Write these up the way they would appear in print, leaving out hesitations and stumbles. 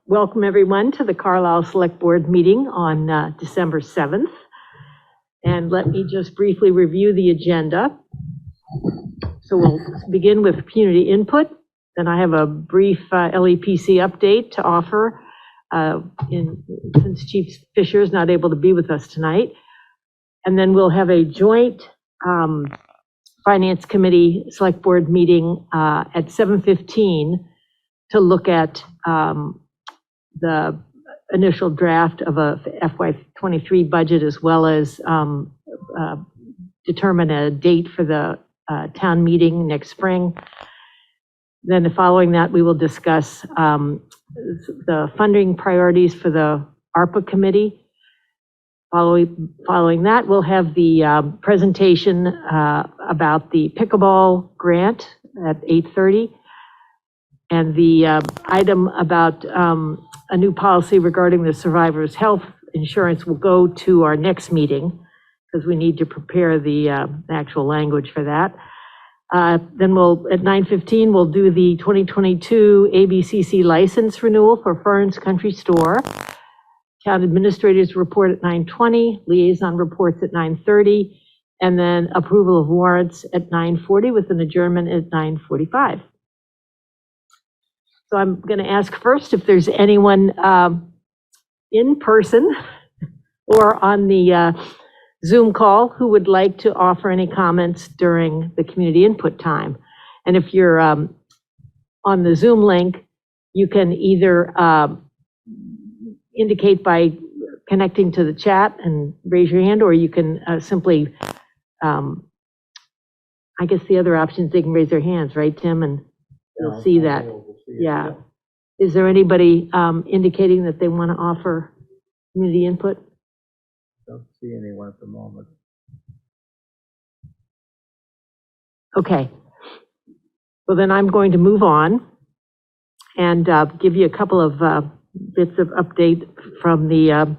Welcome everyone to the Carlisle Select Board meeting on December 7th. And let me just briefly review the agenda. So we'll begin with community input. Then I have a brief LEPC update to offer since Chief Fisher is not able to be with us tonight. And then we'll have a joint Finance Committee Select Board meeting at 7:15 to look at the initial draft of a FY23 budget, as well as determine a date for the town meeting next spring. Then following that, we will discuss the funding priorities for the ARPA committee. Following that, we'll have the presentation about the pickleball grant at 8:30. And the item about a new policy regarding the survivor's health insurance will go to our next meeting, because we need to prepare the actual language for that. Then at 9:15, we'll do the 2022 Abcc license renewal for Ferns Country Store. Town administrators report at 9:20, liaison reports at 9:30, and then approval of warrants at 9:40 with an adjournment at 9:45. So I'm going to ask first if there's anyone in person or on the Zoom call who would like to offer any comments during the community input time. And if you're on the Zoom link, you can either indicate by connecting to the chat and raise your hand, or you can simply, I guess the other option is they can raise their hands, right, Tim? And you'll see that. Yeah. Is there anybody indicating that they want to offer community input? Don't see anyone at the moment. Okay. Well, then I'm going to move on and give you a couple of bits of update from the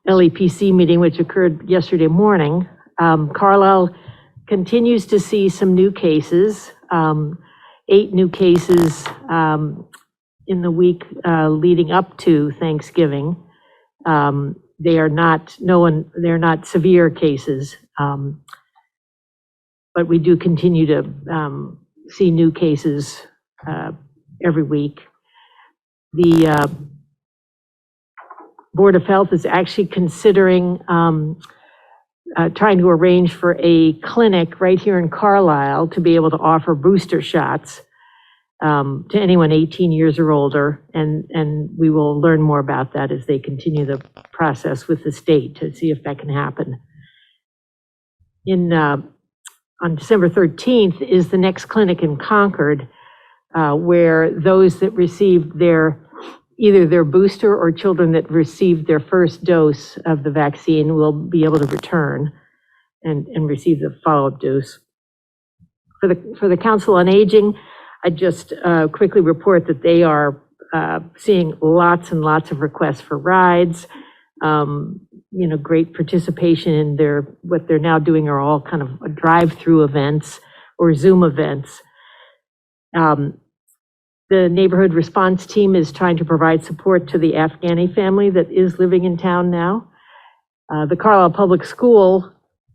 LEPC meeting, which occurred yesterday morning. Carlisle continues to see some new cases, 8 new cases in the week leading up to Thanksgiving. They're not severe cases, but we do continue to see new cases every week. The Board of Health is actually considering trying to arrange for a clinic right here in Carlisle to be able to offer booster shots to anyone 18 years or older, and we will learn more about that as they continue the process with the state to see if that can happen. On December 13th is the next clinic in Concord, where those that received either their booster or children that received their first dose of the vaccine will be able to return and receive the follow-up dose. For the Council on Aging, I just quickly report that they are seeing lots and lots of requests for rides. Great participation in what they're now doing are all kind of drive-through events or Zoom events. The neighborhood response team is trying to provide support to the Afghani family that is living in town now. The Carlisle Public School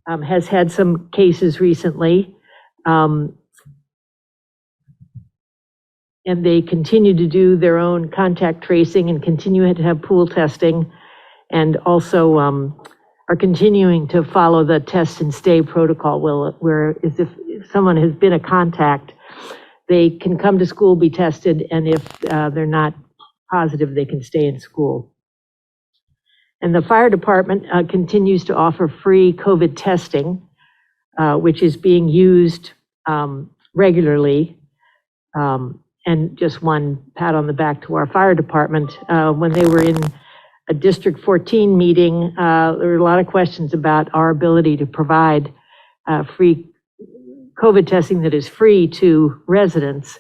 has had some cases recently, and they continue to do their own contact tracing and continue to have pool testing, and also are continuing to follow the test and stay protocol, where if someone has been a contact, they can come to school, be tested, and if they're not positive, they can stay in school. And the fire department continues to offer free COVID testing, which is being used regularly. And just one pat on the back to our fire department. When they were in a District 14 meeting, there were a lot of questions about our ability to provide free COVID testing that is free to residents,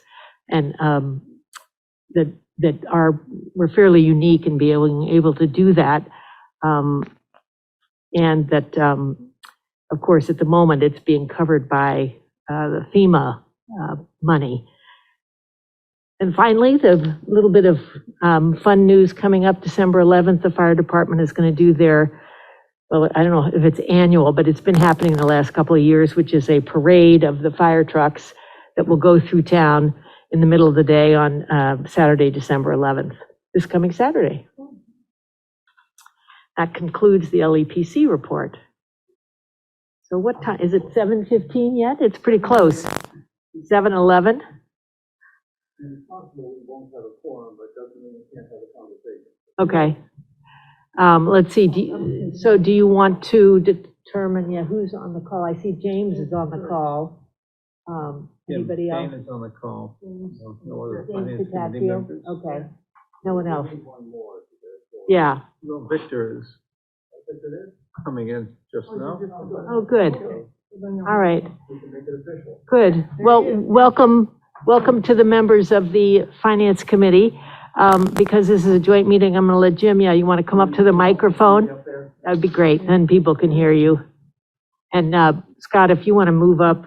and we're fairly unique in being able to do that, and that, of course, at the moment it's being covered by the FEMA money. And finally, the little bit of fun news coming up, December 11th, the fire department is going to do their, well, I don't know if it's annual, but it's been happening the last couple of years, which is a parade of the fire trucks that will go through town in the middle of the day on Saturday, December 11th, this coming Saturday. That concludes the LEPC report. So what time, is it 7:15 yet? It's pretty close. 7:11? And it's possible we won't have a quorum, but doesn't mean we can't have a conversation. Okay. Let's see, do you want to determine, who's on the call? I see James is on the call. Anybody else? Jane is on the call. No other James finance committee Patachio? members. Okay, no one else. One more. Yeah, No, Victor is coming in just now. oh, good. All right, We can make it official. good. Well, welcome to the members of the Finance Committee. Because this is a joint meeting, I'm going to let Jim, you want to come up to the microphone? Up there. That'd be great, then people can hear you. And Scott, if you want to move up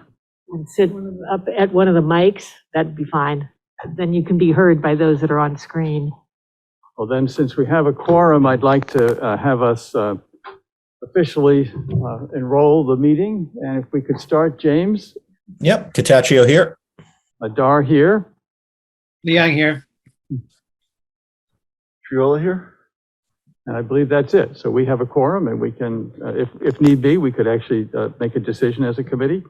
and sit up at one of the mics, that'd be fine. Then you can be heard by those that are on screen. Well, then, since we have a quorum, I'd like to have us officially enroll the meeting. And if we could start, James, Yep, Cataccio here. Adar here, Liang here. Triola here, and I believe that's it. So we have a quorum, and we can, if need be, we could actually make a decision as a committee.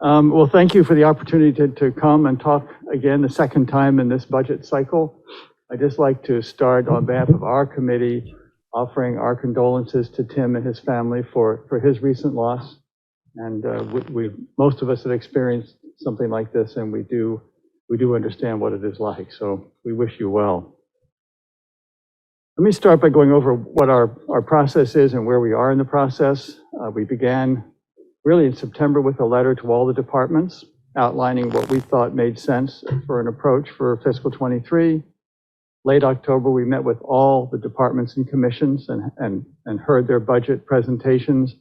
Well, thank you for the opportunity to come and talk again the second time in this budget cycle. I'd just like to start on behalf of our committee, offering our condolences to Tim and his family for his recent loss. And most of us have experienced something like this, and we do understand what it is like. So we wish you well. Let me start by going over what our process is and where we are in the process. We began really in September with a letter to all the departments outlining what we thought made sense for an approach for fiscal 23. Late October, we met with all the departments and commissions and heard their budget presentations.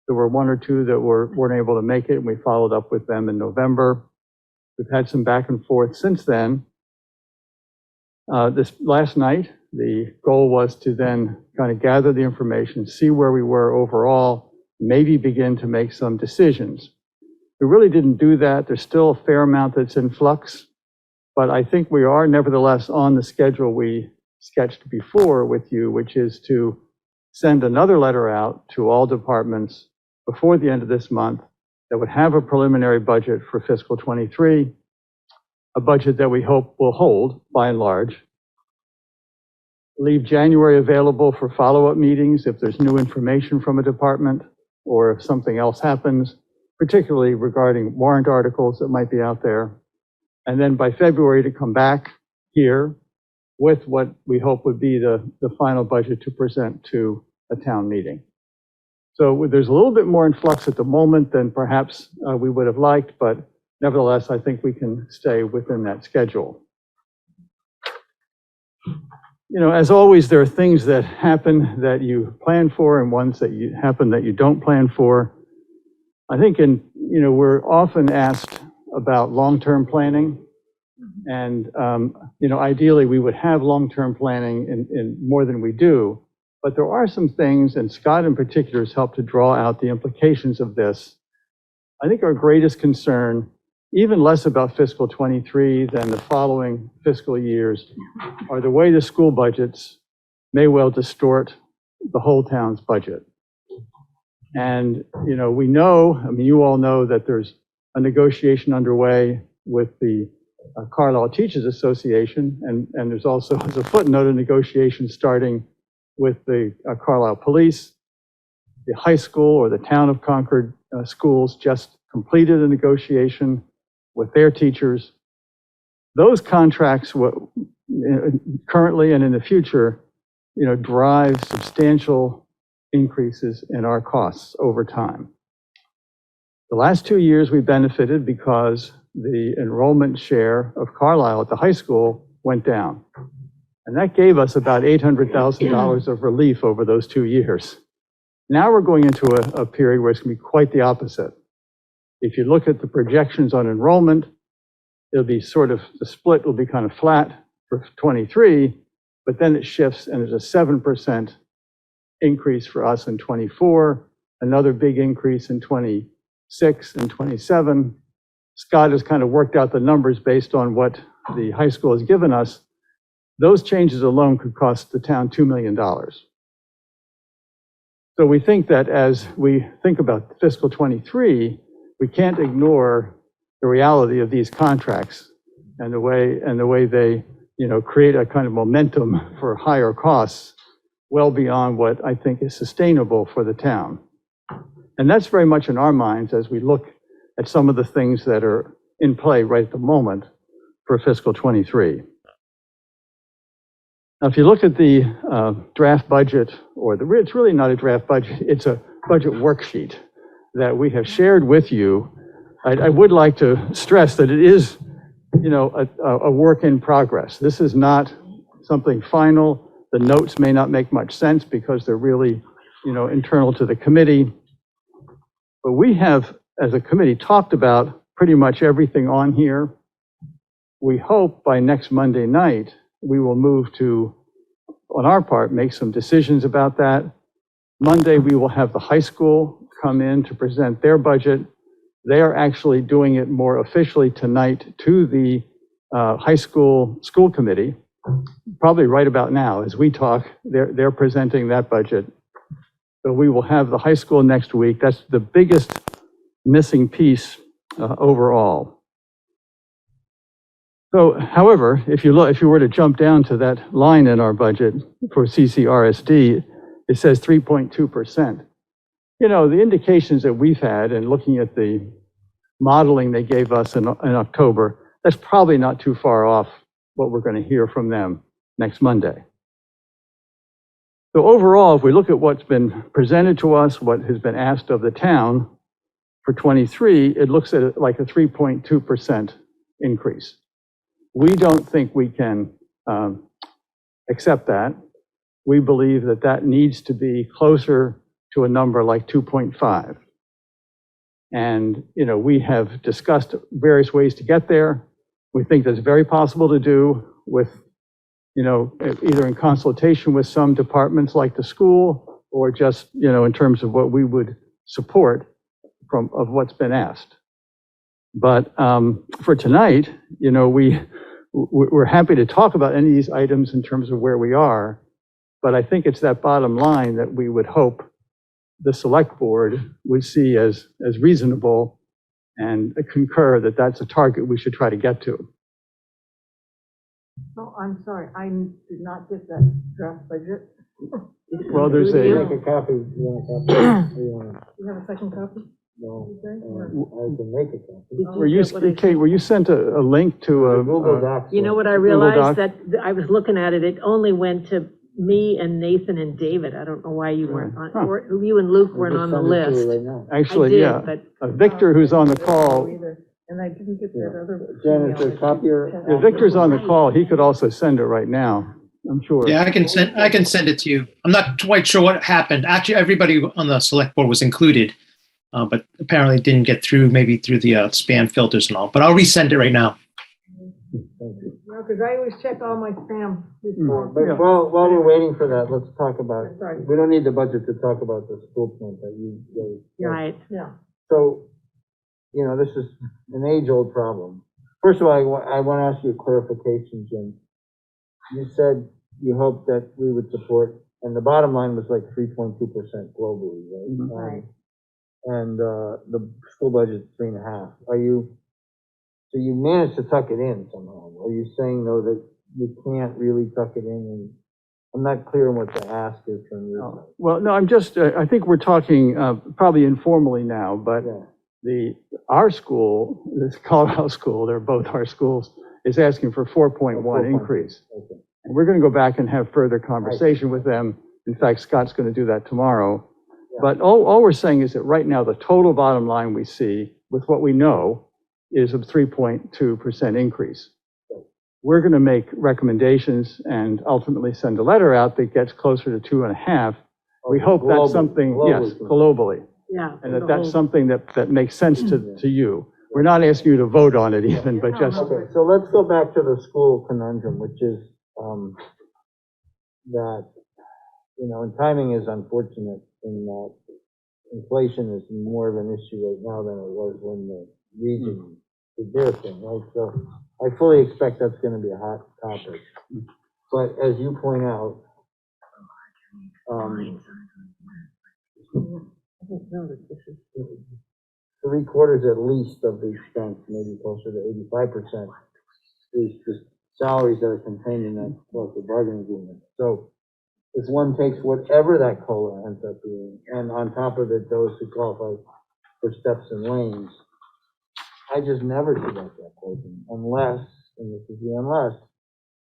There were one or two that weren't able to make it, and we followed up with them in November. We've had some back and forth since then. This last night, the goal was to then kind of gather the information, see where we were overall, maybe begin to make some decisions. We really didn't do that. There's still a fair amount that's in flux, but I think we are nevertheless on the schedule we sketched before with you, which is to send another letter out to all departments before the end of this month that would have a preliminary budget for fiscal 23, a budget that we hope will hold by and large. Leave January available for follow-up meetings if there's new information from a department or if something else happens, particularly regarding warrant articles that might be out there. And then by February to come back here with what we hope would be the final budget to present to a town meeting. So there's a little bit more in flux at the moment than perhaps we would have liked, but nevertheless, I think we can stay within that schedule. You know, as always, there are things that happen that you plan for and ones that happen that you don't plan for. I think we're often asked about long-term planning. And, ideally we would have long-term planning in more than we do, but there are some things, and Scott in particular has helped to draw out the implications of this. I think our greatest concern, even less about fiscal 23 than the following fiscal years, are the way the school budgets may well distort the whole town's budget. And, we know, you all know that there's a negotiation underway with the Carlisle Teachers Association, and there's also, as a footnote, a negotiation starting with the Carlisle Police. The high school or the town of Concord schools just completed a negotiation with their teachers. Those contracts currently and in the future, drive substantial increases in our costs over time. The last 2 years we benefited because the enrollment share of Carlisle at the high school went down. And that gave us about $800,000 of relief over those 2 years. Now we're going into a period where it's going to be quite the opposite. If you look at the projections on enrollment, it'll be sort of, the split will be kind of flat for 23, but then it shifts and there's a 7% increase for us in 24, another big increase in 26 and 27. Scott has kind of worked out the numbers based on what the high school has given us. Those changes alone could cost the town $2 million. So we think that as we think about fiscal 23, we can't ignore the reality of these contracts and the way they, create a kind of momentum for higher costs well beyond what I think is sustainable for the town. And that's very much in our minds as we look at some of the things that are in play right at the moment for fiscal 23. Now, if you look at the draft budget, it's really not a draft budget, it's a budget worksheet that we have shared with you. I would like to stress that it is, a work in progress. This is not something final. The notes may not make much sense because they're really, internal to the committee. But we have, as a committee, talked about pretty much everything on here. We hope by next Monday night, we will move to, on our part, make some decisions about that. Monday, we will have the high school come in to present their budget. They are actually doing it more officially tonight to the high school committee, probably right about now as we talk. They're presenting that budget. So we will have the high school next week. That's the biggest missing piece overall. So, however, if you were to jump down to that line in our budget for CCRSD, it says 3.2%. The indications that we've had and looking at the modeling they gave us in October, that's probably not too far off what we're going to hear from them next Monday. So overall, if we look at what's been presented to us, what has been asked of the town for 23, it looks at it like a 3.2% increase. We don't think we can accept that. We believe that that needs to be closer to a number like 2.5. And, we have discussed various ways to get there. We think that's very possible to do with, either in consultation with some departments like the school or just, in terms of what we would support of what's been asked. But for tonight, we're happy to talk about any of these items in terms of where we are, but I think it's that bottom line that we would hope the select board would see as reasonable and concur that that's a target we should try to get to. Oh, I'm sorry, I did not get that draft budget. Well, there's Make a, a copy, you want a copy? You have a second copy? No, Okay. I can make a copy. were you, Kate, were you sent a link to a? Google Docs. You know what I Doc. realized? That I was looking at it, it only went to me and Nathan and David. I don't know why you weren't on, Huh. or you and Luke weren't on the list. Right now. I Actually, did, yeah. but Victor, who's on the call, And I didn't get that other. Jan, is there a copy or? yeah, Victor's on the call. He could also send it right now, I'm sure. Yeah, I can send it to you. I'm not quite sure what happened. Actually, everybody on the select board was included, but apparently didn't get through, maybe through the spam filters and all. But I'll resend it right now. No, because I always check all my spam before. But while we're waiting for that, let's talk about, Sorry. we don't need the budget to talk about the school plan that you gave. right. Yeah. So, this is an age-old problem. First of all, I want to ask you a clarification, Jim. You said you hoped that we would support, and the bottom line was like 3.2% globally, right? Right. And the school budget's 3.5%. So you managed to tuck it in somehow. Are you saying, though, that you can't really tuck it in? And I'm not clear on what the ask is from you. Well, no, I'm just, I think we're talking probably informally now, but Yeah. our school, this Carlisle school, they're both our schools, is asking for 4.1 increase. Okay. And we're going to go back and have further conversation with them. In fact, Scott's going to do that tomorrow. Yeah. But all we're saying is that right now, the total bottom line we see with what we know is a 3.2% increase. We're going to make recommendations and ultimately send a letter out that gets closer to 2.5. We hope that's something, yes, globally. Yeah. And that's something that makes sense to you. we're not asking you to vote on it even, but just, Okay, so let's go back to the school conundrum, which is, that, and timing is unfortunate in that inflation is more of an issue right now than it was when the region did their thing, right? So I fully expect that's gonna be a hot topic. But as you point out, three-quarters at least of the expense, maybe closer to 85%, is just salaries that are contained in that collective bargaining agreement. So if one takes whatever that COLA ends up being, and on top of it, those who qualify for steps and lanes, I just never see that closing unless, and this is the unless,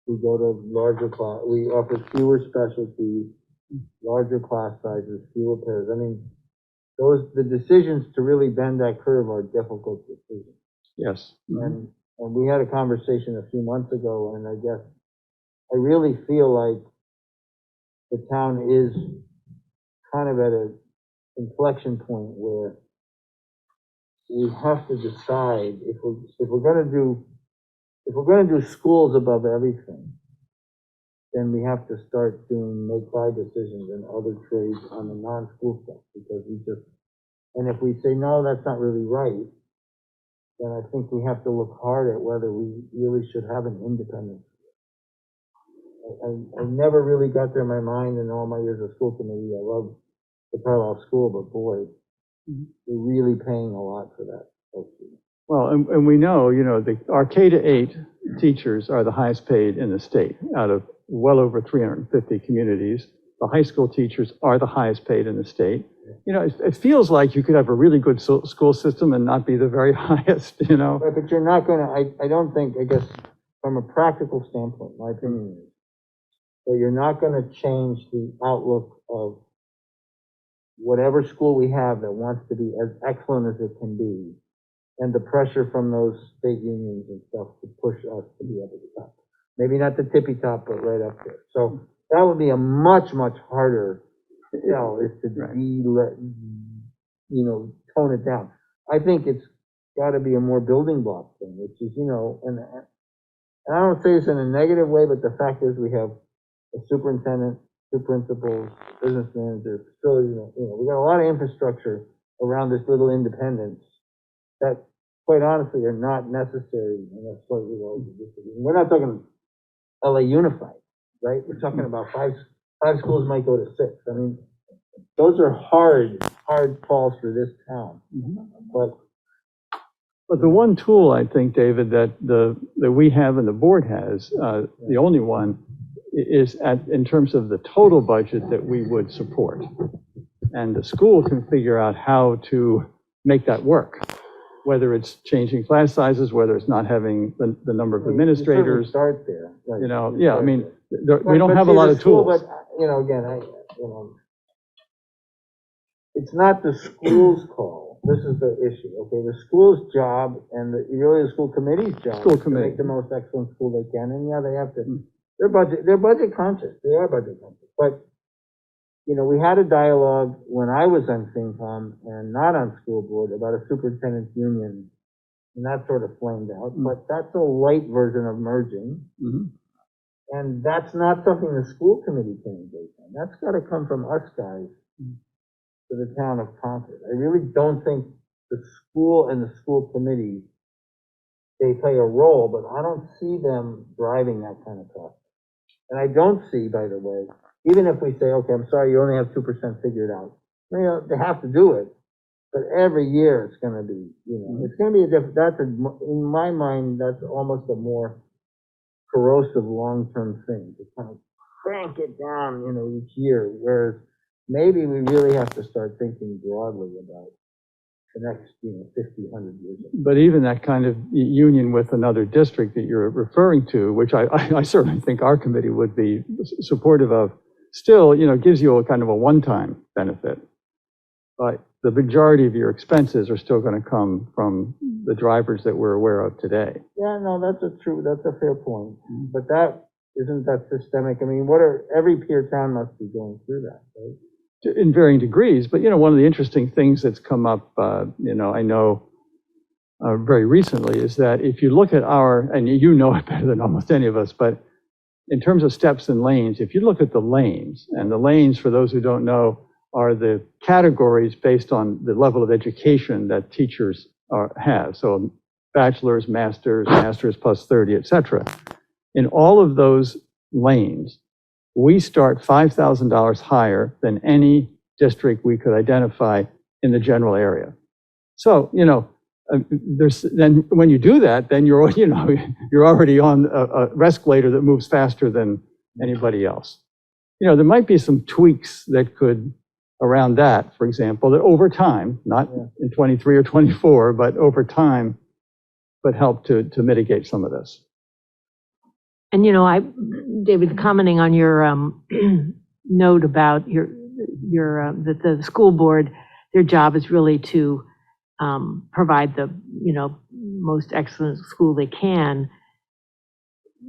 we go to larger class, we offer fewer specialties, larger class sizes, fewer pairs. I mean, the decisions to really bend that curve are difficult decisions. yes. And we had a conversation a few months ago, and I guess I really feel like the town is kind of at an inflection point where we have to decide if we're going to do schools above everything, then we have to start doing make-buy decisions and other trades on the non-school stuff, because and if we say, no, that's not really right, then I think we have to look hard at whether we really should have an independent school. I never really got there in my mind in all my years of school committee. I love the Carlisle school, but boy, we're really paying a lot for that. Well, and we know, our K to 8 teachers are the highest paid in the state out of well over 350 communities. The high school teachers are the highest paid in the state. It feels like you could have a really good school system and not be the very highest, Right, but you're not going to, I don't think, I guess, from a practical standpoint, my opinion is that you're not going to change the outlook of whatever school we have that wants to be as excellent as it can be, and the pressure from those state unions and stuff to push us to be up at the top. Maybe not the tippy top, but right up there. So that would be a much, much harder sell, is to tone it down. I think it's got to be a more building block thing, which is, and I don't say this in a negative way, but the fact is we have a superintendent, two principals, business manager, facility, we got a lot of infrastructure around this little independence that, quite honestly, are not necessary in a slightly larger district. We're not talking LA Unified, right? We're talking about five schools might go to 6. I mean, those are hard calls for this town. But the one tool, I think, David, that we have and the board has, the only one, is in terms of the total budget that we would support. And the school can figure out how to make that work, whether it's changing class sizes, whether it's not having the number of administrators. Start there. Right. Yeah, I mean, we don't have a lot of tools. But, again, it's not the school's call. This is the issue, okay? The school's job and really the school committee's job is to make the most excellent school they can. And yeah, they have to, they're budget conscious. They are budget conscious. But, we had a dialogue when I was on FinCom and not on school board about a superintendent's union, and that sort of flamed out. But that's a light version of merging. And that's not something the school committee can engage in. That's got to come from us guys to the town of Concord. I really don't think the school and the school committee, they play a role, but I don't see them driving that kind of process. And I don't see, by the way, even if we say, okay, I'm sorry, you only have 2% figured out. They have to do it, but every year it's going to be, it's going to be a different, in my mind, that's almost a more corrosive long-term thing, to kind of crank it down, each year, whereas maybe we really have to start thinking broadly about the next, 50, 100 years. But even that kind of union with another district that you're referring to, which I certainly think our committee would be supportive of, still, gives you a kind of a one-time benefit. But the majority of your expenses are still going to come from the drivers that we're aware of today. Yeah, no, that's a fair point. But isn't that systemic? I mean, every peer town must be going through that, right? In varying degrees, but one of the interesting things that's come up, I know very recently, is that if you look at and you know it better than almost any of us, but in terms of steps and lanes, if you look at the lanes, and the lanes, for those who don't know, are the categories based on the level of education that teachers have. So bachelor's, master's plus 30, et cetera. In all of those lanes, we start $5,000 higher than any district we could identify in the general area. So, then when you do that, then you're already on a escalator that moves faster than anybody else. There might be some tweaks that could, around that, for example, that over time, not in 23 or 24, but over time, would help to mitigate some of this. And, David, commenting on your note about that the school board, their job is really to provide the, most excellent school they can.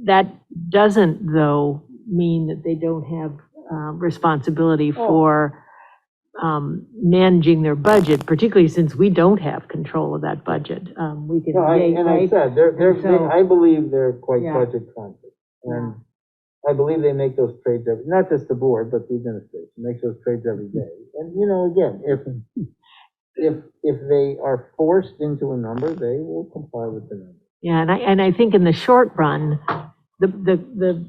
That doesn't, though, mean that they don't have responsibility for managing their budget, particularly since we don't have control of that budget. We can, And I said, I believe they're quite Yeah. budget conscious. And I believe they make those trades not just the board, but the administration makes those trades every day. And, again, if they are forced into a number, they will comply with the number. Yeah, and I think in the short run, the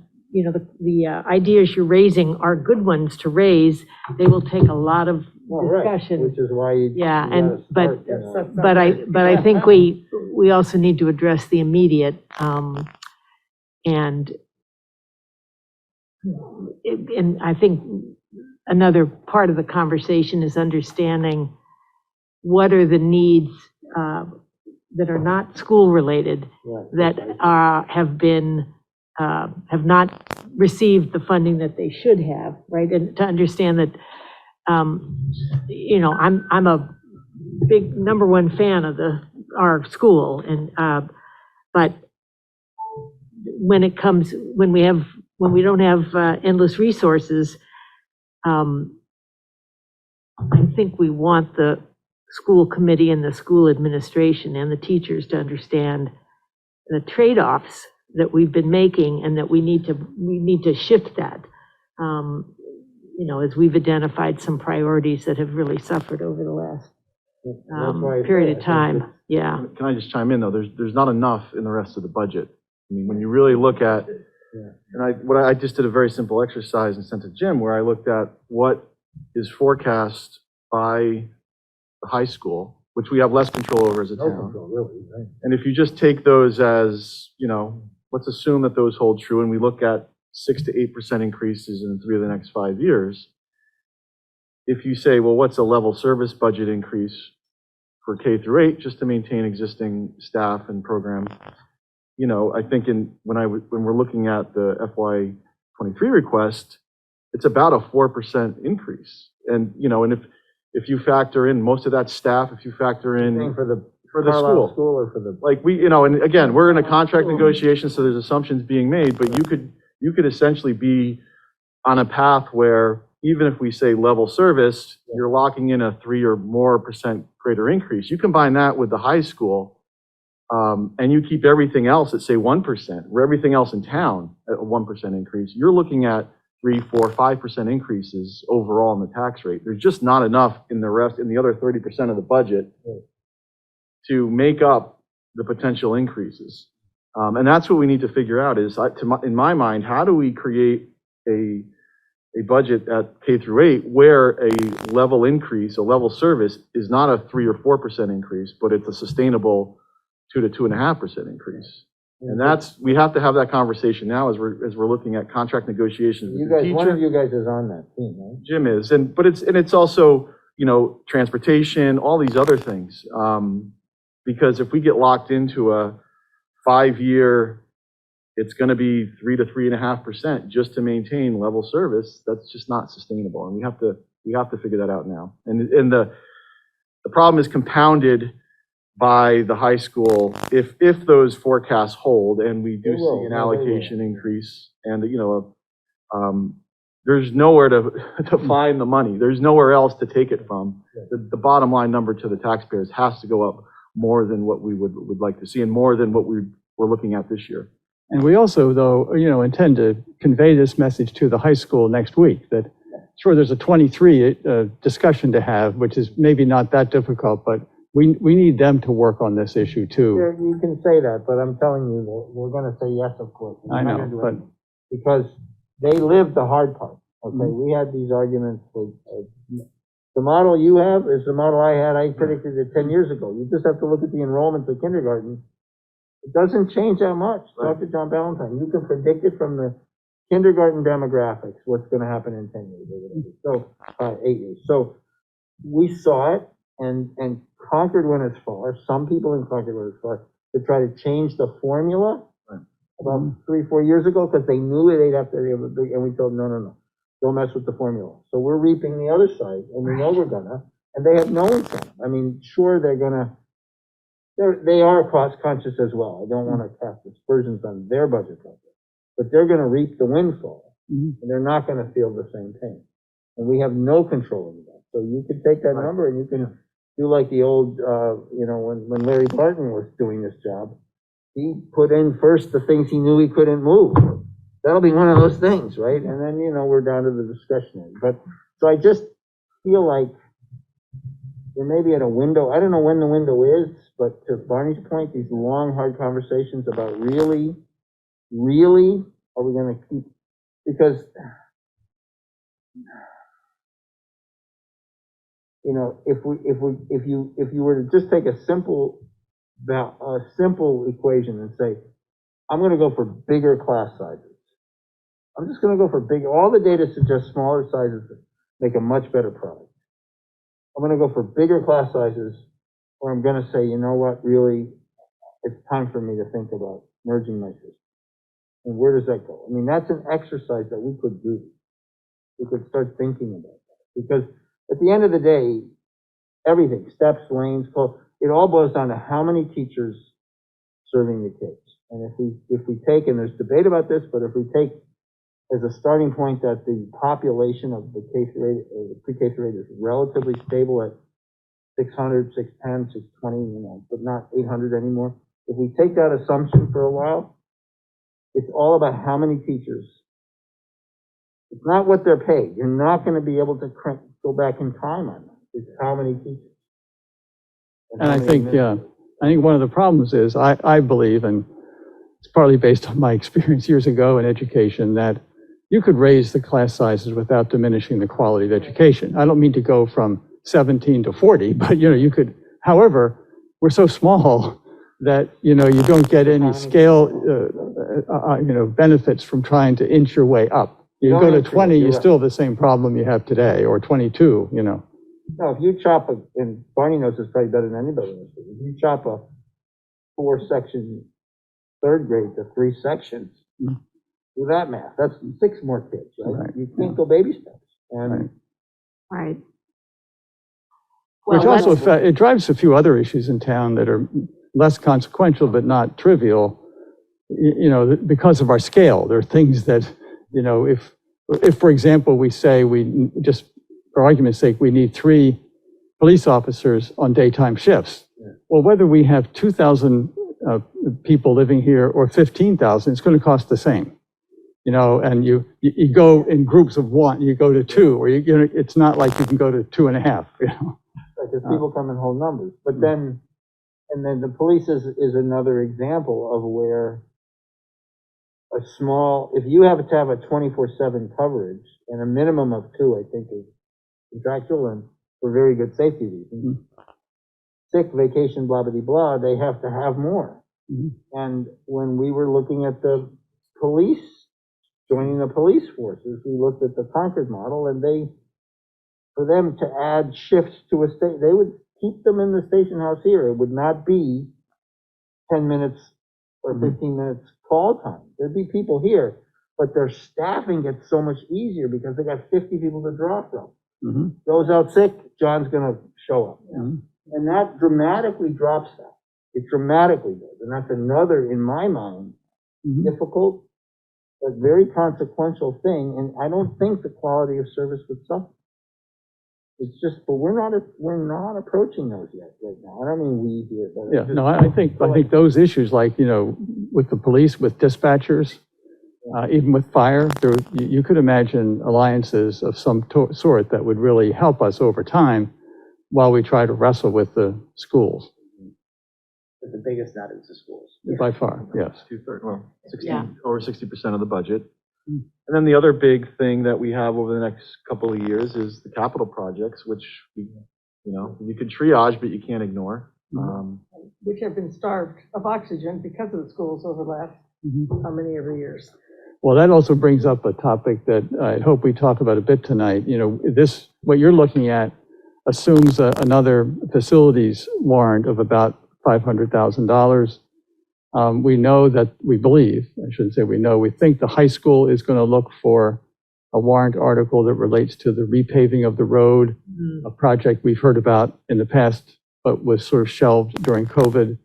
ideas you're raising are good ones to raise. They will take a lot of discussion. Which is why you Yeah, gotta but start, but I think we also need to address the immediate, and I think another part of the conversation is understanding what are the needs that are not school related, that have not received the funding that they should have, right? And to understand that, I'm a big number one fan of our school, and but when we don't have endless resources, I think we want the school committee and the school administration and the teachers to understand the trade-offs that we've been making, and that we need to shift that, as we've identified some priorities that have really suffered over the last period of time. Yeah. Can I just chime in, though? There's not enough in the rest of the budget. I mean, when you really look at, and I just did a very simple exercise and sent to Jim, where I looked at what is forecast by the high school, which we have less control over as a town. And if you just take those as, let's assume that those hold true, and we look at 6 to 8% increases in 3 of the next 5 years. If you say, well, what's a level service budget increase for K through 8 just to maintain existing staff and programs? I think when we're looking at the FY23 request, it's about a 4% increase. And, and if you factor in most of that staff, if you factor in For the Carlisle school or for the. like and again, we're in a contract negotiation, so there's assumptions being made, but you could essentially be on a path where even if we say level service, you're locking in a 3 or more % greater increase. You combine that with the high school, and you keep everything else at say 1%, or everything else in town at a 1% increase, you're looking at 3, 4, 5% increases overall in the tax rate. There's just not enough in the other 30% of the budget to make up the potential increases. And that's what we need to figure out is, in my mind, how do we create a budget at K through 8 where a level increase, a level service is not a 3 or 4% increase, but it's a sustainable 2 to 2.5% increase. And we have to have that conversation now as we're looking at contract negotiations with the teacher. One of you guys is on that team, right? Jim is, but it's also, transportation, all these other things. Because if we get locked into a 5-year, it's going to be 3 to 3.5% just to maintain level service. That's just not sustainable, and we have to figure that out now. And the problem is compounded by the high school. If those forecasts hold, and we do see an allocation increase, and there's nowhere to find the money. There's nowhere else to take it from. The bottom line number to the taxpayers has to go up more than what we would like to see and more than what we're looking at this year. And we also, though, intend to convey this message to the high school next week, that sure, there's a 23 discussion to have, which is maybe not that difficult, but we need them to work on this issue too. Sure, you can say that, but I'm telling you, we're gonna say yes, of course. We're I not know, gonna do but- anything. Because they live the hard part, okay? Mhm. We had these arguments with, the model you have is the model I had, I predicted it 10 years ago. You just have to look at the enrollment of kindergarten. It doesn't change that much. Talk to John Ballantyne. You can predict it from the kindergarten demographics, what's gonna happen in 10 years or whatever. So, 8 years. So we saw it and Concord went as far, some people in Concord went as far to try to change the formula about 3-4 years ago, because they knew they'd have to have a big, and we told them, no, don't mess with the formula. So we're reaping the other side, and we know we're gonna, and they have no incentive. I mean, sure, they are cost conscious as well. I don't wanna cast aspersions on their budget process, but they're gonna reap the windfall, and they're not gonna feel the same pain. And we have no control over that. So you can take that number and you can do like the old, when Larry Barton was doing this job, he put in first the things he knew he couldn't move. That'll be one of those things, right? And then, we're down to the discretionary. But, so I just feel like we're maybe at a window, I don't know when the window is, but to Barney's point, these long, hard conversations about really are we gonna keep, because, if you were to just take a simple equation and say, I'm gonna go for bigger class sizes. I'm just gonna go for all the data suggests smaller sizes make a much better product. I'm gonna go for bigger class sizes, or I'm gonna say, you know what, really, it's time for me to think about merging my systems. And where does that go? I mean, that's an exercise that we could do. We could start thinking about that. Because at the end of the day, everything, steps, lanes, it all boils down to how many teachers serving the kids. And if we take, and there's debate about this, but if we take as a starting point that the population of the K through 8, or the pre-K through 8 is relatively stable at 600, 610, 620, but not 800 anymore. If we take that assumption for a while, it's all about how many teachers. It's not what they're paid. You're not going to be able to go back in time on that. It's how many teachers. And I think one of the problems is, I believe, and it's partly based on my experience years ago in education, that you could raise the class sizes without diminishing the quality of education. I don't mean to go from 17 to 40, but you could. However, we're so small that you don't get any scale benefits from trying to inch your way up. You go to 20, you still have the same problem you have today, or 22. No, if you chop and Barney knows this probably better than anybody knows. If you chop a 4-section third grade to 3 sections, do that math. That's 6 more kids, right? You can't go baby steps. And Right. Which Well, also, it drives a few other issues in town that are less consequential, but not trivial, because of our scale. There are things that, if, for example, we say we just, for argument's sake, we need 3 police officers on daytime shifts. Well, whether we have 2,000 people living here or 15,000, it's going to cost the same. And you go in groups of 1, you go to 2, or it's not like you can go to 2.5. because people come in whole numbers. But then the police is another example of where if you have to have a 24/7 coverage, and a minimum of 2, I think, is contractual and for very good safety reasons. Sick, vacation, blah, blah, blah, they have to have more. And when we were looking at the police, joining the police forces, we looked at the Concord model, and for them to add shifts to a state, they would keep them in the station house here. It would not be 10 minutes or 15 minutes call time. There'd be people here, but their staffing gets so much easier because they got 50 people to draw from. Goes out sick, John's gonna show up. And that dramatically drops that. It dramatically does. And that's another, in my mind, difficult, but very consequential thing. And I don't think the quality of service would suffer. It's just, but we're not approaching those yet right now. I don't mean we here, but. Yeah, no, I think those issues, like, with the police, with dispatchers, even with fire, you could imagine alliances of some sort that would really help us over time while we try to wrestle with the schools, But the biggest nut is the schools. by far, yes. Two-thirds, well, 60, Yeah. over 60% of the budget. And then the other big thing that we have over the next couple of years is the capital projects, which you can triage, but you can't ignore. Which have been starved of oxygen because of the schools over the last, how many every years. Well, that also brings up a topic that I hope we talk about a bit tonight. What you're looking at assumes another facilities warrant of about $500,000. We know that, we believe, I shouldn't say we know, we think the high school is going to look for a warrant article that relates to the repaving of the road, a project we've heard about in the past, but was sort of shelved during COVID.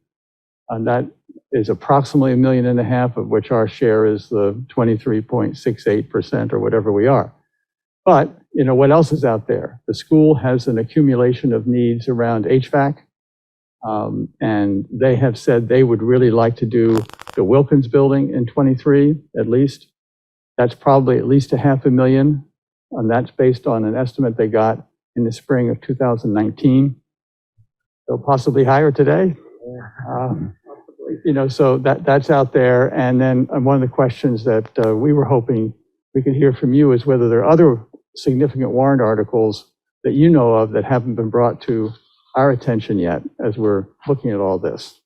And that is approximately $1.5 million, of which our share is the 23.68% or whatever we are. But, what else is out there? The school has an accumulation of needs around HVAC. And they have said they would really like to do the Wilkins building in '23, at least. That's probably at least $500,000, and that's based on an estimate they got in the spring of 2019. So possibly higher today. So that's out there. And then one of the questions that we were hoping we could hear from you is whether there are other significant warrant articles that you know of that haven't been brought to our attention yet as we're looking at all this.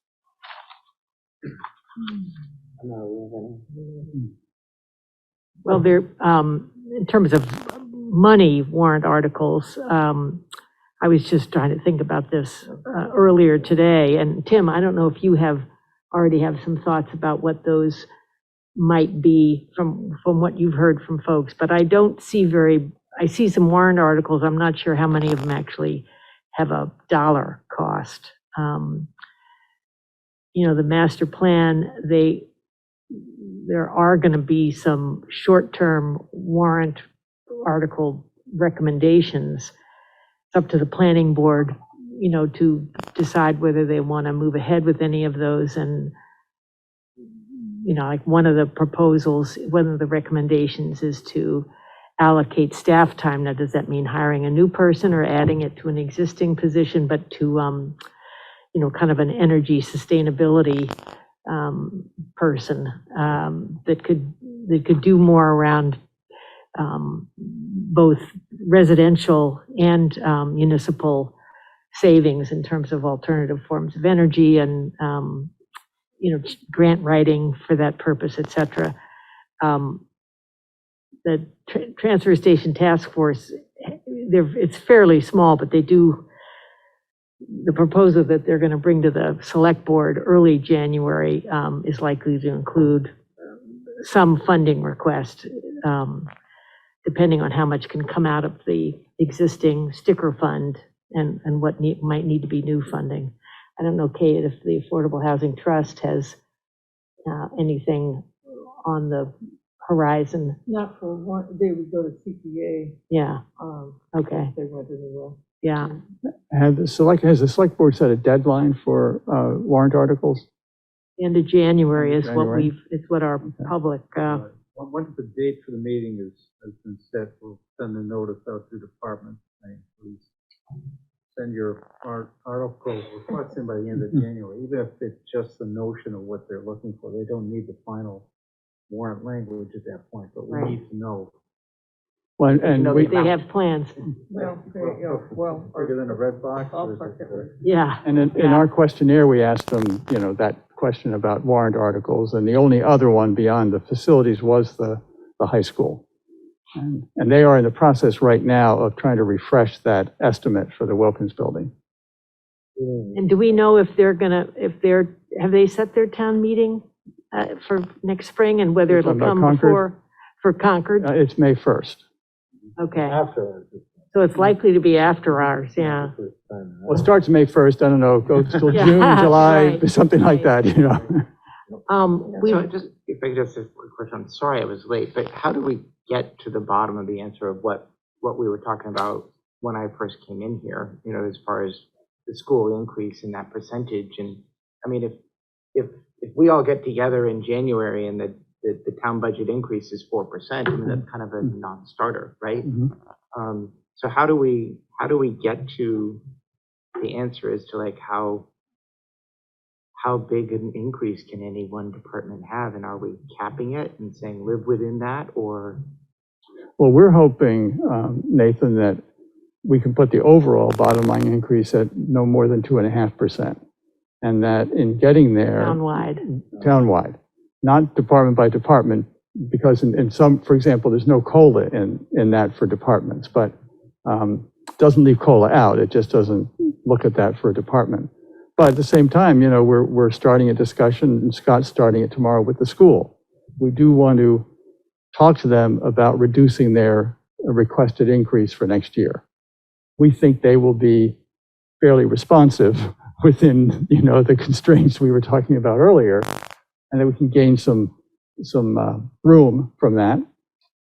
Well, in terms of money warrant articles, I was just trying to think about this earlier today. And Tim, I don't know if you already have some thoughts about what those might be from what you've heard from folks, but I see some warrant articles. I'm not sure how many of them actually have a dollar cost. The master plan, there are going to be some short-term warrant article recommendations. It's up to the planning board, to decide whether they want to move ahead with any of those. And, like one of the recommendations is to allocate staff time. Now, does that mean hiring a new person or adding it to an existing position, but to, kind of an energy sustainability person that could do more around both residential and municipal savings in terms of alternative forms of energy and, grant writing for that purpose, et cetera. The transfer station task force, it's fairly small, but the proposal that they're going to bring to the select board early January is likely to include some funding request, depending on how much can come out of the existing sticker fund and what might need to be new funding. I don't know, Kate, if the Affordable Housing Trust has anything on the horizon. Not for one, they would go to CPA. Yeah, okay, If they went anywhere. yeah. Has the select board set a deadline for warrant articles? End of January is January. what our public, Once the date for the meeting has been set, we'll send a notice out to departments saying, please send your article requests in by the end of January, even if it's just the notion of what they're looking for. They don't need the final warrant language at that point, but we Right. need to know. Well, and we, they have plans, Well, well, Bigger than a red box? or is ballpark it, that yeah. and in our questionnaire, we asked them, that question about warrant articles, and the only other one beyond the facilities was the high school. And they are in the process right now of trying to refresh that estimate for the Wilkins building. And do we know if have they set their town meeting for next spring and whether You're it'll talking about come Concord? for Concord? It's May 1st. Okay, After. so it's likely to be after ours, yeah. Well, it starts May 1st, I don't know, it goes till Yeah, June, July, right, something like right. that, We, So just, if I could just, a quick question, I'm sorry I was late, but how do we get to the bottom of the answer of what we were talking about when I first came in here, you know, as far as the school increase in that percentage. And I mean, if we all get together in January and the town budget increase is 4%, I mean, that's kind of a non-starter, right? So how do we get to the answer as to like how big an increase can any one department have? And are we capping it and saying live within that, or? Well, we're hoping, Nathan, that we can put the overall bottom line increase at no more than 2.5%. And that in getting there. Townwide, not department by department, because in some, for example, there's no COLA in that for departments, but doesn't leave COLA out. It just doesn't look at that for a department. But at the same time, you know, we're starting a discussion, and Scott's starting it tomorrow with the school. We do want to talk to them about reducing their requested increase for next year. We think they will be fairly responsive within, you know, the constraints we were talking about earlier, and that we can gain some room from that,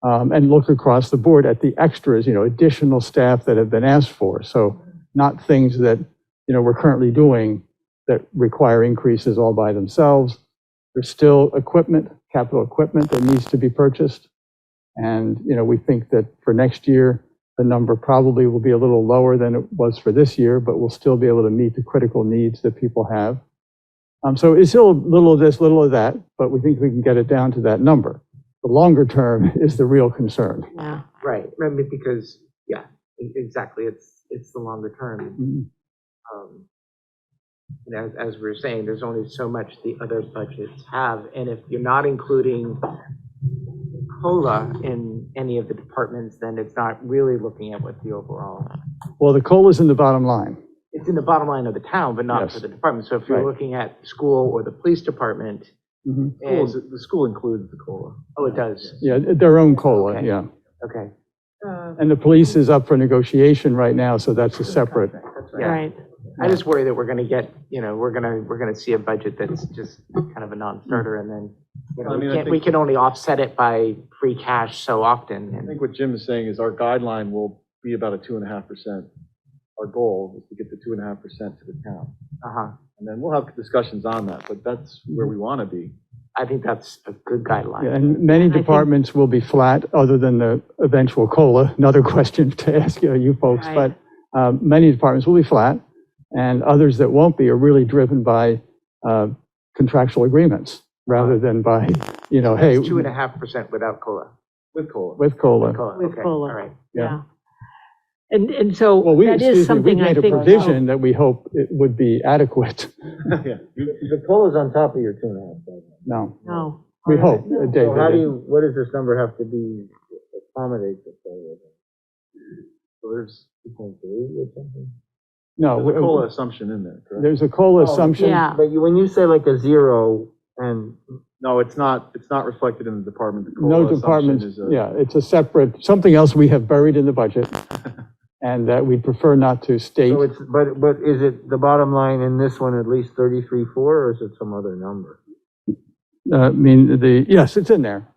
and look across the board at the extras, you know, additional staff that have been asked for. So not things that, you know, we're currently doing that require increases all by themselves. There's still equipment, capital equipment that needs to be purchased. And, you know, we think that for next year, the number probably will be a little lower than it was for this year, but we'll still be able to meet the critical needs that people have. So it's still a little of this, little of that, but we think we can get it down to that number. The longer term is the real concern. Yeah. Right, I mean, because, yeah, exactly, it's the longer term. You know, as we were saying, there's only so much the other budgets have, and if you're not including COLA in any of the departments, then it's not really looking at what the overall. Well, the COLA's in the bottom line. It's in the bottom line of the town, but not Yes. for the department. So if you're Right. looking at school or the police department, and, The school includes the COLA. oh, it does, Yeah, their own COLA, Okay. yeah. okay. And the police is up for negotiation right now, so that's a separate. Yeah. Right. I just worry that we're gonna get, you know, we're gonna see a budget that's just kind of a non-starter, and then, you know, I mean, I we think- can only offset it by free cash so often. I And think what Jim is saying is our guideline will be about a 2.5%. Our goal is to get the 2.5% to the town. And then we'll have discussions on that, but that's where we want to be. I think that's a good guideline. Yeah, and many think- departments will be flat, other than the eventual COLA. Another question to ask you folks, Right. but many departments will be flat, and others that won't be are really driven by contractual agreements, rather than by, you know, hey, It's 2.5% without COLA. With COLA. with COLA. With Okay, COLA. all right. Yeah. And so Well, that is something we've I made a think. provision that we hope it would be adequate. Yeah. The COLA's on top of your 2.5. No, No. we hope, No. David. So how do you, what does this number have to be, accommodate the COLA? So there's 2.3 or something? No, a COLA assumption in there, correct? there's a COLA assumption. Yeah. But when you say like a 0 and, No, it's not reflected in the department. The No COLA department, assumption is yeah, it's a separate, something else we have buried in the budget, and that we'd prefer not to state. so it's, but is it the bottom line in this one at least 33.4, or is it some other number? I mean, yes, it's in there.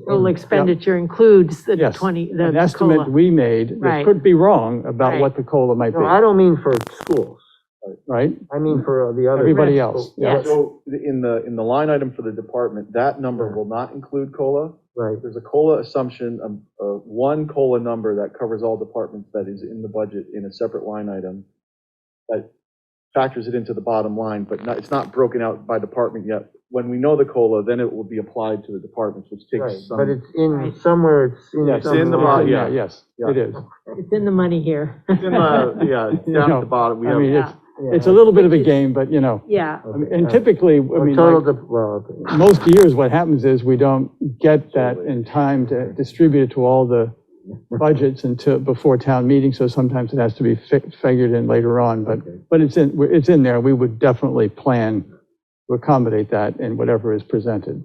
Total expenditure includes the Yes. 20, An the estimate COLA. we made, that Right. could be wrong about Right. what the COLA might No, I be, don't mean for schools. right? I mean for the other. Everybody else, yeah. Yes. So in the line item for the department, that number will not include COLA. Right. There's a COLA assumption, one COLA number that covers all departments that is in the budget in a separate line item that factors it into the bottom line, but it's not broken out by department yet. When we know the COLA, then it will be applied to the departments, which Right, takes some. but it's in Right. somewhere, it's in. Yeah, it's some in the line. bottom, yeah. Yes, Yeah. it is. It's in the money here. It's in the, yeah, down at the bottom. We I have, mean, Yeah. it's a little bit of a game, but, you know, Yeah. I mean, and typically, I Well, mean, total, like, well, okay. most years, what happens is we don't get that in time to distribute it to all the budgets before town meeting, so sometimes it has to be figured in later on, but it's in there. We would definitely plan to accommodate that in whatever is presented.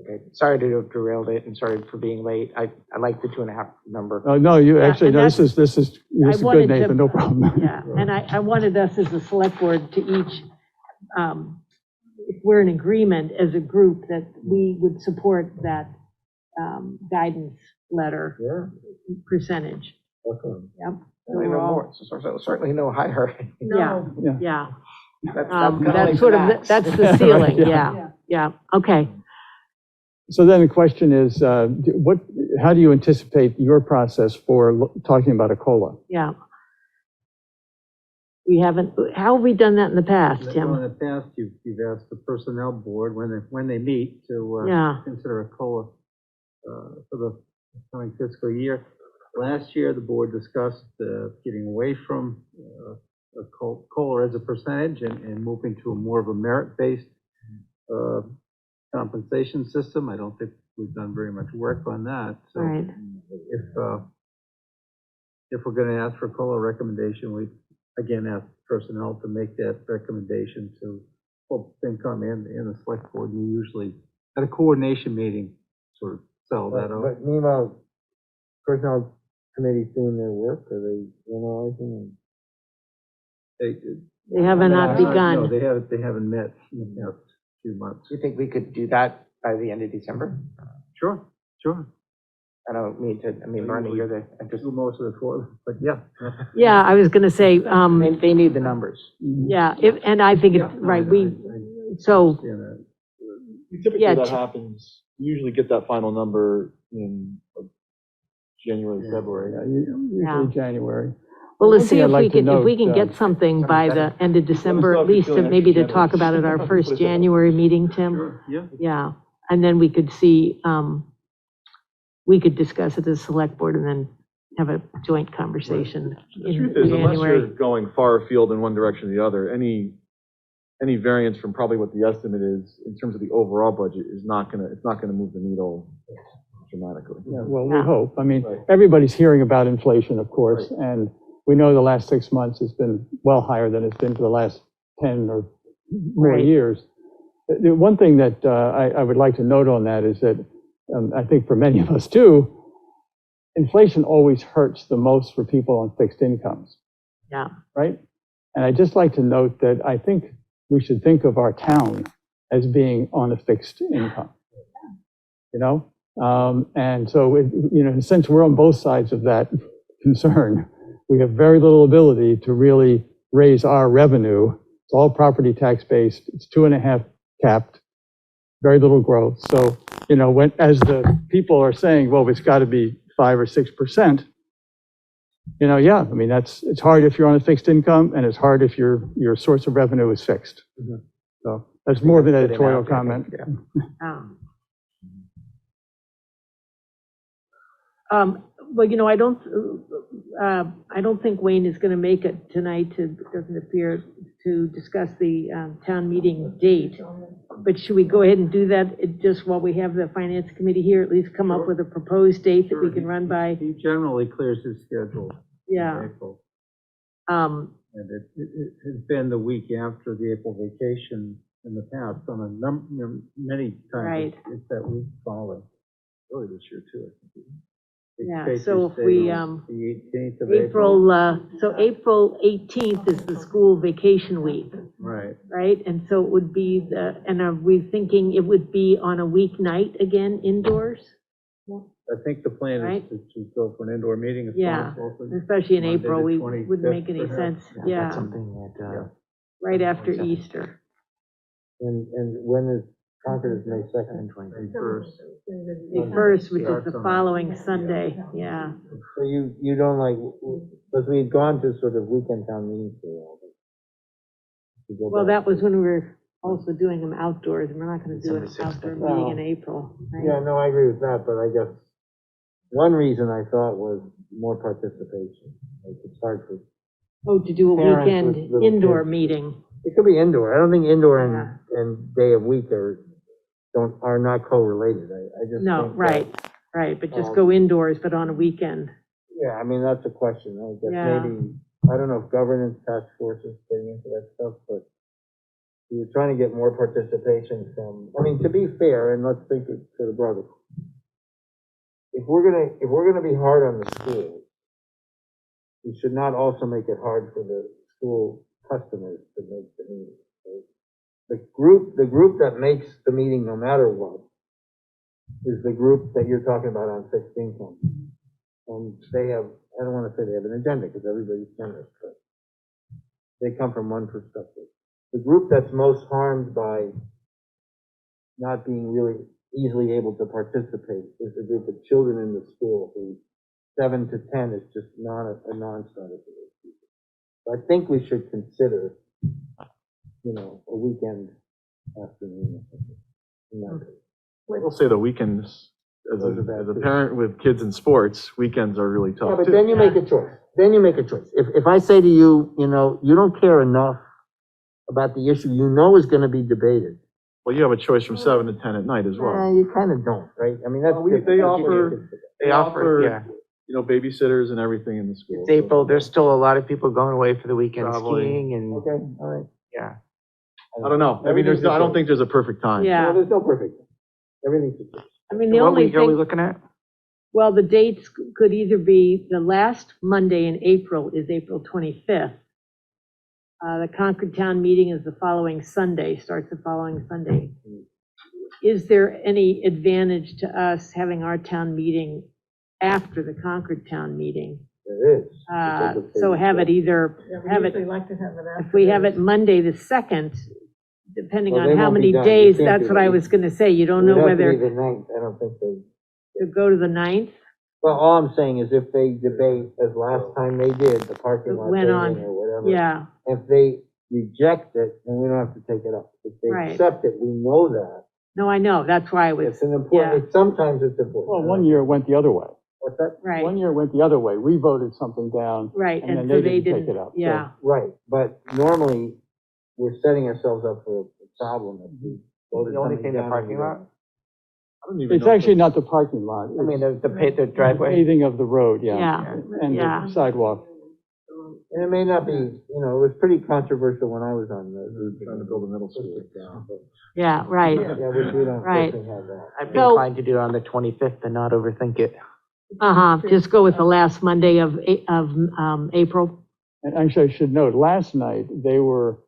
Okay. Sorry to have derailed it, and sorry for being late. I like the 2.5 number. No, you Yeah, actually, and no, this is wanted good, to- Nathan, no problem. Yeah, and I wanted us as a select board to each, if we're in agreement as a group, that we would support that guidance letter Yeah, percentage. okay. Yep. Certainly no more, so certainly no higher. Yeah, No. yeah. That's kinda like That's the sort of, max. that's the ceiling, Yeah. yeah, yeah, okay. So then the question is, how do you anticipate your process for talking about a COLA? Yeah. We haven't, how have we done that in the past, Well, in Tim? the past, you've asked the personnel board when they meet to Yeah. consider a COLA for the coming fiscal year. Last year, the board discussed getting away from a COLA as a percentage and moving to a more of a merit-based compensation system. I don't think we've done very much work on that. So Right, if we're going to ask for a COLA recommendation, we again ask personnel to make that recommendation to both FinCom and the select board. We usually, at a coordination meeting, sort of settle that out. But meanwhile, personnel committee's doing their work, are they analyzing? they have not No, begun. they haven't met in the past few months. Do you think we could do that by the end of December? Sure. I don't mean to, I mean, Bernie, you're the, I just, Do most of it for them, but yeah. Yeah, I was gonna say, they need the numbers. yeah, and I think, it's right, so, Typically, Yeah, that happens, you usually get that final number in January, February. Usually January. well, let's One see thing I'd if we like to can, if we note, can get something by the end of December, at least, to maybe to talk about at our first January meeting, Tim. Sure, yeah. Yeah, and then we could see, we could discuss it as select board and then have a joint conversation The in truth is, unless you're January. going far afield in one direction or the other, any variance from probably what the estimate is in terms of the overall budget is it's not gonna move the needle dramatically. Yeah, well, we Yeah. hope. I mean, Right. everybody's hearing about inflation, of course, and we know the last 6 months has been well higher than it's been for the last 10 or more Right. years. The one thing that I would like to note on that is that I think for many of us too, inflation always hurts the most for people on fixed incomes, Yeah, right? And I'd just like to note that I think we should think of our town as being on a fixed income, you know? And so, since we're on both sides of that concern, we have very little ability to really raise our revenue. It's all property tax based. It's 2.5 capped, very little growth. So, as the people are saying, well, it's got to be 5 or 6%. Yeah, I mean, it's hard if you're on a fixed income, and it's hard if your source of revenue is fixed. Mhm. So that's more of an Put it editorial out there, comment. yeah. Well, I don't think Wayne is gonna make it tonight doesn't appear, to discuss the town meeting date. But should we go ahead and do that just while we have the finance committee here, at least come up with a proposed date that we can run by? He generally clears his schedule in Yeah. April. Um, And it has been the week after the April vacation in the past, on many times. Right. It's that week following. Really this year too, I think. Yeah, Patriots so if Day we, is the 18th of April. so April 18th is the school vacation week, Right. right? And so it would be and are we thinking it would be on a weeknight again, indoors? I think the plan Right. is to go for an indoor meeting if Yeah, possible. for especially in Monday April, the we 25th, wouldn't make any perhaps. sense, That's yeah, something that, right after 22nd. Easter. And when is Concord is May 2nd? and 20. First. The first, which is Starts the on- following Sunday, yeah. So you don't like, because we've gone to sort of weekend town meetings for a while. To go Well, back that was to- when we were also doing them outdoors, and we're not gonna do an December 6th, outdoor I meeting think. in April, right? Yeah, no, I agree with that, but I guess one reason I thought was more participation. Like it's hard for, Oh, to do a Parents weekend with little indoor kids. meeting, it could be indoor. I don't think indoor Yeah. and day of week are not correlated. I just no, think that- right, but just go indoors, but on a weekend. Yeah, I mean, that's a question. I guess Yeah. maybe, I don't know if governance task force is getting into that stuff, but you're trying to get more participation from, I mean, to be fair, and let's think it to the brother. If we're gonna be hard on the schools, we should not also make it hard for the school customers to make the meeting. Right? The group that makes the meeting no matter what is the group that you're talking about on fixed income. and they have, I don't wanna say they have an agenda, because everybody's generous, but they come from one perspective. The group that's most harmed by not being really easily able to participate is the group of children in the school who 7 to 10 is just not a non-starter for those people. So I think we should consider, you know, a weekend afternoon or something. in that case. I will say the weekends, as Those are bad as a too. parent with kids in sports, weekends are really Yeah, tough but too. then you make a choice. Then you make a choice. If I say to you, you know, you don't care enough about the issue you know is gonna be debated. Well, you have a choice from 7 to 10 at night as well. You kinda don't, right? I mean, that's. Well, they different. That's offer- different. They offer, yeah. You know, babysitters and everything in the school. It's April, there's still a lot of people going away for the weekend Traveling. skiing and, Okay, all right. yeah. I don't know. I mean, I don't think there's a perfect time. No, Yeah, there's no perfect. Everything's a choice. I mean, the What only week are we thing, looking at? well, the dates could either be, the last Monday in April is April 25th. The Concord Town meeting is the following Sunday, starts the following Sunday. Is there any advantage to us having our town meeting after the Concord Town meeting? There is. So have it either, Yeah, we have usually it, like to have it after. if we have it this. Monday the 2nd, depending Well, on they how won't be many done. You days, can't that's do what that. I was gonna say, you don't It know would have to be whether the 9th. I don't think they, to go to the 9th. well, all I'm saying is if they debate, as last time they did, the parking lot Went on. paving or whatever. Yeah, If they reject it, then we don't have to take it up. If they Right. accept it, we know that. no, I know, that's why I was, It's an important, sometimes it's important. Well, one year it went the other way. What's that? right, One year it went the other way. We voted something down. right, and then and so they take it didn't, up. So- yeah, Right, but normally, we're setting ourselves up for a problem if we voted The only something thing, the down parking and we lot? don't. I don't even It's know if actually not the parking lot. I mean, It's the driveway? paving of the road, yeah, yeah, and yeah. the sidewalk. And it may not be, you know, it was pretty controversial when I was on the. We were trying to build a middle school. Yeah, right, Yeah, we don't Right. definitely have that. I'd be So- inclined to do it on the 25th and not overthink it. just go with the last Monday of April. And actually, I should note, last night, they were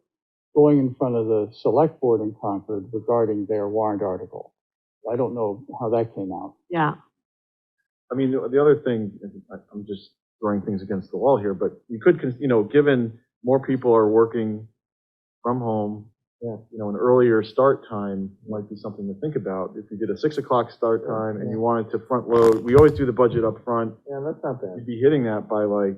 going in front of the select board in Concord regarding their warrant article. I don't know how that came out. Yeah, I mean, the other thing, I'm just throwing things against the wall here, but you could, you know, given more people are working from home, Yeah. you know, an earlier start time might be something to think about. If you did a 6 o'clock start time and you wanted to front load, we always do the budget up front, Yeah, that's not you'd bad. be hitting that by like,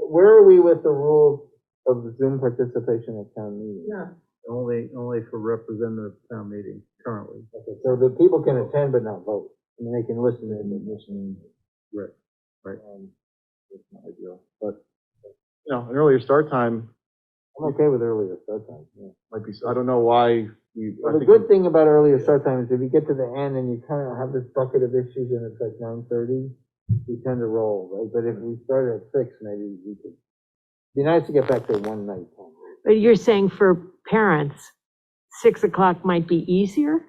Where are we with the rules of the Zoom participation at town meeting? Yeah, Only for representative town meeting currently. Okay, so the people can attend but not vote, I mean, they can listen and listen. right, it's not ideal, but, you know, an earlier start time I'm okay with earlier start time, yeah. might be, I don't know why we. I Well, the think good thing about earlier start time is if you get to the end and you kind of have this bucket of issues and it's like 9:30, we tend to roll, right? But if we started at 6, maybe we could, be nice to get back to one night time. but you're saying for parents, 6 o'clock might be easier?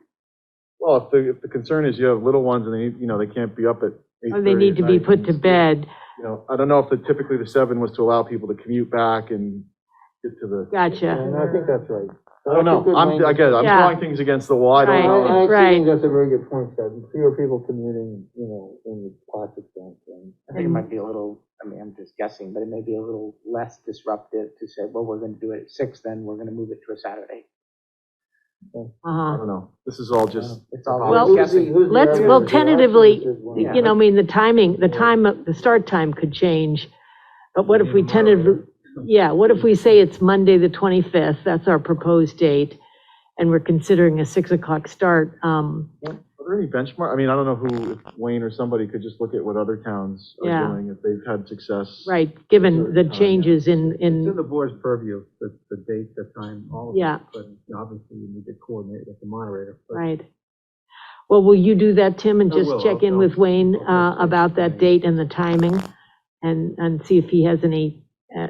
Well, if the concern is you have little ones and they, you know, they can't be up at 8:30. Or they need to at be night put and to bed? You know, I don't know if typically the 7 was to allow people to commute back and get to the. Gotcha, And I think that's right. I don't know, I'm Yeah. throwing things against the wall, I don't Right. know. I actually Right. think that's a very good point, Scott. Fewer people commuting, you know, in the classic sense. I think it might be a little, I mean, I'm just guessing, but it may be a little less disruptive to say, well, we're gonna do it at 6, then we're gonna move it to a Saturday. I uh-huh. don't know, this is all just. It's all Well, Who's the- guessing. who's the Let's, other- well, the tentatively, options is one. Yeah. you know, I mean, the timing, the start time could change, but what if we tentatively, yeah, what if we say it's Monday, the 25th, that's our proposed date, and we're considering a 6 o'clock start, Are there any benchmark, I mean, I don't know who, if Wayne or somebody could just look at what other towns Yeah. are doing, if they've had success. right, given the changes It's in in, the board's purview, the date, the time, all of it. Yeah. But obviously you need to coordinate with the moderator. But right. Well, will you do that, Tim, and I just will. check in I'll- with Wayne I'll- about that date and the timing, and see if he has any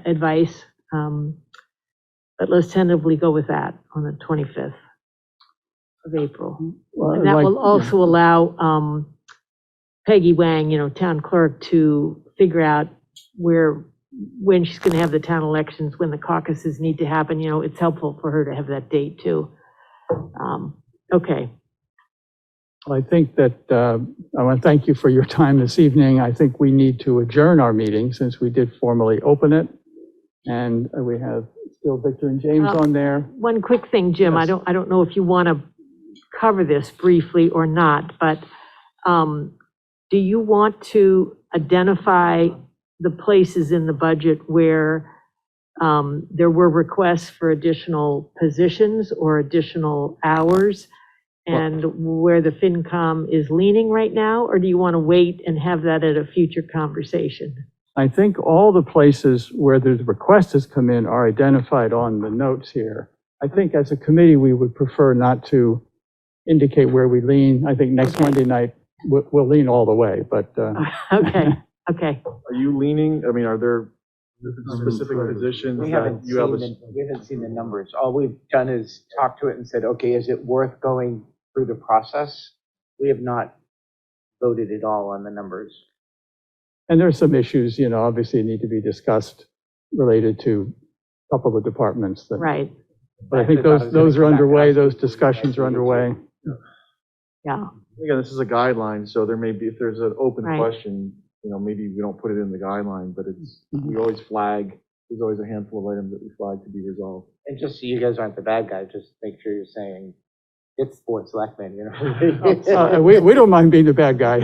advice? But let's tentatively go with that on the 25th of April. Well, And that like- will also allow Peggy Wang, you know, town clerk, to figure out when she's going to have the town elections, when the caucuses need to happen. You know, it's helpful for her to have that date too. Okay. I think that, I want to thank you for your time this evening. I think we need to adjourn our meeting since we did formally open it. And we have still Victor and James on there. One quick thing, Jim, Yes. I don't know if you want to cover this briefly or not, but do you want to identify the places in the budget where there were requests for additional positions or additional hours, and where the FinCom is leaning right now? Or do you want to wait and have that at a future conversation? I think all the places where the request has come in are identified on the notes here. I think as a committee, we would prefer not to indicate where we lean. I think next Okay. Monday night, we'll lean all the way, but Okay, okay. Are you leaning, I mean, are there specific positions We that haven't you have? seen the numbers. All we've done is talk to it and said, okay, is it worth going through the process? We have not voted at all on the numbers. And there's some issues, obviously need to be discussed related to a couple of departments that. Right, But I think those are underway, those discussions are underway. yeah, Again, this is a guideline, so there may be, if there's an open Right. question, maybe we don't put it in the guideline, but we always flag, there's always a handful of items that we flag to be resolved. And just so you guys aren't the bad guy, just make sure you're saying it's board selectmen, We don't mind being the bad guy.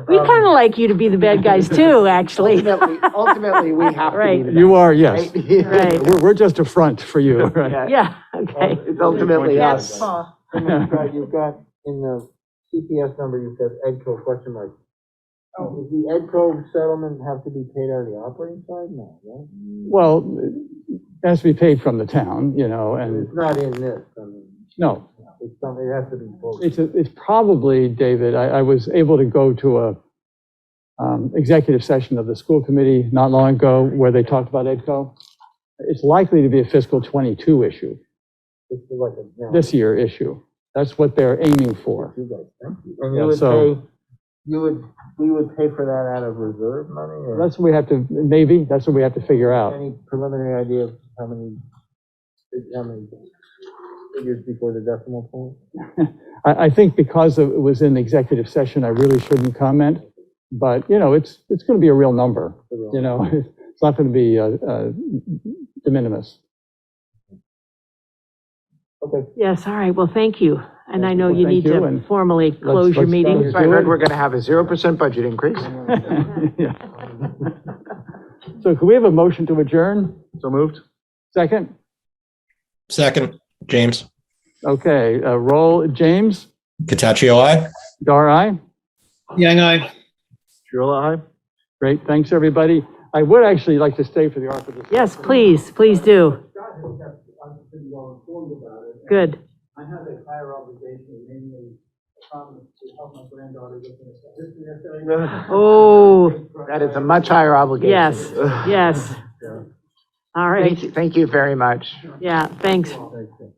we kind of like you to be the bad guys too, actually. Ultimately, we have to Right. be the You are, yes. Right. We're just a front for you, right? Yeah, okay. It's ultimately Yes, us. Paul. You've got in the CPS number, you've got EDCO question mark. Does the EDCO settlement have to be paid out of the operating side? No, right? Well, it has to be paid from the town, and, It's not in this, I mean, no, it's something, it has to be both. it's probably, David, I was able to go to a executive session of the school committee not long ago where they talked about EDCO. It's likely to be a fiscal '22 issue, It's like a. this year issue. That's what they're aiming for. You guys, thank you. And Yeah, you would so- pay, we would pay for that out of reserve money, or That's what we have to, maybe, that's what we have to figure out. any preliminary idea of how many figures before the decimal point? I think because it was in executive session, I really shouldn't comment, but, it's going to be a real number, it's not going to be de minimis. Okay. Yes, all right, well, thank you. And I know Well, you thank need you, to and formally close your let's meeting. So I heard we're gonna have a 0% budget increase. Yeah. So can we have a motion to adjourn? So moved? Second? Second, James. Okay, roll, James, Cataccio, aye. Dar, aye. Yang, aye. Triola, aye? Great, thanks, everybody. I would actually like to stay for the ARPA discussion. Yes, please do. Good. I have a higher obligation, namely a promise to help my granddaughter get in a history essay. Oh, That is a much higher obligation. yes, yes. All right, Thank you very much. yeah, thanks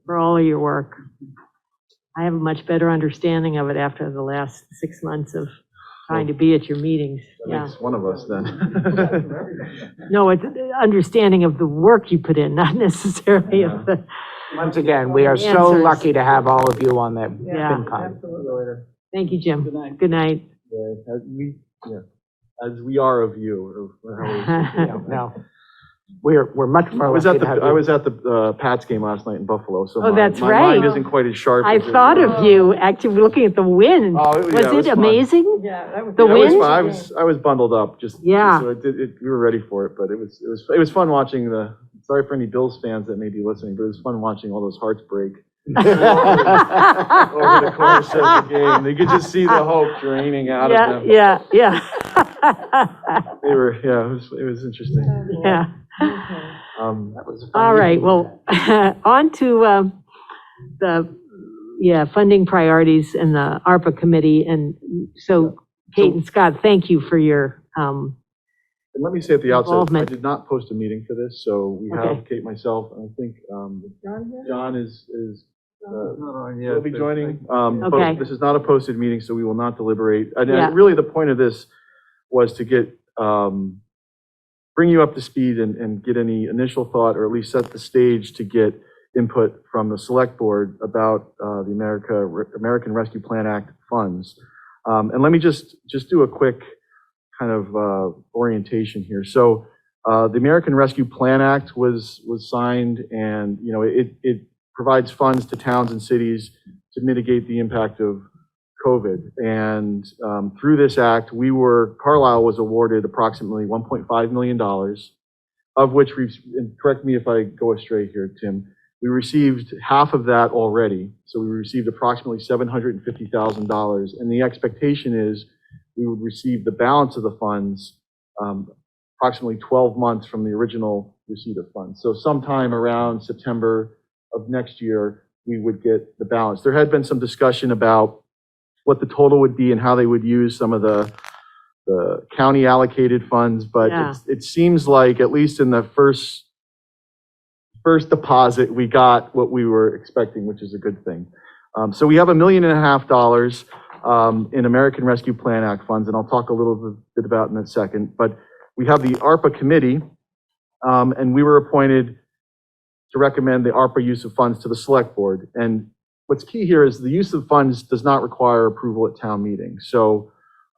for all of your work. I have a much better understanding of it after the last 6 months of trying to be at your meetings, That yeah. makes one of us then. No, it's understanding of the work you put in, not necessarily of the, Once again, we are so Answers. lucky to have all of you on the Yeah. FinCom. thank you, Jim. Good night. As we are of you. Or how we- No, we're much more I was lucky at to have you. I was at the Pats game last night in Buffalo, so Oh, that's my right. mind isn't quite as sharp. I as it thought was. of you actually looking at the wind. Oh, yeah, Was it was it fun. amazing? Yeah, that was. The Yeah, it was wind? fun. I was bundled up, Yeah. so we were ready for it, but it was fun watching sorry for any Bills fans that may be listening, but it was fun watching all those hearts break over the course of the game. They could just see the hope draining out of them. Yeah. They were, it was interesting. Yeah. That was a fun All right, evening. well, on to the funding priorities and the ARPA committee. And so Kate and Scott, thank you for your, And let me say at the outset, I Involvement. did not post a meeting for this, so we have Okay. Kate, myself, and I think John is Not on will yet, be but joining. Okay. But this is not a posted meeting, so we will not deliberate. And Yeah. really, the point of this was to get, bring you up to speed and get any initial thought, or at least set the stage to get input from the select board about the American Rescue Plan Act funds. And let me just do a quick kind of orientation here. So the American Rescue Plan Act was signed, and it provides funds to towns and cities to mitigate the impact of COVID. And through this act, Carlisle was awarded approximately $1.5 million, of which and correct me if I go astray here, Tim, we received half of that already. So we received approximately $750,000. And the expectation is we would receive the balance of the funds approximately 12 months from the original receipt of funds. So sometime around September of next year, we would get the balance. There had been some discussion about what the total would be and how they would use some of the county allocated funds, but Yeah. it seems like, at least in the first deposit, we got what we were expecting, which is a good thing. So we have $1.5 million in American Rescue Plan Act funds, and I'll talk a little bit about in a second. But we have the ARPA committee, and we were appointed to recommend the ARPA use of funds to the select board. And what's key here is the use of funds does not require approval at town meeting. So,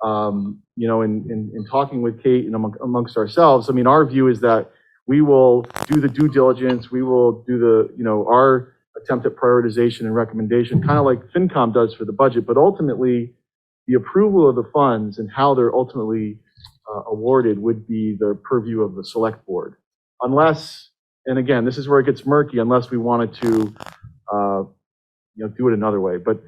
in talking with Kate and amongst ourselves, I mean, our view is that we will do the due diligence, we will do our attempt at prioritization and recommendation, kind of like FinCom does for the budget, but ultimately the approval of the funds and how they're ultimately awarded would be the purview of the select board. Unless, and again, this is where it gets murky, unless we wanted to do it another way. But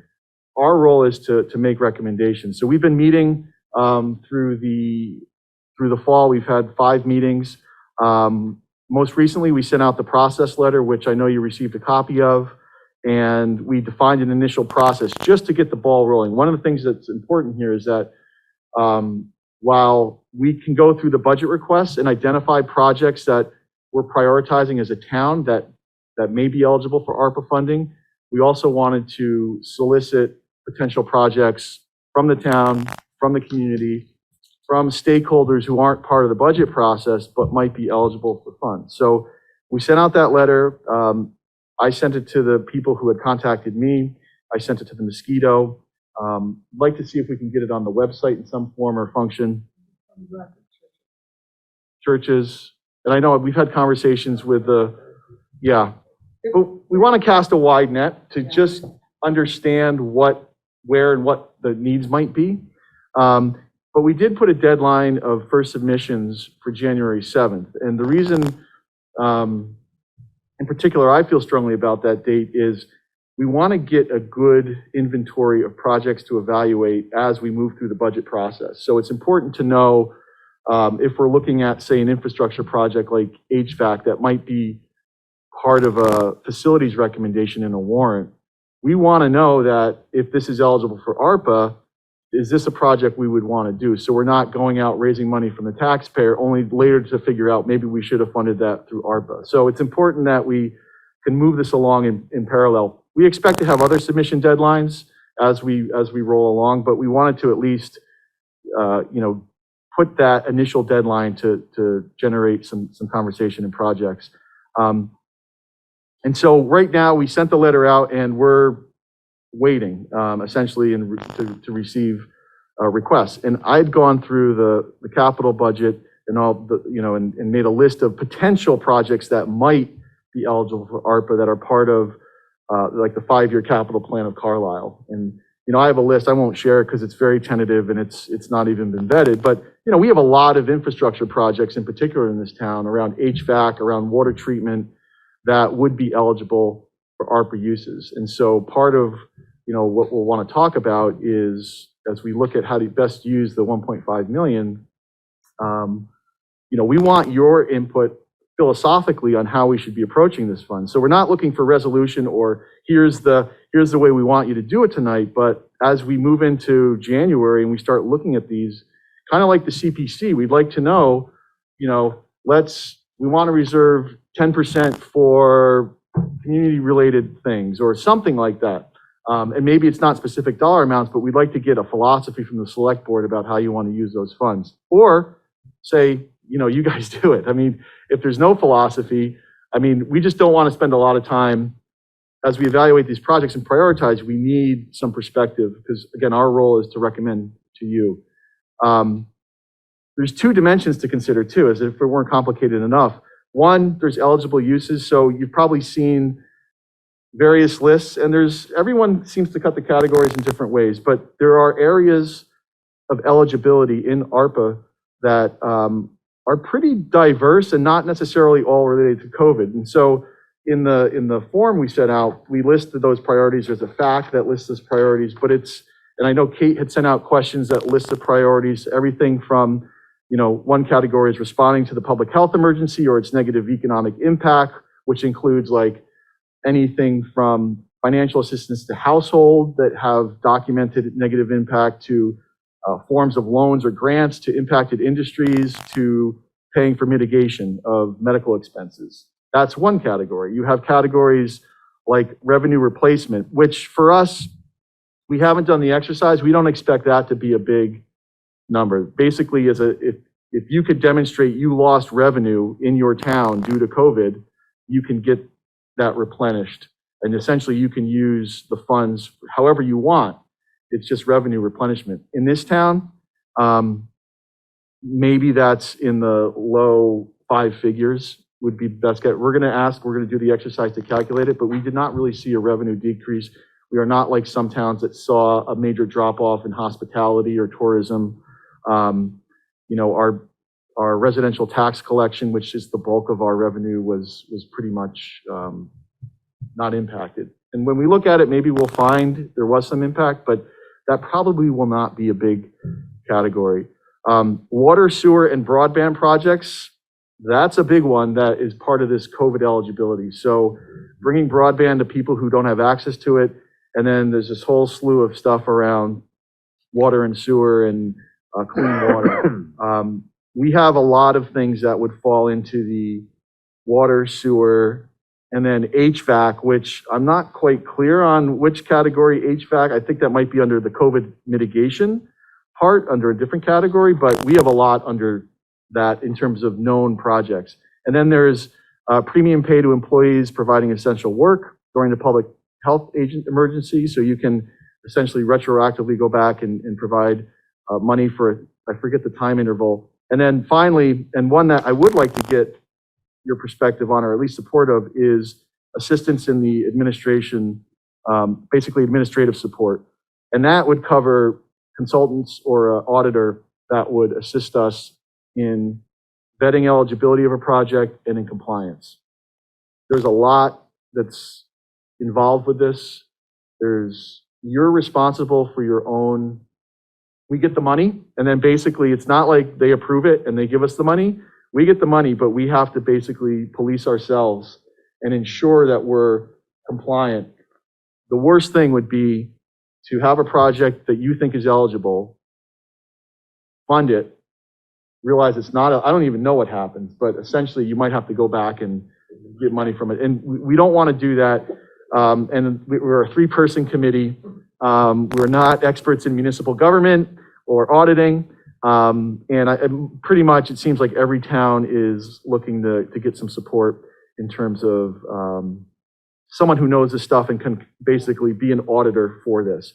our role is to make recommendations. So we've been meeting through the fall. We've had 5 meetings. Most recently, we sent out the process letter, which I know you received a copy of, and we defined an initial process just to get the ball rolling. One of the things that's important here is that while we can go through the budget requests and identify projects that we're prioritizing as a town that may be eligible for ARPA funding, we also wanted to solicit potential projects from the town, from the community, from stakeholders who aren't part of the budget process but might be eligible for funds. So we sent out that letter. I sent it to the people who had contacted me. I sent it to the Mosquito. I'd like to see if we can get it on the website in some form or function. Churches. And I know we've had conversations with but we want to cast a wide net to just understand where and what the needs might be. But we did put a deadline of first submissions for January 7th. And the reason, in particular, I feel strongly about that date is we want to get a good inventory of projects to evaluate as we move through the budget process. So it's important to know if we're looking at, say, an infrastructure project like HVAC that might be part of a facilities recommendation in a warrant, we want to know that if this is eligible for ARPA, is this a project we would want to do? So we're not going out raising money from the taxpayer only later to figure out maybe we should have funded that through ARPA. So it's important that we can move this along in parallel. We expect to have other submission deadlines as we roll along, but we wanted to at least put that initial deadline to generate some conversation and projects. And so right now we sent the letter out and we're waiting essentially to receive requests. And I'd gone through the capital budget and all and made a list of potential projects that might be eligible for ARPA that are part of like the 5-year capital plan of Carlisle. And I have a list. I won't share it because it's very tentative and it's not even been vetted. But we have a lot of infrastructure projects in particular in this town around HVAC, around water treatment that would be eligible for ARPA uses. And so part of what we'll want to talk about is, as we look at how to best use the 1.5 million, we want your input philosophically on how we should be approaching this fund. So we're not looking for resolution or here's the way we want you to do it tonight. But as we move into January and we start looking at these, kind of like the CPC, we'd like to know, we want to reserve 10% for community-related things or something like that. And maybe it's not specific dollar amounts, but we'd like to get a philosophy from the select board about how you want to use those funds. Or say, you guys do it. I mean, if there's no philosophy, I mean, we just don't want to spend a lot of time as we evaluate these projects and prioritize. We need some perspective because, again, our role is to recommend to you. There's two dimensions to consider too, as if it weren't complicated enough. One, there's eligible uses. So you've probably seen various lists, and everyone seems to cut the categories in different ways, but there are areas of eligibility in ARPA that are pretty diverse and not necessarily all related to COVID. And so in the form we set out, we listed those priorities. There's a fact that lists those priorities, but and I know Kate had sent out questions that list the priorities, everything from, one category is responding to the public health emergency or its negative economic impact, which includes like anything from financial assistance to household that have documented negative impact to forms of loans or grants to impacted industries to paying for mitigation of medical expenses. That's one category. You have categories like revenue replacement, which for us, we haven't done the exercise. We don't expect that to be a big number. Basically, if you could demonstrate you lost revenue in your town due to COVID, you can get that replenished. And essentially you can use the funds however you want. It's just revenue replenishment. In this town, maybe that's in the low 5 figures would be best guess. We're gonna do the exercise to calculate it, but we did not really see a revenue decrease. We are not like some towns that saw a major drop off in hospitality or tourism. Our residential tax collection, which is the bulk of our revenue, was pretty much not impacted. And when we look at it, maybe we'll find there was some impact, but that probably will not be a big category. Water, sewer, and broadband projects, that's a big one that is part of this COVID eligibility. So bringing broadband to people who don't have access to it, and then there's this whole slew of stuff around water and sewer and clean water. We have a lot of things that would fall into the water, sewer, and then HVAC, which I'm not quite clear on which category HVAC. I think that might be under the COVID mitigation part, under a different category, but we have a lot under that in terms of known projects. And then there's premium pay to employees providing essential work during the public health agent emergency. So you can essentially retroactively go back and provide money for, I forget the time interval. And then finally, and one that I would like to get your perspective on, or at least support of, is assistance in the administration, basically administrative support. And that would cover consultants or an auditor that would assist us in vetting eligibility of a project and in compliance. There's a lot that's involved with this. You're responsible for your own. We get the money, and then basically it's not like they approve it and they give us the money. We get the money, but we have to basically police ourselves and ensure that we're compliant. The worst thing would be to have a project that you think is eligible, fund it, realize it's not, I don't even know what happens, but essentially you might have to go back and get money from it. And we don't want to do that. And we're a 3-person committee. We're not experts in municipal government or auditing. And pretty much it seems like every town is looking to get some support in terms of someone who knows this stuff and can basically be an auditor for this.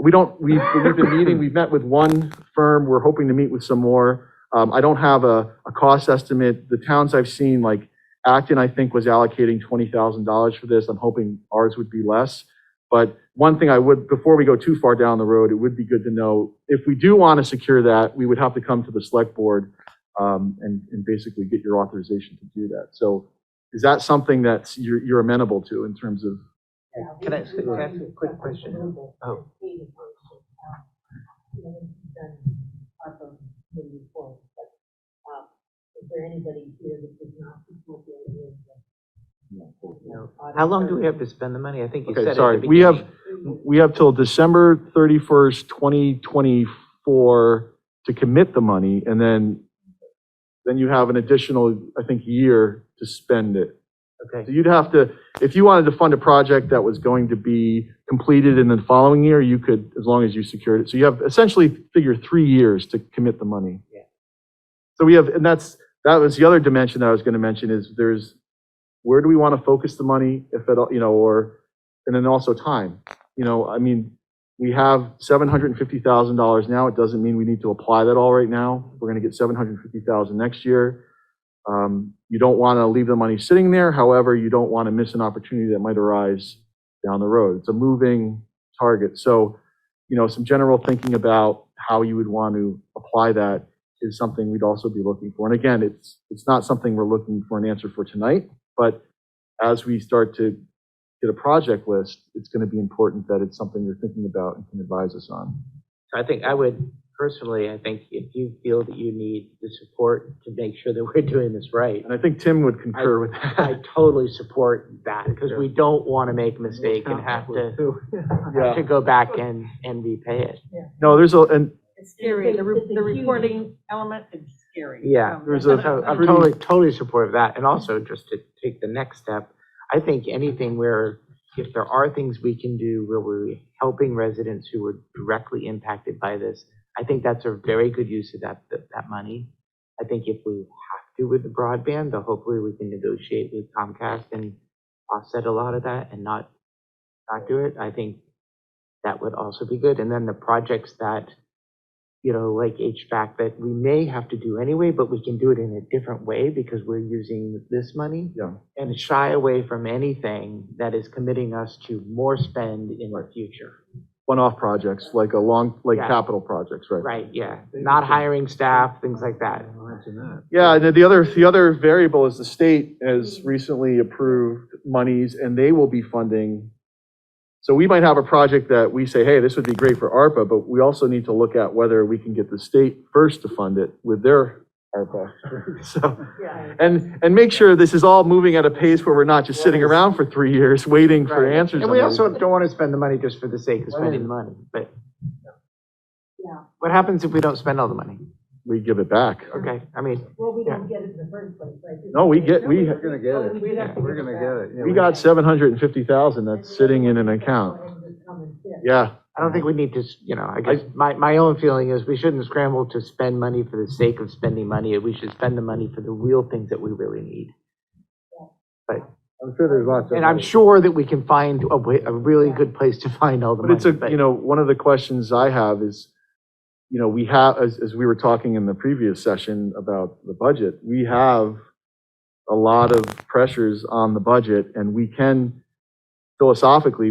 We've been meeting, we've met with one firm, we're hoping to meet with some more. I don't have a cost estimate. The towns I've seen, like Acton, I think was allocating $20,000 for this. I'm hoping ours would be less. But one thing before we go too far down the road, it would be good to know, if we do want to secure that, we would have to come to the select board and basically get your authorization to do that. So is that something that you're amenable to in terms of? Can I ask a quick question? Oh. Is there anybody here that does not support the idea of No. How long do we have to spend the money? I think you said Okay, at sorry. the We beginning. have till December 31st, 2024 to commit the money, and then you have an additional, I think, year to spend it. Okay. So you'd have to, if you wanted to fund a project that was going to be completed in the following year, you could, as long as you secured it. So you have essentially figure 3 years to commit the money. Yeah. So we have, and that was the other dimension that I was going to mention, is there's where do we want to focus the money, if at all, or, and then also time. I mean, we have $750,000 now. It doesn't mean we need to apply that all right now. We're going to get $750,000 next year. You don't want to leave the money sitting there. However, you don't want to miss an opportunity that might arise down the road. It's a moving target. So, some general thinking about how you would want to apply that is something we'd also be looking for. And again, it's not something we're looking for an answer for tonight, but as we start to get a project list, it's going to be important that it's something you're thinking about and can advise us on. I think I think if you feel that you need the support to make sure that we're doing this right, And I think Tim would concur with that. I totally support that, because we don't want to make a mistake and have to go back and repay it. No, and It's scary. The reporting element is scary. Yeah, There's a so I'm pretty- totally supportive of that. And also, just to take the next step, I think anything where, if there are things we can do where we're helping residents who were directly impacted by this, I think that's a very good use of that money. I think if we have to with the broadband, then hopefully we can negotiate with Comcast and offset a lot of that and not do it. I think that would also be good. And then the projects that, like HVAC, that we may have to do anyway, but we can do it in a different way because we're using this money. Yeah. And shy away from anything that is committing us to more spend in the future. one-off projects, like Yeah. capital projects, right? Right, yeah. Not hiring staff, things like that. Yeah, and then the other variable is the state has recently approved monies and they will be funding. So we might have a project that we say, hey, this would be great for ARPA, but we also need to look at whether we can get the state first to fund it with their ARPA. So, and make sure this is all moving at a pace where we're not just sitting around for 3 years waiting for Right. answers. And we also don't want to spend the money just for the sake of spending the money, but what happens if we don't spend all the money? We give it back. Okay, I mean, Well, we don't get it in the first place, right? No, we're gonna get it. We'd have to We're give gonna it get back. it. Yeah, we got 750,000 that's sitting in an account. Yeah. I don't think we need to, I guess my own feeling is we shouldn't scramble to spend money for the sake of spending money. We should spend the money for the real things that we really need. But, I'm sure there's lots of. and I'm sure that we can find a really good place to find all the But money. it's one of the questions I have is, we have, as we were talking in the previous session about the budget, we have a lot of pressures on the budget and we can, philosophically,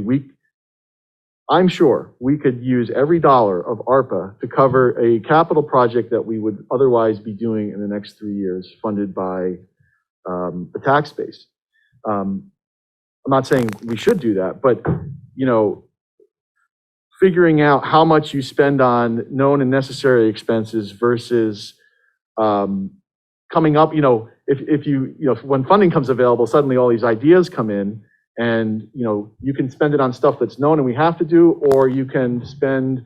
I'm sure we could use every dollar of ARPA to cover a capital project that we would otherwise be doing in the next 3 years, funded by the tax base. I'm not saying we should do that, but, figuring out how much you spend on known and necessary expenses versus coming up, if you, when funding comes available, suddenly all these ideas come in and, you can spend it on stuff that's known and we have to do, or you can spend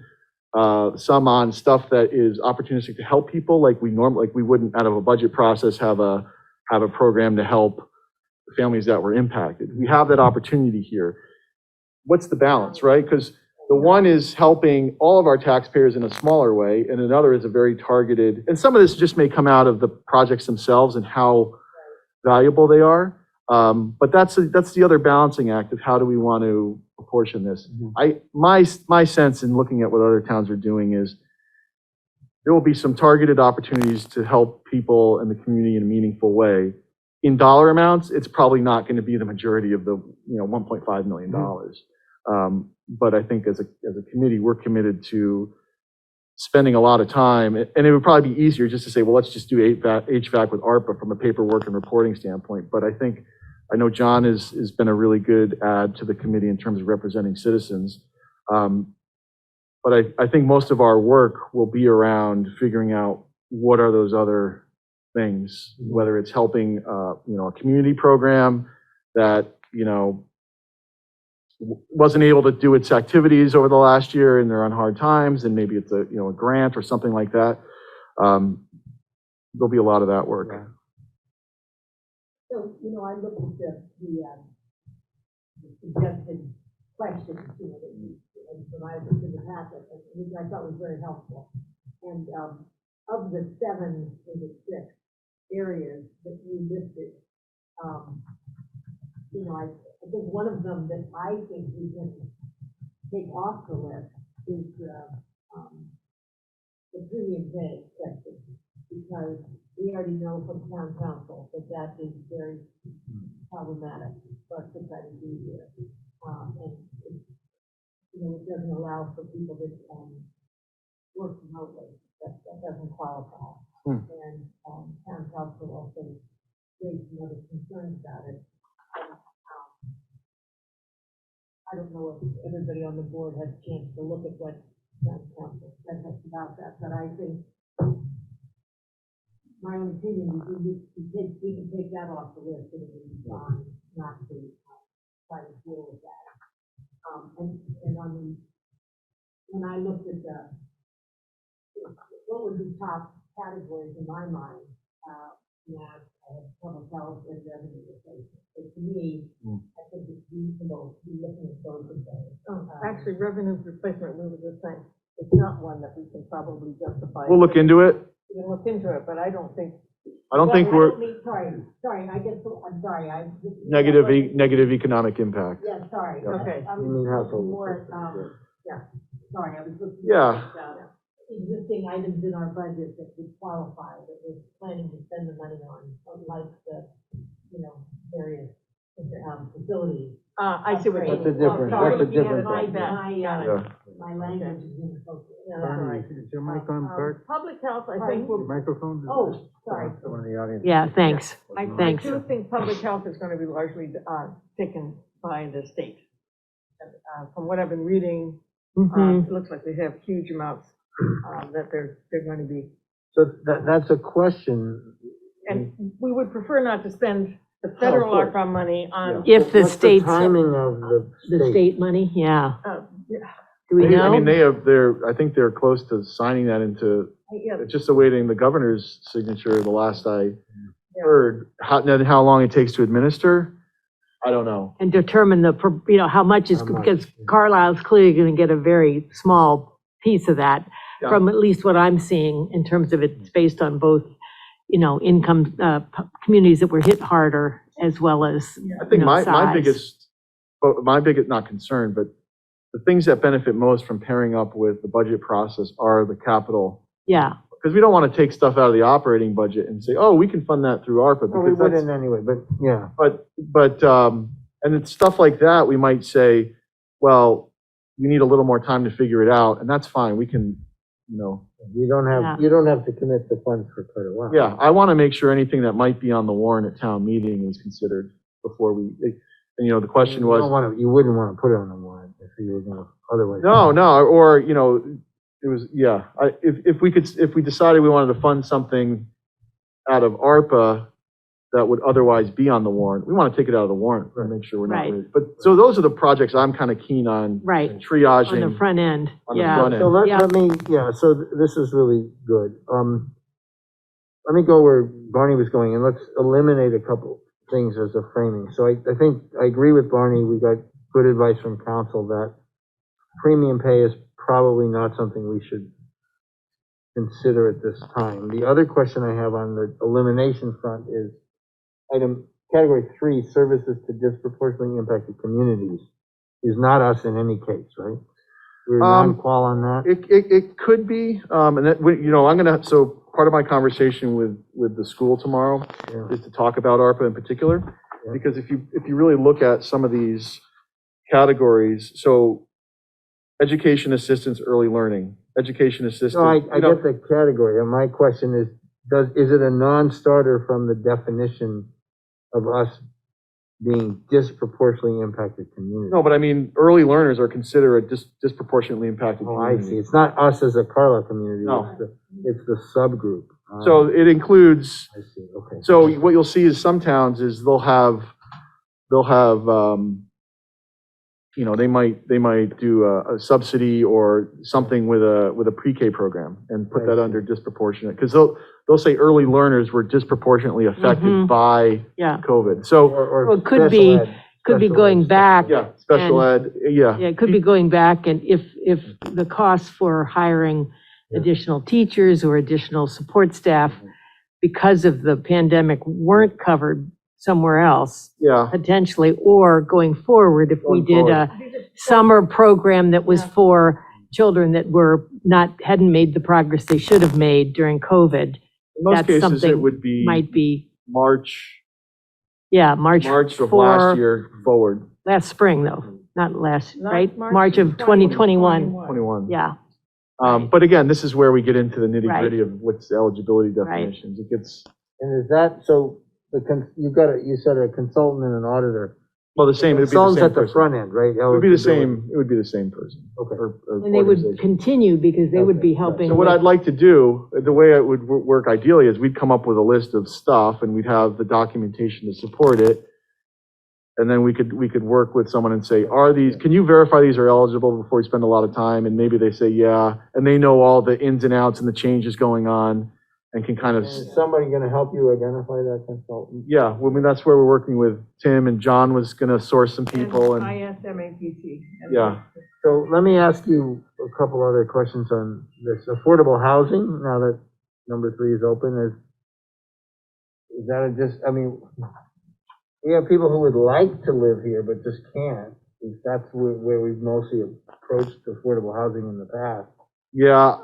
some on stuff that is opportunistic to help people like we wouldn't out of a budget process have a program to help families that were impacted. We have that opportunity here. What's the balance, right? Because the one is helping all of our taxpayers in a smaller way, and another is a very targeted, and some of this just may come out of the projects themselves and how valuable they are. But that's the other balancing act of how do we want to apportion this. My sense in looking at what other towns are doing is there will be some targeted opportunities to help people in the community in a meaningful way. In dollar amounts, it's probably not going to be the majority of the $1.5 million. But I think as a committee, we're committed to spending a lot of time, and it would probably be easier just to say, well, let's just do HVAC with ARPA from a paperwork and reporting standpoint. But I know John has been a really good add to the committee in terms of representing citizens. But I think most of our work will be around figuring out what are those other things, whether it's helping, a community program that, wasn't able to do its activities over the last year and they're on hard times, and maybe it's a grant or something like that. There'll be a lot of that work. So, I looked at the suggested questions, that you provided in the packet, and which I thought was very helpful. And of the 7 or 6 areas that you listed, you know, I think one of them that I think we can take off the list is the premium pay section, because we already know from town council that that is very problematic for us to try to do here. And it, you know, it doesn't allow for people to work remotely. That doesn't qualify. And town council also raised some other concerns about it. And, I don't know if everybody on the board has a chance to look at what town council said about that, but I think my own opinion is we can take that off the list and move on, not to try to deal with that. And on the, when I looked at what would be top categories in my mind, now I have public health and revenue replacement. So to me, I think it's reasonable to be looking at both of those. Actually, revenue replacement, we were just saying, it's not one that we can probably justify. We'll look into it. We can look into it, but I don't think. Sorry, I guess, I'm sorry, Negative economic impact. Yeah, sorry. Yeah. Okay. I was You mean looking household more, effects, sorry, I was looking. Yeah. at, existing items in our budget that would qualify, that we're planning to spend the money on, like the, you know, various, facilities. I see what you That's a mean. different, Sorry, that's a different My, thing. my language is inappropriate. Yeah, that's all right. Is your mic on, Bert? Public health, I Sorry. think, Your will microphone? Oh, sorry. Someone in the audience. Yeah, thanks. I Thanks. do think public health is gonna be largely, taken by the state. From what I've been reading, Mhm. it looks like they have huge amounts, that they're going to be. So that's a question. And we would prefer not to spend the federal course. ARPA money on, If the What's state's, timing of the state money, yeah. yeah, Do we I mean, know? I think they're close to signing that into, yeah, it's just awaiting the governor's signature, the last I heard. How long it takes to administer, I don't know. And determine you know, how much is, How much, because yeah. Carlisle's clearly going to get a very small piece of that, Yeah. from at least what I'm seeing in terms of it's based on both, you know, income, communities that were hit harder as well as, I think my size. biggest, not concern, but the things that benefit most from pairing up with the budget process are the capital. Yeah, Because we don't want to take stuff out of the operating budget and say, oh, we can fund that through ARPA. Well, we because that's- wouldn't anyway, but yeah. And it's stuff like that, we might say, well, we need a little more time to figure it out, and that's fine, we can, you know. You don't have to commit the funds for quite a while. Yeah, I want to make sure anything that might be on the warrant at town meeting is considered before we, and you know, the question was. You wouldn't want to put it on the warrant if you were gonna, otherwise. No, or, you know, it was, yeah, if we decided we wanted to fund something out of ARPA that would otherwise be on the warrant, we want to take it out of the warrant and make sure we're not. Right. But, so those are the projects I'm kind of keen on. right, on the Triaging. front end, On the yeah. front end. So Yeah. let me, so this is really good. Let me go where Barney was going, and let's eliminate a couple things as a framing. So I think, I agree with Barney, we got good advice from council that premium pay is probably not something we should consider at this time. The other question I have on the elimination front is category 3, services to disproportionately impacted communities, is not us in any case, right? We're non-qual on that? It could be, and that, you know, so part of my conversation with the school tomorrow Yeah. is to talk about ARPA in particular, Yeah. because if you really look at some of these categories, so education assistance, early learning, education assistance. No, I you know, get the category, and my question is, is it a non-starter from the definition of us being disproportionately impacted communities? No, but I mean, early learners are considered a disproportionately impacted Oh, I community. see. It's not us as a Carlisle community. No. It's the subgroup. So it includes, I see, okay. so what you'll see is some towns is they'll have, you know, they might do a subsidy or something with a pre-K program and put that under disproportionate, because they'll say early learners were disproportionately affected Mhm. by Yeah, COVID. So, Or Well, it could special be- ed, could be special going ed. back. yeah, special ed, yeah. Yeah, it could be going back, and if the costs for hiring additional teachers or additional support staff because of the pandemic weren't covered somewhere else, Yeah, potentially, or going forward, if we Going did a summer program that was Yeah. for children that hadn't made the progress they should have made during COVID, in most that's cases, it something would be might be, March March of for, last year forward, last spring, though, not last, Not right? March March of 2021, 21. yeah. But again, this is where we get into the nitty Right. gritty of what's the eligibility Right. definitions. It gets, And is that, so, you said a consultant and an auditor. well, the same, it'd be the Consultant's same at the person. front end, right? It would be the same, it would be the same person. Okay. or And they would organization. continue because they would be Okay, helping. So what with- I'd like to do, the way it would work ideally is we'd come up with a list of stuff and we'd have the documentation to support it. And then we could work with someone and say, can you verify these are eligible before we spend a lot of time? And maybe they say, yeah, and they know all the ins and outs and the changes going on and can kind of, And is somebody gonna help you identify that consultant? yeah, well, I mean, that's where we're working with Tim, and John was gonna source some people And and, ISMAPT. yeah. So let me ask you a couple other questions on this affordable housing, now that number 3 is open, is that I mean, we have people who would like to live here, but just can't. That's where we've mostly approached affordable housing in the past. Yeah,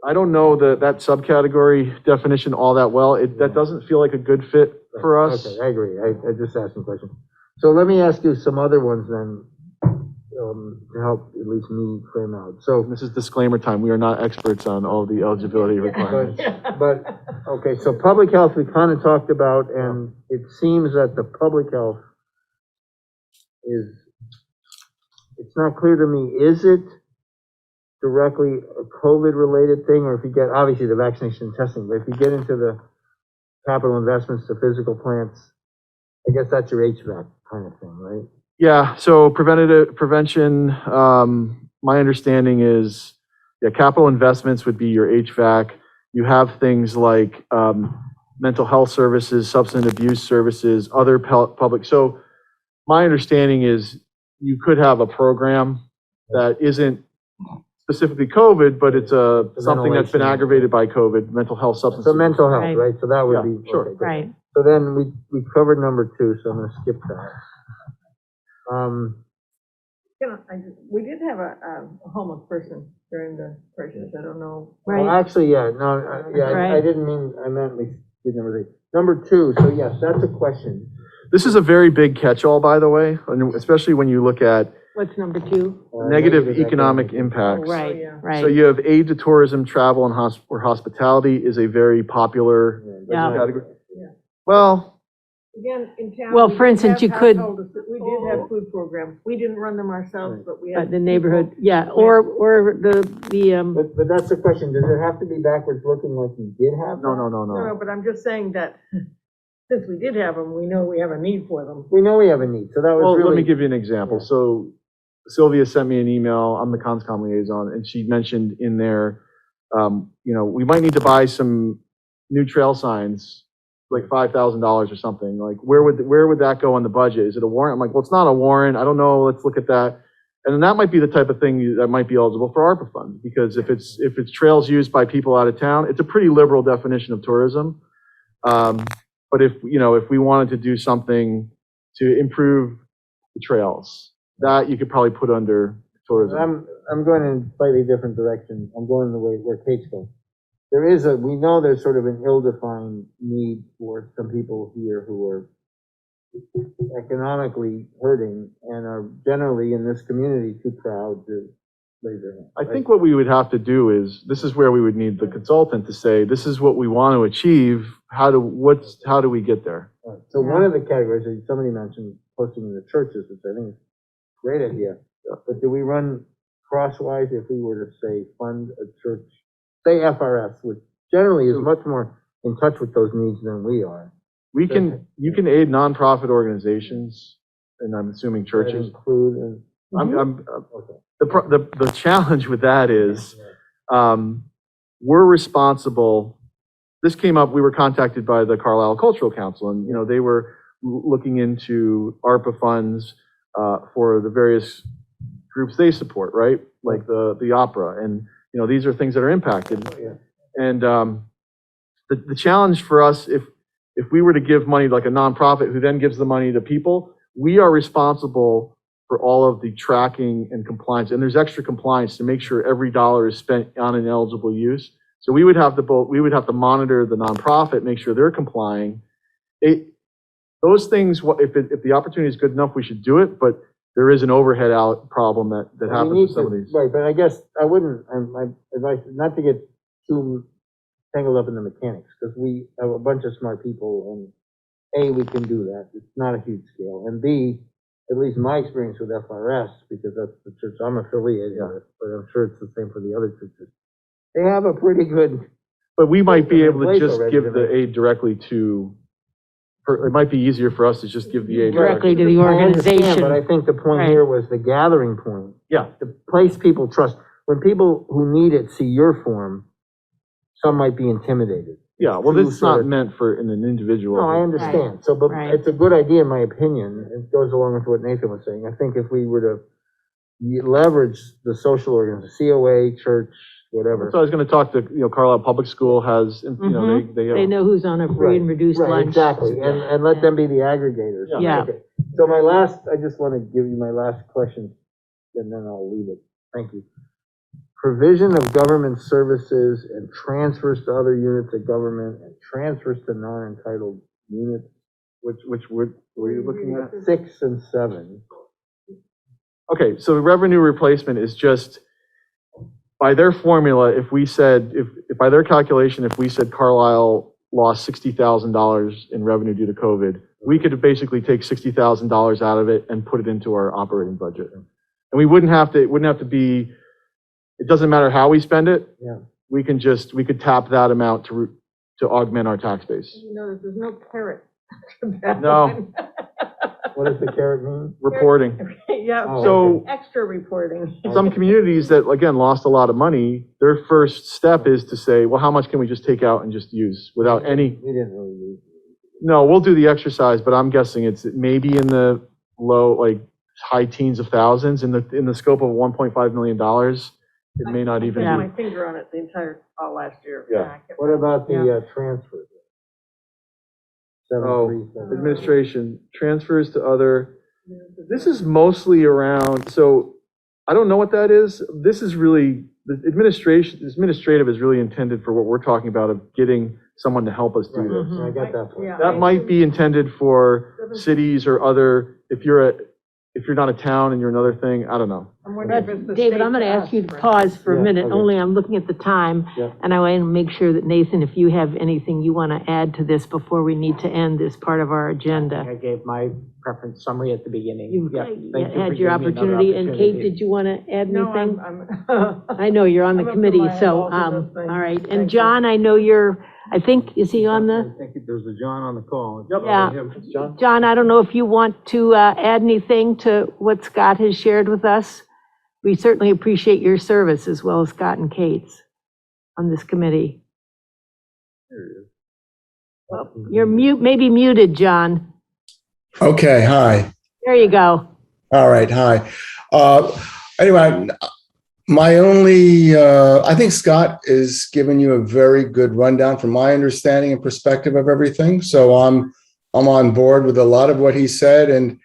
I don't know that subcategory definition all that well. That doesn't feel like a good fit for us. Okay, I agree, I just asked some questions. So let me ask you some other ones then, to help at least me frame out. So, This is disclaimer time. We are not experts on all the eligibility requirements. but, okay, so public health, we kind of talked about, and it seems that the public health it's not clear to me, is it directly a COVID-related thing, or if you get, obviously, the vaccination and testing, but if you get into the capital investments, the physical plants, I guess that's your HVAC kind of thing, right? Yeah, so prevention, my understanding is, yeah, capital investments would be your HVAC. You have things like mental health services, substance abuse services, other public. So my understanding is you could have a program that isn't specifically COVID, but it's something that's been Ventilation. aggravated by COVID, mental health, substance So abuse. mental health, Right. right? So that would Yeah, be. sure. okay, good. Right. So then we covered number 2, so I'm gonna skip that. We did have a homeless person during the crisis, I don't know. Well, Right, actually, yeah, no, I Right. didn't mean, I meant we did number 3. Number 2, so yes, that's a question. This is a very big catch-all, by the way, and especially when you look at what's number 2? negative economic impacts. Right, yeah. right. So you have aid to tourism, travel, and or hospitality is a very popular Yeah. category. Yeah. Well, Again, in town. Well, we for did instance, have you could- household assi- We did have food programs, we didn't run them ourselves, but we had. But the neighborhood, people- yeah, or the, But that's the question, does it have to be backwards looking like you did have? no, that? no, no, No, no. but I'm just saying that, since we did have them, we know we have a need for them. We know we have a need, so that was Well, really. let me give you an example. Yeah. So Sylvia sent me an email, I'm the CONSCOM liaison, and she mentioned in there, we might need to buy some new trail signs, like $5,000 or something. Like, where would that go on the budget? Is it a warrant? I'm like, well, it's not a warrant. I don't know. Let's look at that. And then that might be the type of thing that might be eligible for ARPA funds, because if it's trails used by people out of town, it's a pretty liberal definition of tourism. But if we wanted to do something to improve the trails, that you could probably put under tourism. I'm going in a slightly different direction, I'm going the way where Kate's going. We know there's sort of an ill-defined need for some people here who are economically hurting and are generally in this community too proud to raise their hand. I think what we would have to do is, this is where we would need the consultant to say, this is what we want to achieve, how do we get there? Right. So one of the categories that somebody mentioned, posting in the churches, which I think is a great idea, but do we run crosswise if we were to say fund a church, say FRS, which generally is much more in touch with those needs than we are? You can aid nonprofit organizations, and I'm assuming That churches. include, and, okay. The challenge with that is, we're responsible. This came up, we were contacted by the Carlisle Cultural Council, and, they were looking into ARPA funds, for the various groups they support, right? Like the opera, and, these are things that are impacted. Yeah. And, the challenge for us, if if we were to give money to like a nonprofit who then gives the money to people, we are responsible for all of the tracking and compliance. And there's extra compliance to make sure every dollar is spent on an eligible use. So we would have to monitor the nonprofit, make sure they're complying. Those things, if the opportunity is good enough, we should do it, but there is an overhead out problem that We happens need with some of to- these. Right, but I guess I wouldn't, my advice is not to get too tangled up in the mechanics, because we have a bunch of smart people, and A, we can do that, it's not a huge scale, and B, at least my experience with FRS, because that's the church I'm affiliated with, but I'm sure it's the same for the other churches. They have a pretty good, But we might be in able to place just already, give right? the aid directly to, it might be easier for us to just give the aid Directly to directly. the I understand, organization. but I think the point Right. here was the gathering point. Yeah. The place people trust. When people who need it see your form, some might be intimidated. Yeah, well, Too this is sort not of- meant for an individual. No, I understand. So, but Right. it's a good idea, in my opinion. It goes along with what Nathan was saying. I think if we were to leverage the social organization, COA, church, whatever. So I was gonna talk to, Carlisle Public School has, They know who's on a free and reduced Right, lunch. exactly, and let them be the aggregators. Yeah. Okay. So I just want to give you my last question, and then I'll leave it. Thank you. Provision of government services and transfers to other units of government and transfers to non-entitled units, which were you looking at? 6 and 7. Okay, so the revenue replacement is just, by their formula, if by their calculation, if we said Carlisle lost $60,000 in revenue due to COVID, we could basically take $60,000 out of it and put it into our operating budget. And we it wouldn't have to be, it doesn't matter how we spend it. Yeah. We could tap that amount to augment our tax base. You know, there's no carrot. to that No. one. What does the carrot mean? Reporting. Yeah, Oh, So- extra reporting. Some communities that, again, lost a lot of money, their first step is to say, well, how much can we just take out and just use without any, We didn't really use. no, we'll do the exercise, but I'm guessing it's maybe in the high teens of thousands in the scope of $1.5 million. It may not even I be. had my finger on it the entire, all last year. Yeah. I kept- What about the Yeah. transfer? Oh, 737. administration, transfers to other, this is mostly around, so I don't know what that is. This is really, administrative is really intended for what we're talking about of getting someone to help us do Right, this. I got that point. Yeah. That might be intended for cities or other, if you're not a town and you're another thing, I don't know. I'm wondering if it's the David, state I'm going to to ask you us, to right? pause for a Yeah, minute, okay. only I'm looking at the time. Yeah. And I want to make sure that Nathan, if you have anything you want to add to this before we need to end this part of our agenda. I gave my preference summary at the beginning. You've Yeah, thank you for had your giving me another opportunity. And Kate, opportunity. did you want to add No, anything? I'm. I know you're on the I'm up to committee, my so, eyeballs in this thing. all right. And Thank you. John, I know I think, is he on the? I think there's a John on the call. Yeah. John, I don't know if you want to add anything to what Scott has shared with us. We certainly appreciate your service as well as Scott and Kate's on this committee. Well, you're maybe muted, John. Okay, hi. There you go. All right, hi. Anyway, my only, I think Scott is giving you a very good rundown from my understanding and perspective of everything. So I'm on board with a lot of what he said, and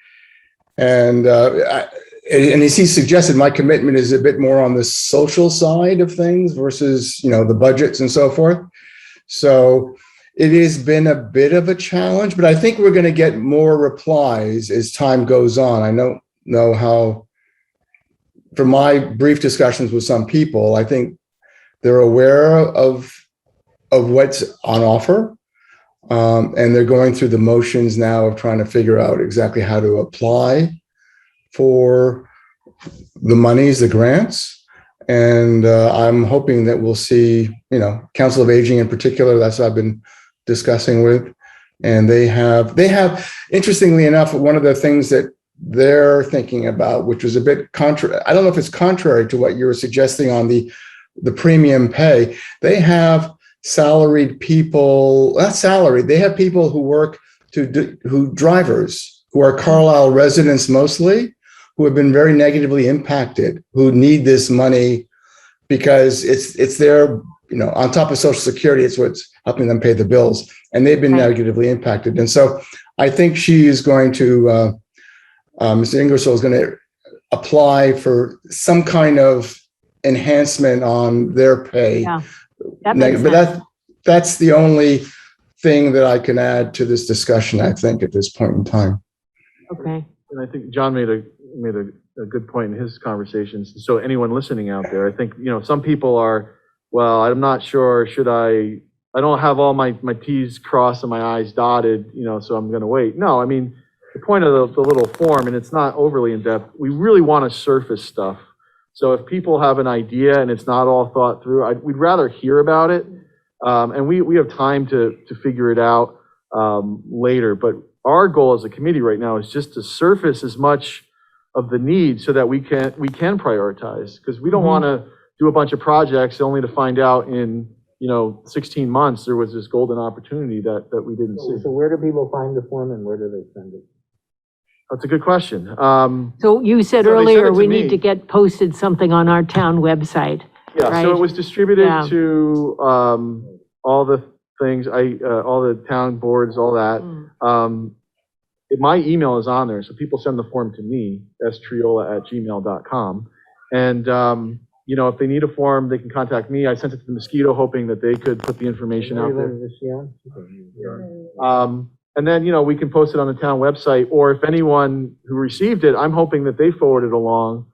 as he suggested, my commitment is a bit more on the social side of things versus, the budgets and so forth. So it has been a bit of a challenge, but I think we're going to get more replies as time goes on. I don't know how, from my brief discussions with some people, I think they're aware of what's on offer. And they're going through the motions now of trying to figure out exactly how to apply for the monies, the grants. And I'm hoping that we'll see, Council of Aging in particular, that's what I've been discussing with. And they have, interestingly enough, one of the things that they're thinking about, which was a bit contrary, I don't know if it's contrary to what you were suggesting on the premium pay. They have salaried people, not salaried, they have people who work who drivers, who are Carlisle residents mostly, who have been very negatively impacted, who need this money because it's their on top of Social Security, it's what's helping them pay the bills, and they've been Right. negatively impacted. And so I think she is going to, Mr. Ingersoll is going to apply for some kind of enhancement on their pay. Yeah, that makes But sense. that's the only thing that I can add to this discussion, I think, at this point in time. Okay, And I think John made a good point in his conversations. So anyone listening out there, I think, some people are, well, I'm not sure, I don't have all my T's crossed and my I's dotted, so I'm going to wait. No, I mean, the point of the little form, and it's not overly in-depth, we really want to surface stuff. So if people have an idea and it's not all thought through, we'd rather hear about it. And we have time to figure it out later. But our goal as a committee right now is just to surface as much of the need so that we can prioritize, because we don't want to do a bunch of projects only to find out in 16 months there was this golden opportunity that we didn't see. So where do people find the form and where do they send it? That's a good question. so you said So they sent earlier, it to we me. need to get posted something on our town website. Yeah, right? so it was distributed Yeah. to all the things, all the town boards, all that. My email is on there, so people send the form to me, striola@gmail.com. And, if they need a form, they can contact me. I sent it to the Mosquito, hoping that they could put the information out there. Is she on? And then, we can post it on the town website, or if anyone who received it, I'm hoping that they forward it along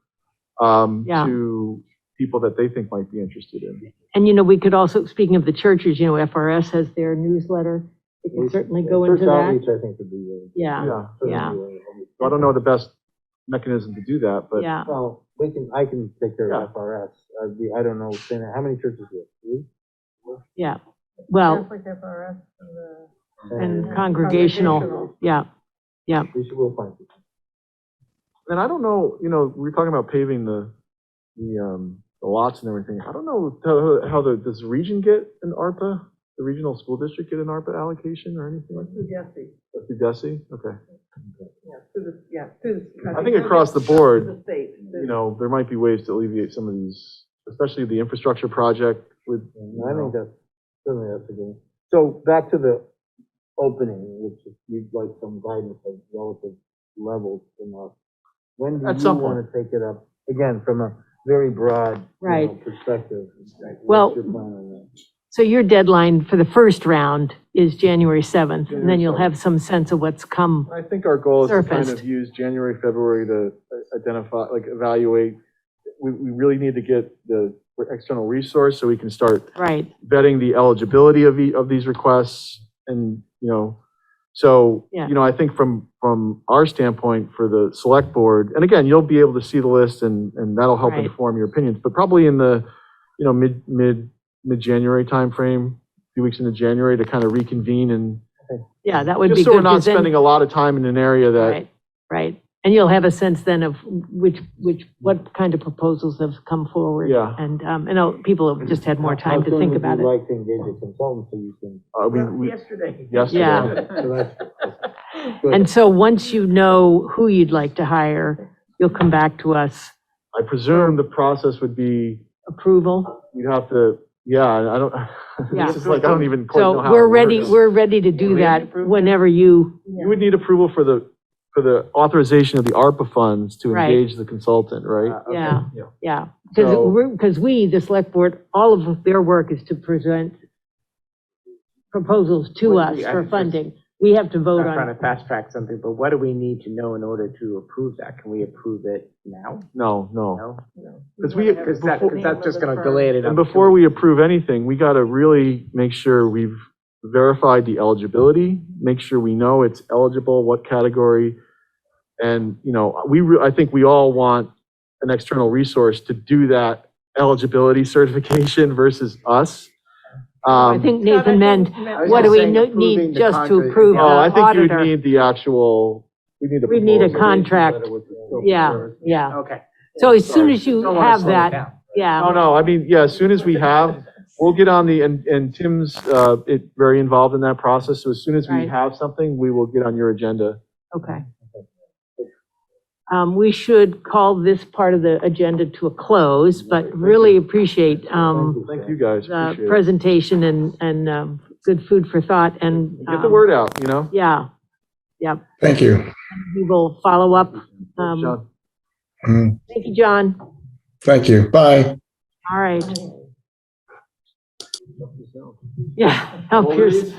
Yeah. to people that they think might be interested in. And, we could also, speaking of the churches, FRS has their newsletter. They can certainly go into First that. outreach, I think, would be really. Yeah, yeah. So I don't know the best mechanism to do that, but yeah. Well, I can take care Yeah. of FRS. I don't know, how many churches do you have? Yeah, well, Catholic FRS and the. and congregational, yeah, yeah. We'll find it. and I don't know, we were talking about paving the lots and everything. I don't know does the region get an ARPA? The regional school district get an ARPA allocation or anything like that? Jesse, Through DESI? Okay. to the. I think across the board, To the state. there might be ways to alleviate some of these, especially the infrastructure project with, I think certainly that's a good one. So back to the opening, which is, you'd like some guidance of relative levels from us. When do At you some want to take it up? Again, from a very broad Right. Perspective. Well, What's your plan on that? So your deadline for the first round is January 7th, and then you'll have some sense of what's come. I think our goal is to kind Surfaced. of use January, February to identify, evaluate. We really need to get the external resource so we can start Right, vetting the eligibility of these requests. And, so, Yeah. I think from our standpoint for the select board, and again, you'll be able to see the list and that'll help Right. inform your opinions, but probably in the, mid-January timeframe, a few weeks into January to kind of reconvene and yeah, that would be just so good. we're not 'cause then- spending a lot of time in an area that, Right, right. And you'll have a sense then of what kind of proposals have come forward. Yeah. And, people have just had more time to think about How soon would it. you like to engage a consultant so you can? we, Yesterday. yesterday. Yeah. So that's good. And so once you know who you'd like to hire, you'll come back to us. I presume the process would be, Approval? you'd have to, I don't, Yeah. it's just like, I don't even quite know So how. we're it ready, works. we're ready to do we have to that approve it? whenever you, You would need approval for the authorization of the ARPA funds to Right. engage the consultant, right? yeah, Yeah. yeah. So- Because we, the select board, all of their work is to present proposals to What us do we- for funding. We have to vote Not trying on, to fast track something, but what do we need to know in order to approve that? Can we approve it now? No. No? Because we, Because that's just gonna delay it. and before we approve anything, we got to really make sure we've verified the eligibility, make sure we know it's eligible, what category. And, I think we all want an external resource to do that eligibility certification versus us. I think Nathan meant, what do we need just to approve the Oh, I think you would auditor? need the actual, we need a We need a proposal. contract, yeah, yeah. Okay. So as soon as you Don't wanna have slow it that, down. yeah, Oh, no, I mean, as soon as we have, we'll get on and Tim's, very involved in that process. So as soon as we Right. have something, we will get on your agenda. okay. we should call this part of the agenda to a close, but really appreciate Thank you, guys, the appreciate it. presentation and good food for thought, and Get the word out, you know? yeah, yep. Thank you. We will follow up. John. Mm, Thank you, John. Thank you. Bye. All right. Yeah, help yours.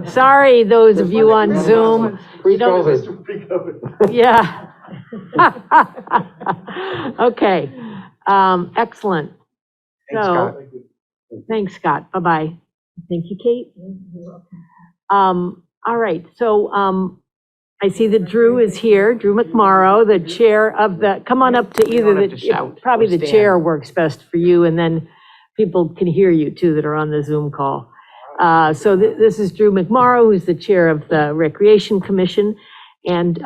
Sorry, those of you on Zoom. You don't- Pre-COVID. Yeah. Okay, excellent. Thanks, So, Scott. thanks, Scott. Bye-bye. Thank you, Kate. All right, so, I see that Drew is here, Drew McMorrow, the chair of the, come on up to You either don't have the, to shout probably or the stand. chair works best for you, and then people can hear you too that are on the Zoom call. So this is Drew McMorrow, who's the chair of the Recreation Commission, and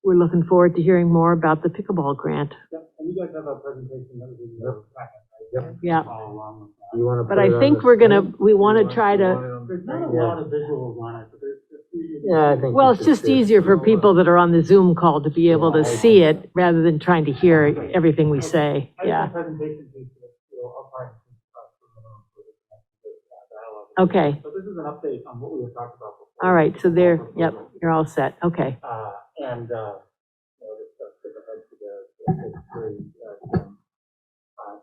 we're looking forward to hearing more about the pickleball grant. And you guys have a presentation that was in your packet, right? Yeah, Follow along with that. You wanna but put it I on think the we're screen? gonna, we want to try to, There's not a lot of visuals on it, but there's a few. Yeah, I think. well, we it's should just do it. easier for people that are on the Zoom call to be able to see it rather than trying to hear everything we say, I have yeah. a presentation piece that, I'll try and dialogue. Okay, So this is an update on what we had talked about before. all right, so there, yep, you're all set, okay. And, just skip ahead to the three.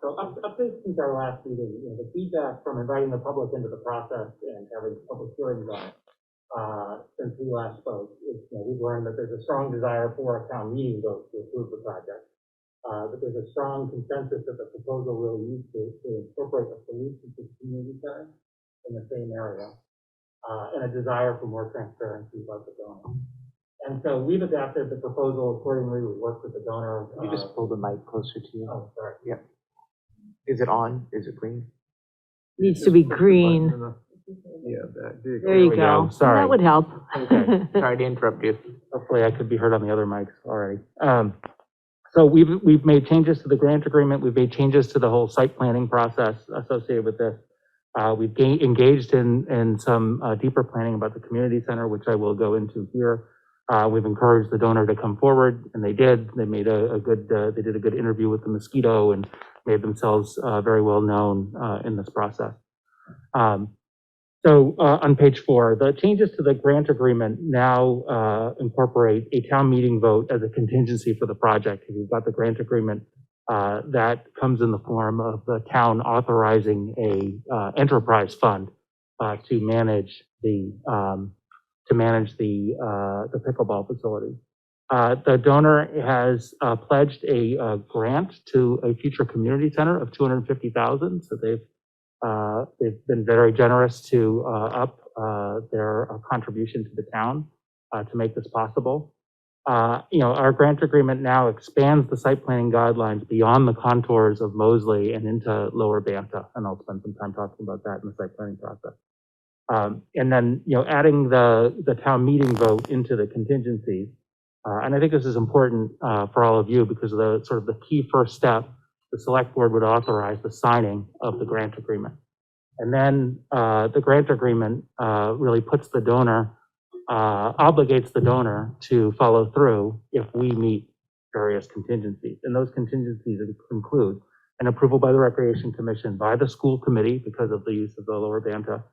So updates since our last meeting, the feedback from inviting the public into the process and having public hearings on it, since we last spoke, is, we've learned that there's a strong desire for a town meeting vote to approve the project. That there's a strong consensus that the proposal really needs to incorporate a solution to the community center in the same area, and a desire for more transparency about the donor. And so we've adapted the proposal accordingly. We worked with the donor. Can you just pull the mic closer to you? Oh, sorry. Yep. Is it on? Is it green? Needs to be green, Yeah, there you we go. go. Sorry. That would help. Okay. Sorry to interrupt you. Hopefully I could be heard on the other mics already. So we've made changes to the grant agreement. We've made changes to the whole site planning process associated with this. We've engaged in some deeper planning about the community center, which I will go into here. We've encouraged the donor to come forward, and they did. They made they did a good interview with the mosquito and made themselves very well known in this process. So on page 4, the changes to the grant agreement now incorporate a town meeting vote as a contingency for the project. If you've got the grant agreement, that comes in the form of the town authorizing a enterprise fund to manage the pickleball facility. The donor has pledged a grant to a future community center of $250,000. So they've been very generous to up their contribution to the town to make this possible. Our grant agreement now expands the site planning guidelines beyond the contours of Mosley and into Lower Banta, and I'll spend some time talking about that in the site planning process. And then, adding the town meeting vote into the contingencies. And I think this is important for all of you because of the sort of the key first step. The select board would authorize the signing of the grant agreement. And then the grant agreement really puts the donor, obligates the donor to follow through if we meet various contingencies. And those contingencies include an approval by the Recreation Commission, by the school committee because of the use of the Lower Banta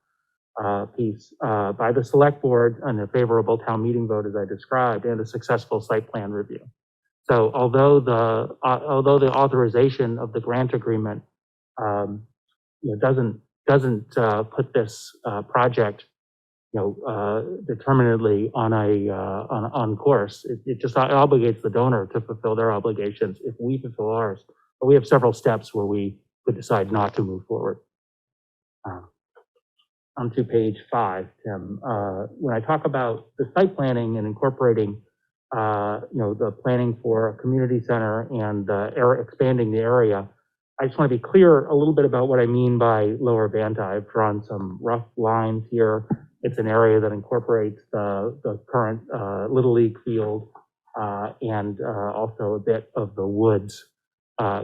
piece, by the select board on a favorable town meeting vote as I described, and a successful site plan review. So although the authorization of the grant agreement doesn't put this project determinedly on course, it just obligates the donor to fulfill their obligations if we fulfill ours. But we have several steps where we could decide not to move forward. Onto page 5, Tim. When I talk about the site planning and incorporating the planning for a community center and expanding the area, I just want to be clear a little bit about what I mean by Lower Banta. I've drawn some rough lines here. It's an area that incorporates the current Little League field and also a bit of the woods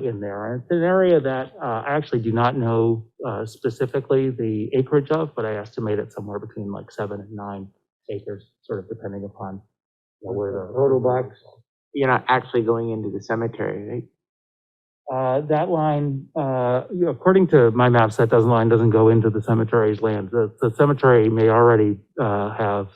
in there. And it's an area that I actually do not know specifically the acreage of, but I estimate it somewhere between like 7 and 9 acres, sort of depending upon where the Total box. You're not actually going into the cemetery, right? That line, according to my maps, that line doesn't go into the cemetery's land. The cemetery may already have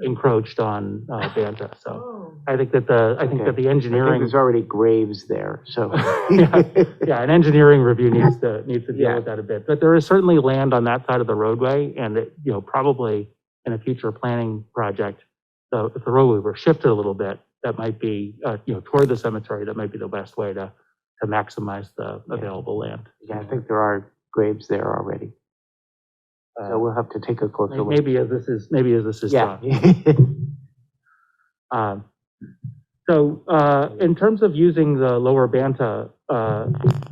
encroached on Banta. So Oh, I think that the Okay. the I think engineering, there's already graves there, so. yeah, an engineering review needs to deal Yeah. with that a bit. But there is certainly land on that side of the roadway, and it, probably in a future planning project, so if the roadway were shifted a little bit, that might be, toward the cemetery, that might be the best way to maximize the available land. Yeah, I think there are graves there already, so we'll have to take a closer look. Maybe as this is Yeah. done. So in terms of using the lower Banta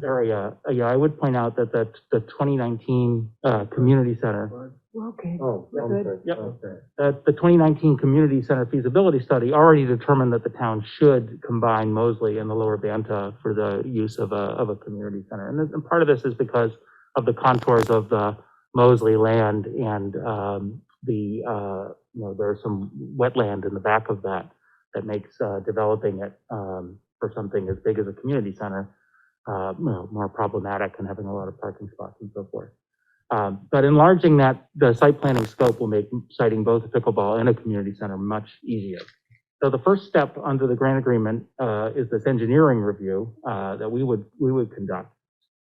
area, I would point out that the 2019 community center, okay. Oh, We're I'm good. sorry. Yep. Okay. the 2019 community center feasibility study already determined that the town should combine Mosley and the lower Banta for the use of a community center. And part of this is because of the contours of the Mosley land and there's some wetland in the back of that makes developing it for something as big as a community center more problematic and having a lot of parking spots and so forth. But enlarging the site planning scope will make siting both a pickleball and a community center much easier. So the first step under the grant agreement is this engineering review that we would conduct,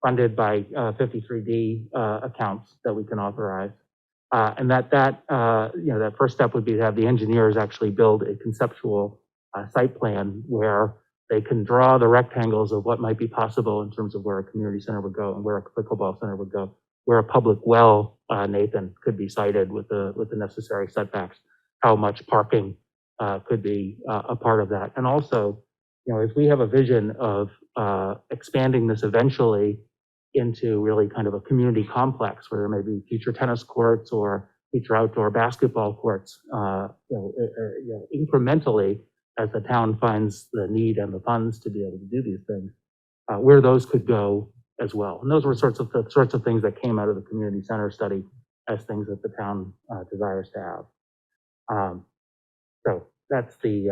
funded by 53D accounts that we can authorize. And that first step would be to have the engineers actually build a conceptual site plan where they can draw the rectangles of what might be possible in terms of where a community center would go and where a pickleball center would go, where a public well, Nathan, could be sited with the necessary setbacks, how much parking could be a part of that. And also, if we have a vision of expanding this eventually into really kind of a community complex where there may be future tennis courts or future outdoor basketball courts, incrementally as the town finds the need and the funds to be able to do these things, where those could go as well. And those were the sorts of things that came out of the community center study as things that the town desires to have. So that's the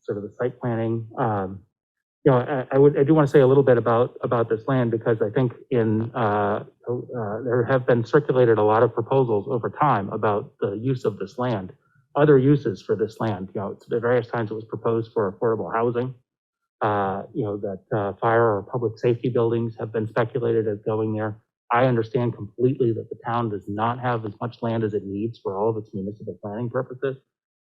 sort of the site planning. I do want to say a little bit about this land because I think there have been circulated a lot of proposals over time about the use of this land, other uses for this land. At various times it was proposed for affordable housing. That fire or public safety buildings have been speculated as going there. I understand completely that the town does not have as much land as it needs for all of its municipal planning purposes.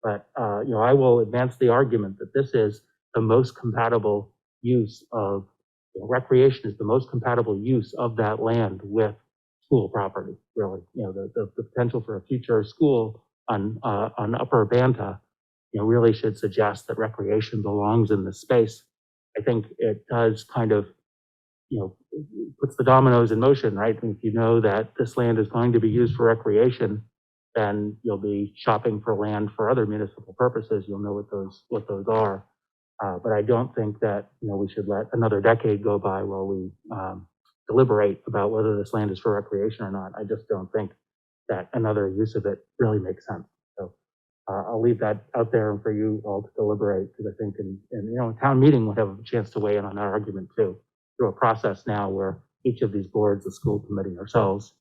But, I will advance the argument that this is the most compatible use of recreation is the most compatible use of that land with school property, really. The potential for a future school on Upper Banta, really should suggest that recreation belongs in this space. I think it does kind of, puts the dominoes in motion, right? If you know that this land is going to be used for recreation, then you'll be shopping for land for other municipal purposes. You'll know what those are. But I don't think that, we should let another decade go by while we deliberate about whether this land is for recreation or not. I just don't think that another use of it really makes sense. So I'll leave that out there for you all to deliberate, because I think a town meeting would have a chance to weigh in on that argument too, through a process now where each of these boards, the school committee, ourselves,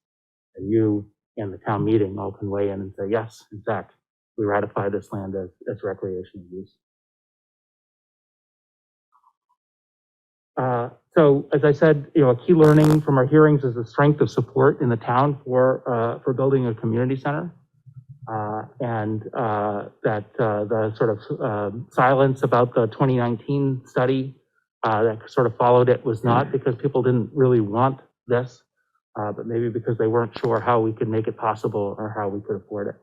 and you and the town meeting all can weigh in and say, yes, in fact, we ratify this land as recreational use. So as I said, a key learning from our hearings is the strength of support in the town for building a community center. And that the sort of silence about the 2019 study that sort of followed it was not because people didn't really want this, but maybe because they weren't sure how we could make it possible or how we could afford it.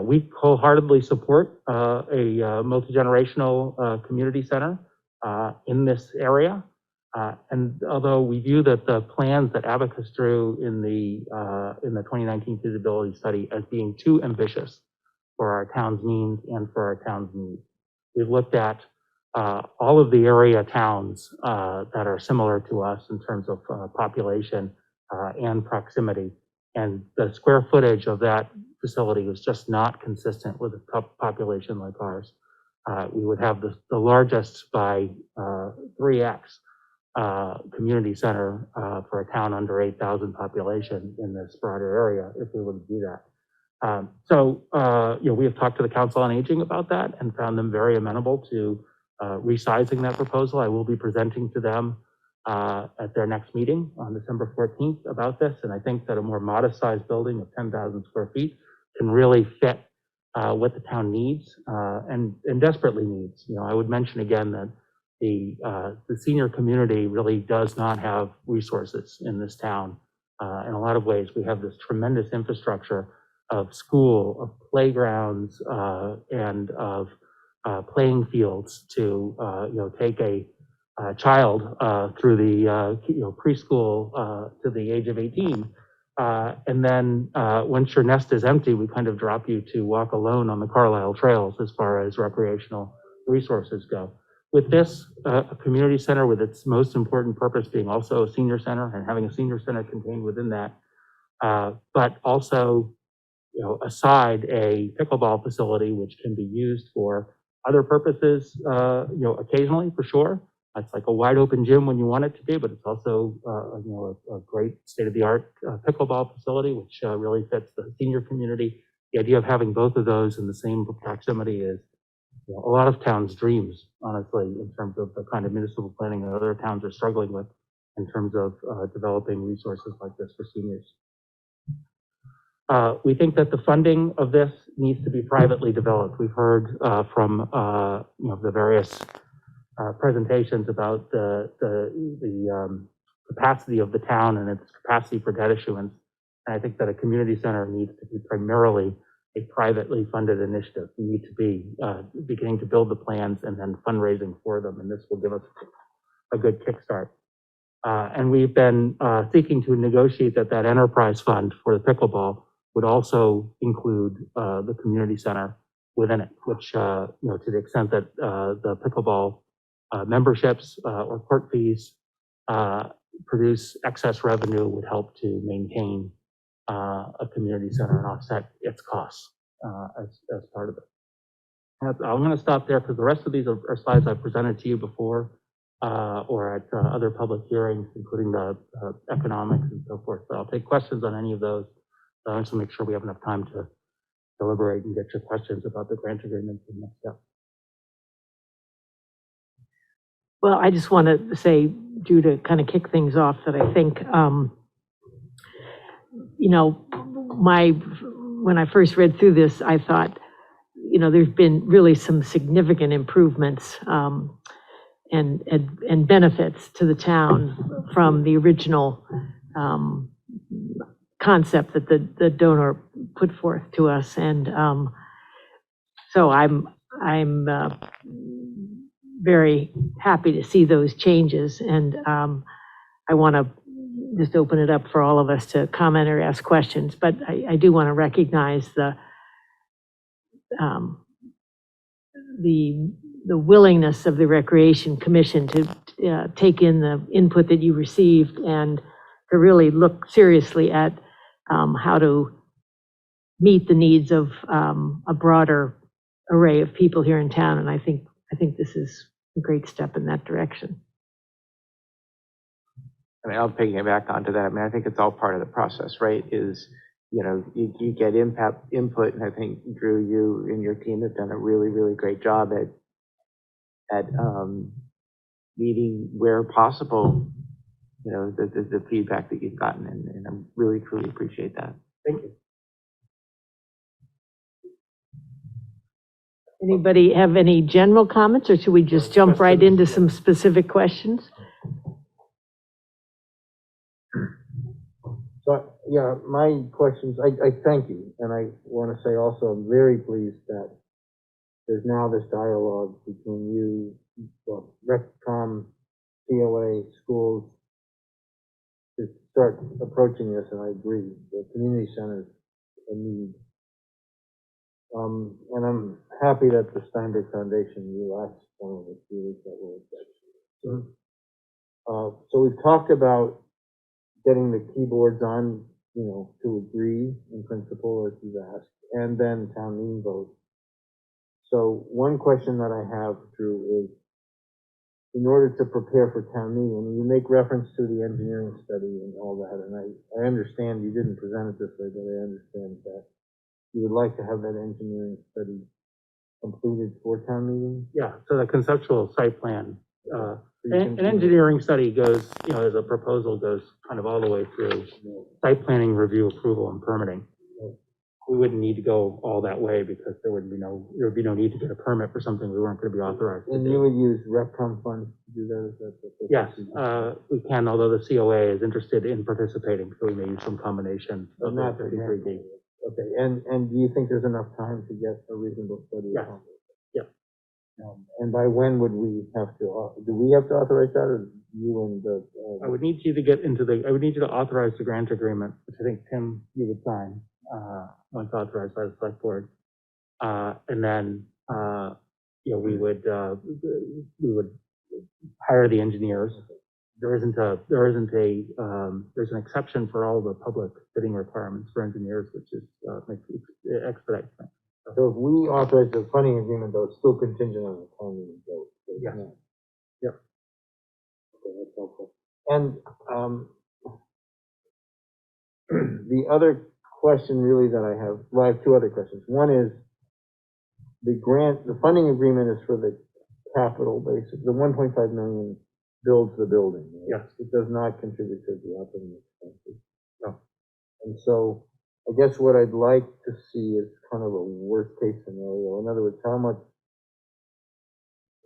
We wholeheartedly support a multi-generational community center in this area. And although we view that the plans that Abcc drew in the 2019 feasibility study as being too ambitious for our town's means and for our town's needs, we've looked at all of the area towns that are similar to us in terms of population and proximity, and the square footage of that facility was just not consistent with a population like ours. we would have the largest by 3x community center for a town under 8,000 population in this broader area if we were to do that. We have talked to the Council on Aging about that and found them very amenable to resizing that proposal. I will be presenting to them at their next meeting on December 14th about this. And I think that a more modest sized building of 10,000 square feet can really fit what the town needs and desperately needs. I would mention again that the senior community really does not have resources in this town. In a lot of ways, we have this tremendous infrastructure of school, of playgrounds, and of playing fields to take a child through the preschool to the age of 18. And then once your nest is empty, we kind of drop you to walk alone on the Carlisle trails as far as recreational resources go. With this, a community center with its most important purpose being also a senior center and having a senior center contained within that, but also aside a pickleball facility, which can be used for other purposes, occasionally for sure. It's like a wide open gym when you want it to be, but it's also, a great state-of-the-art pickleball facility, which really fits the senior community. The idea of having both of those in the same proximity is a lot of towns' dreams, honestly, in terms of the kind of municipal planning that other towns are struggling with in terms of developing resources like this for seniors. We think that the funding of this needs to be privately developed. We've heard from the various presentations about the capacity of the town and its capacity for debt issuance. And I think that a community center needs to be primarily a privately funded initiative. We need to be beginning to build the plans and then fundraising for them, and this will give us a good kickstart. And we've been seeking to negotiate that enterprise fund for the pickleball would also include the community center within it, which, to the extent that the pickleball memberships or court fees produce excess revenue would help to maintain a community center and offset its costs as part of it. I'm going to stop there because the rest of these are slides I've presented to you before or at other public hearings, including the economics and so forth. But I'll take questions on any of those. I want to make sure we have enough time to deliberate and get your questions about the grant agreements and next steps. Well, I just want to say, Drew, to kind of kick things off, that I think, when I first read through this, I thought, there's been really some significant improvements and benefits to the town from the original concept that the donor put forth to us. And so I'm very happy to see those changes. And I want to just open it up for all of us to comment or ask questions. But I do want to recognize the willingness of the Recreation Commission to take in the input that you received and to really look seriously at how to meet the needs of a broader array of people here in town. And I think this is a great step in that direction. I'll piggyback onto that. I think it's all part of the process, right? You get input, and I think, Drew, you and your team have done a really, really great job at meeting where possible, the feedback that you've gotten, and I really, truly appreciate that. Thank you. Anybody have any general comments, or should we just jump right into some specific questions? So, yeah, my questions, I thank you. And I want to say also, I'm very pleased that there's now this dialogue between you, Recom, COA, schools, to start approaching this, and I agree, the community centers a need. And I'm happy that the Steinberg Foundation, you asked one of the students that were objections. So we've talked about getting the keyboards on, to agree in principle, as you've asked, and then town meeting vote. So one question that I have, Drew, is in order to prepare for town meeting, and you make reference to the engineering study and all that, and I understand you didn't present it this way, but I understand that you would like to have that engineering study completed for town meeting? Yeah, so the conceptual site plan, So you an can- engineering study goes, you know, as a proposal goes kind of all the way through site planning, review, approval, and permitting. We wouldn't need to go all that way because there would be no need to get a permit for something we weren't going to be authorized to And you do. would use RepCom funds to do that? Is that the- Yes, we can, although the COA is interested in participating, so we may use some combination But of not the the 33D. Okay, and do you think there's enough time to get a reasonable study? Yes. accomplished? Yeah. And by when would we have to, do we have to authorize that, or you and the? I would need you to get into I would need you to authorize the grant agreement, which I think, Tim, you would sign, once authorized by the select board. And then, you know, we would hire the engineers. There's an exception for all the public bidding requirements for engineers, which is, expedite things. So if we authorize the funding agreement, though, it's still contingent on the town meeting vote? So it's Yes. not- Yep. Okay, that's helpful. And, the other question really that I have, well, I have two other questions. One is, the funding agreement is for the capital basic, the 1.5 million builds the building. Right? Yes. It does not contribute to the operating expenses. No. And so, I guess what I'd like to see is kind of a worst case scenario. In other words, how much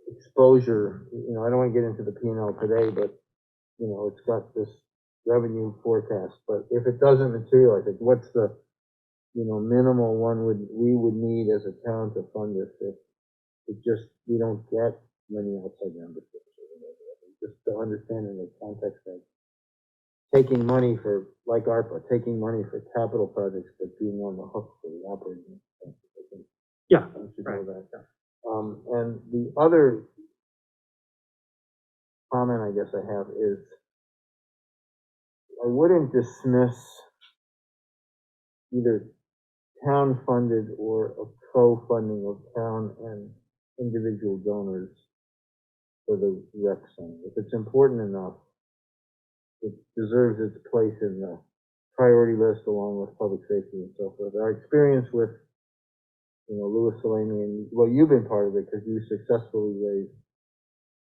exposure, you know, I don't want to get into the P&L today, but, you know, it's got this revenue forecast, but if it doesn't materialize, like what's the, you know, minimal we would need as a town to fund this if we don't get many outside memberships or whatever. Just to understand in the context of taking money for, like ARPA, taking money for capital projects, but being on the hook for the operating expenses. I think Yeah, I should right, know that. And the other comment I guess I have is, I wouldn't dismiss either town-funded or a co-funding of town and individual donors for the rec center. If it's important enough, it deserves its place in the priority list along with public safety and so forth. Our experience with, you know, Louis Salemi, and, well, you've been part of it because you successfully raised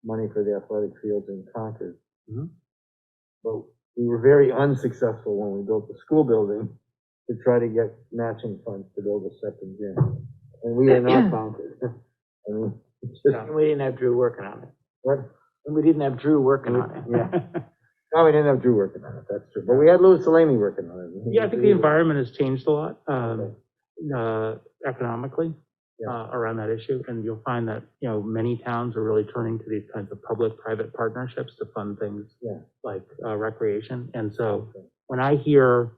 money for the athletic fields in Concord. Mhm. But we were very unsuccessful when we built the school building to try to get matching funds to build a second gym. And we are not Concord. I mean, it's just, And we didn't have Drew working on it. what? And we didn't have Drew working on it. Yeah. No, we didn't have Drew working on it, that's true. But we had Louis Salemi working on it. Yeah, I think the environment has changed a lot, economically, Yeah. around that issue. And you'll find that, you know, many towns are really turning to these kinds of public-private partnerships to fund things Yeah. like recreation. And so when I hear,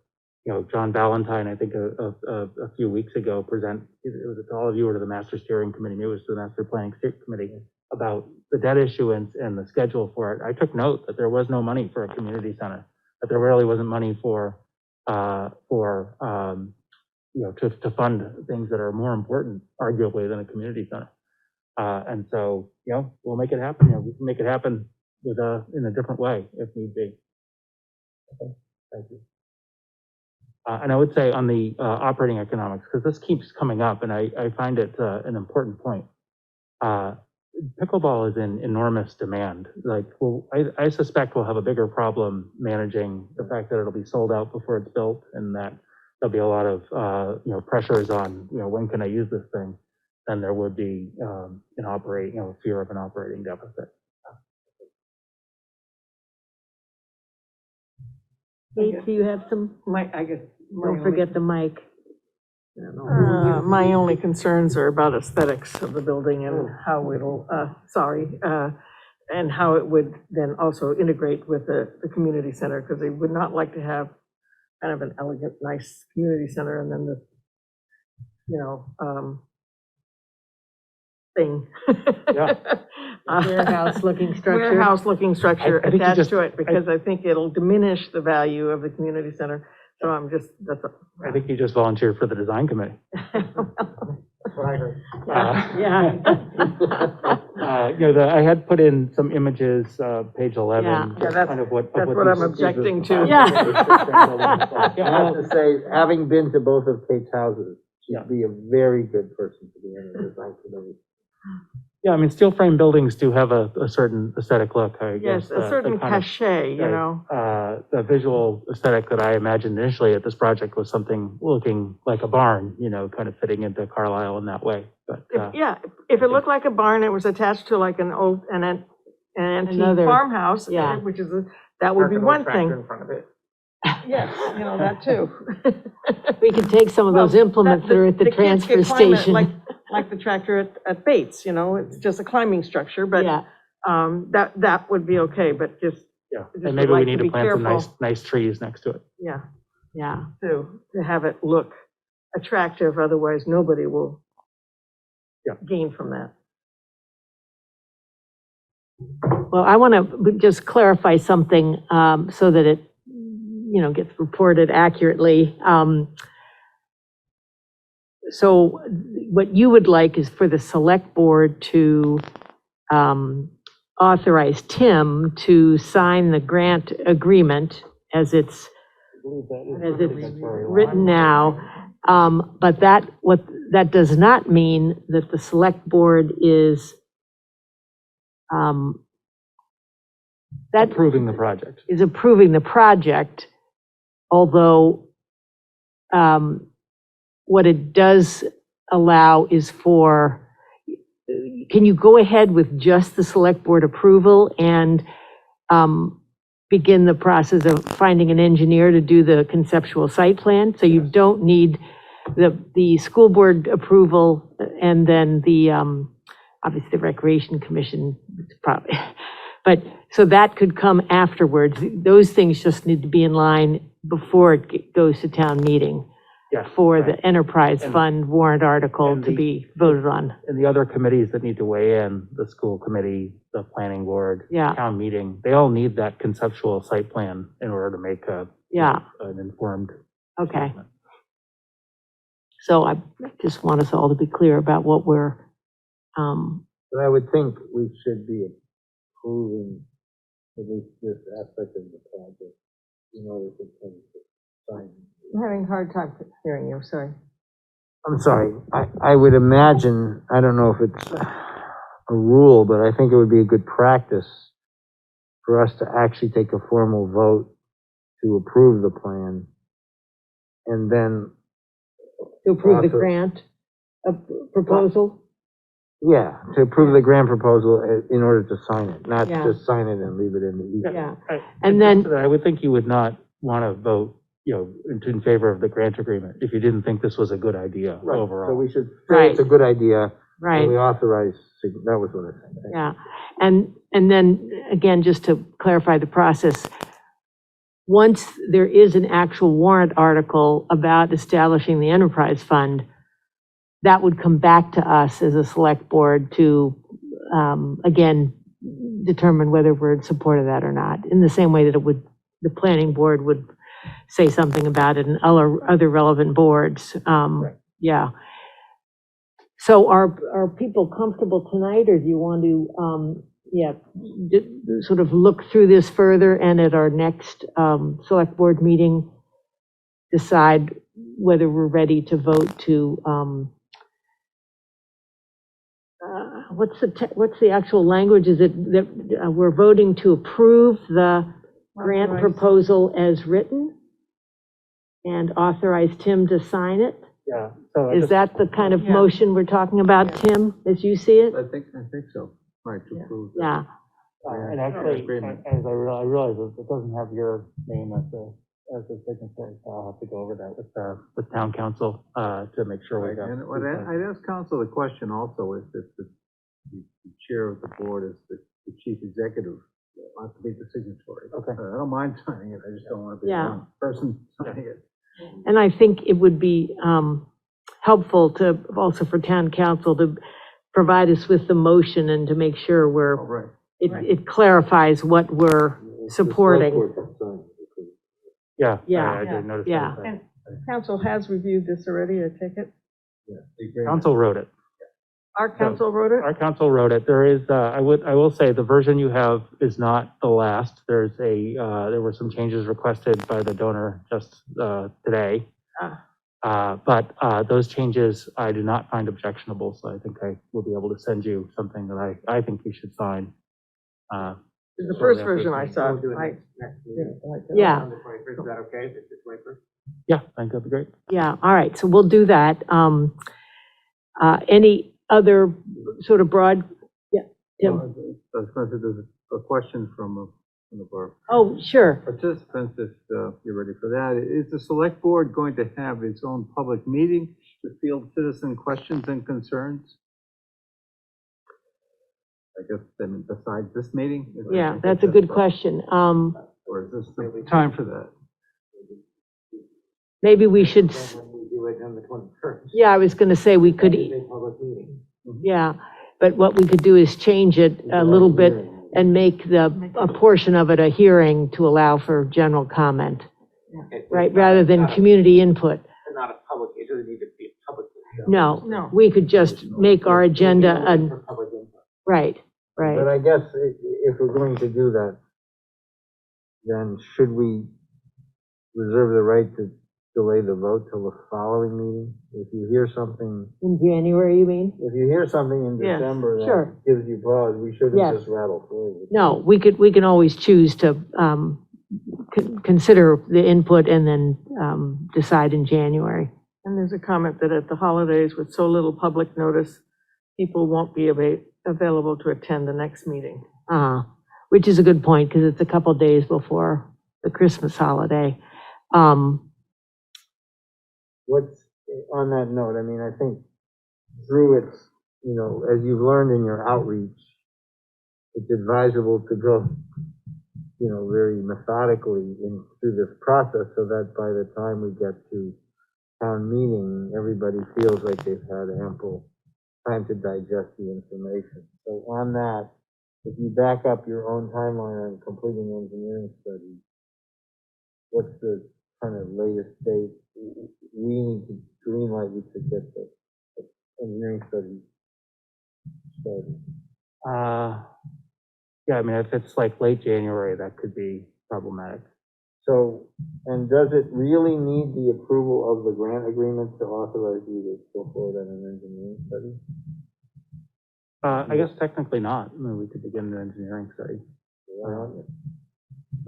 you know, John Valentine, I think a few weeks ago, present, it was to all of you or to the master steering committee, maybe it was to the master planning committee, about the debt issuance and the schedule for it. I took note that there was no money for a community center, that there really wasn't money for you know, to fund things that are more important, arguably, than a community center. And so, you know, we'll make it happen. You know, we can make it happen with in a different way if need be. Okay, thank you. And I would say on the operating economics, because this keeps coming up, and I find it an important point. Pickleball is in enormous demand. Like, well, I suspect we'll have a bigger problem managing the fact that it'll be sold out before it's built, and that there'll be a lot of you know, pressures on, you know, when can I use this thing, than there would be fear of an operating deficit. Kate, do you have some? I guess. Don't forget the mic. I don't know. My only concerns are about aesthetics of the building and how it'll, and how it would then also integrate with the community center, because they would not like to have kind of an elegant, nice community center and then the, you know, thing. Yeah. Warehouse-looking structure. Warehouse-looking structure I think you attached just- to it, because I think it'll diminish the value of the community center. So I'm just, that's a. I think you just volunteered for the design committee. That's what I heard. Yeah. I had put in some images, page 11. Yeah. just Yeah, that's- kind of what that's what what I'm these- objecting to. Yeah. I have to say, having been to both of Kate's houses, Yeah. she'd be a very good person to be in the design committee. Yeah, I mean, steel frame buildings do have a certain aesthetic look, I guess. Yes, a certain kind of- cachet, you know? The visual aesthetic that I imagined initially at this project was something looking like a barn, kind of fitting into Carlisle in that way, but, Yeah, if it looked like a barn, it was attached to like an antique Another- farmhouse, yeah. which is, that would be one thing. In front of it. Yes, that too. We could take some of those Well, implements that are at the kids transfer can climb it station. Like the tractor at Bates, it's just a climbing structure, but Yeah, that would be okay, but just, yeah. Just And maybe would we like need to to be plant some careful. nice trees next to it. yeah, yeah. to have it look attractive, otherwise nobody will Yeah. gain from that. Well, I want to just clarify something so that it, gets reported accurately. So what you would like is for the select board to authorize Tim to sign the grant agreement as it's written now. But that does not mean that the select board is Approving the project. is approving the project, although what it does allow is for, can you go ahead with just the select board approval and begin the process of finding an engineer to do the conceptual site plan? So you don't need the school board approval and then the, obviously the Recreation Commission, probably, but, so that could come afterwards. Those things just need to be in line before it goes to town meeting Yeah. for right. the enterprise And- fund warrant article and to the- be voted on. And the other committees that need to weigh in, the school committee, the planning board, Yeah. town meeting, they all need that conceptual site plan in order to make Yeah, an informed. okay. statement. So I just want us all to be clear about what we're, But I would think we should be approving at least this aspect of the project in order to sign. I'm having a hard time hearing you, sorry. I'm sorry, I would imagine, I don't know if it's a rule, but I think it would be a good practice for us to actually take a formal vote to approve the plan. And then, to approve the Author- grant proposal. yeah, to approve the grant proposal in order to sign it, not Yeah. just sign it and leave it in the ether. Yeah, I- and then, So that I would think you would not want to vote, in favor of the grant agreement if you didn't think this was a good idea Right, so overall. we should say it's a good idea, and right. we authorize, that was what I said. Yeah, and then, again, just to clarify the process, once there is an actual warrant article about establishing the enterprise fund, that would come back to us as a select board to, again, determine whether we're in support of that or not, in the same way that it would, the planning board would say something about it and other relevant boards. Right. Yeah. So are people comfortable tonight, or do you want to, sort of look through this further and at our next select board meeting, decide whether we're ready to vote to, what's the actual language? Is it that we're voting to approve the grant Authorize. proposal as written and authorize Tim to sign it? Yeah. So I Is just- that the kind of Yeah. motion we're talking about, Tim, as you see it? I think so, right, to approve. that. Yeah, And actually, Agreement. as I realize, it doesn't have your name as the signatory, so I'll have to go over that with town council, to make sure we Right, got. and I'd ask council the question also, if the chair of the board is the chief executive, wants to be the signatory. Okay. I don't mind signing it, I just don't want to be Yeah. one person signing it. and I think it would be helpful to, also for town council to provide us with the motion and to make sure Oh, right. it clarifies what we're supporting. Yeah. Yeah, I didn't notice yeah. that. And council has reviewed this already, I take it? Council wrote it. Our council wrote it? Our council wrote it. There is, I will say, the version you have is not the last. There's there were some changes requested by the donor just today. But those changes I do not find objectionable, so I think I will be able to send you something that I think you should sign. The first version I saw. We'll do it I next meeting. didn't like that. Yeah. On the 21st, is that okay? Is it the 21st? Yeah, I think that'd be great. Yeah, all right, so we'll do that. Any other sort of broad, yeah, Tim? I was going to do a question from one of our Oh, sure. participants, if you're ready for that. Is the select board going to have its own public meeting to field citizen questions and concerns? I guess, I mean, besides this meeting? Yeah, that's a good question. Or is this the time for that? Maybe we should, Then when we do it on the 21st. yeah, I was gonna say we could, It's a public meeting. yeah, but what we could do is change it a little bit and make a portion of it a hearing to allow for general comment, right, rather than community input. Not a public, it doesn't need to be a public. No, we could just make our agenda, For public input. right, But right. I guess if we're going to do that, then should we reserve the right to delay the vote till the following meeting? If you hear something, In January, you mean? if you hear something in Yes, December sure. that gives you pause, we shouldn't Yes. just rattle through. No, we can always choose to consider the input and then decide in January. And there's a comment that at the holidays, with so little public notice, people won't be available to attend the next meeting. Which is a good point, because it's a couple days before the Christmas holiday. What's, on that note, I mean, I think through its, as you've learned in your outreach, it's advisable to go, very methodically through this process so that by the time we get to town meeting, everybody feels like they've had ample time to digest the information. So on that, if you back up your own timeline on completing engineering studies, what's the kind of latest date? We need to greenlight you to get the engineering studies started. Yeah, I mean, if it's like late January, that could be problematic. So, and does it really need the approval of the grant agreement to authorize you to go forward on an engineering study? I guess technically not. I mean, we could begin the engineering study.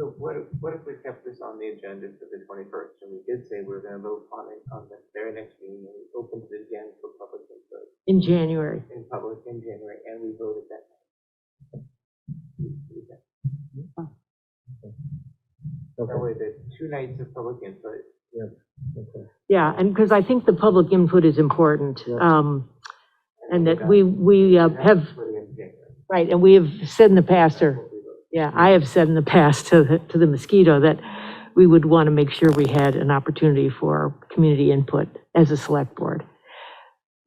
So what if we kept this on the agenda for the 21st, and we did say we were gonna vote on it on the very next meeting, and we opened it again for public input In January. in public in January, and we voted that night? That way, the 2 nights of public input. Yeah, and because I think the public input is important, and that we have, For the end of January. right, and we have said in the past, or, yeah, I have said in the past to the mosquito that we would want to make sure we had an opportunity for community input as a select board.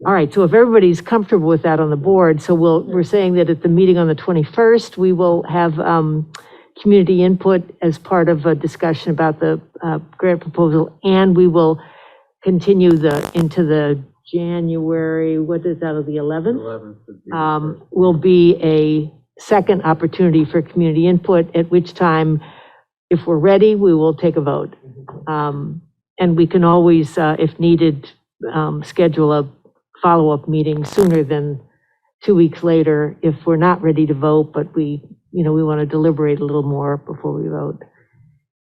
All right, so if everybody's comfortable with that on the board, so we're saying that at the meeting on the 21st, we will have community input as part of a discussion about the grant proposal, and we will continue into the January, what is that, of the 11th? 11th would be the first. Will be a second opportunity for community input, at which time, if we're ready, we will take a vote. And we can always, if needed, schedule a follow-up meeting sooner than 2 weeks later if we're not ready to vote, but we want to deliberate a little more before we vote.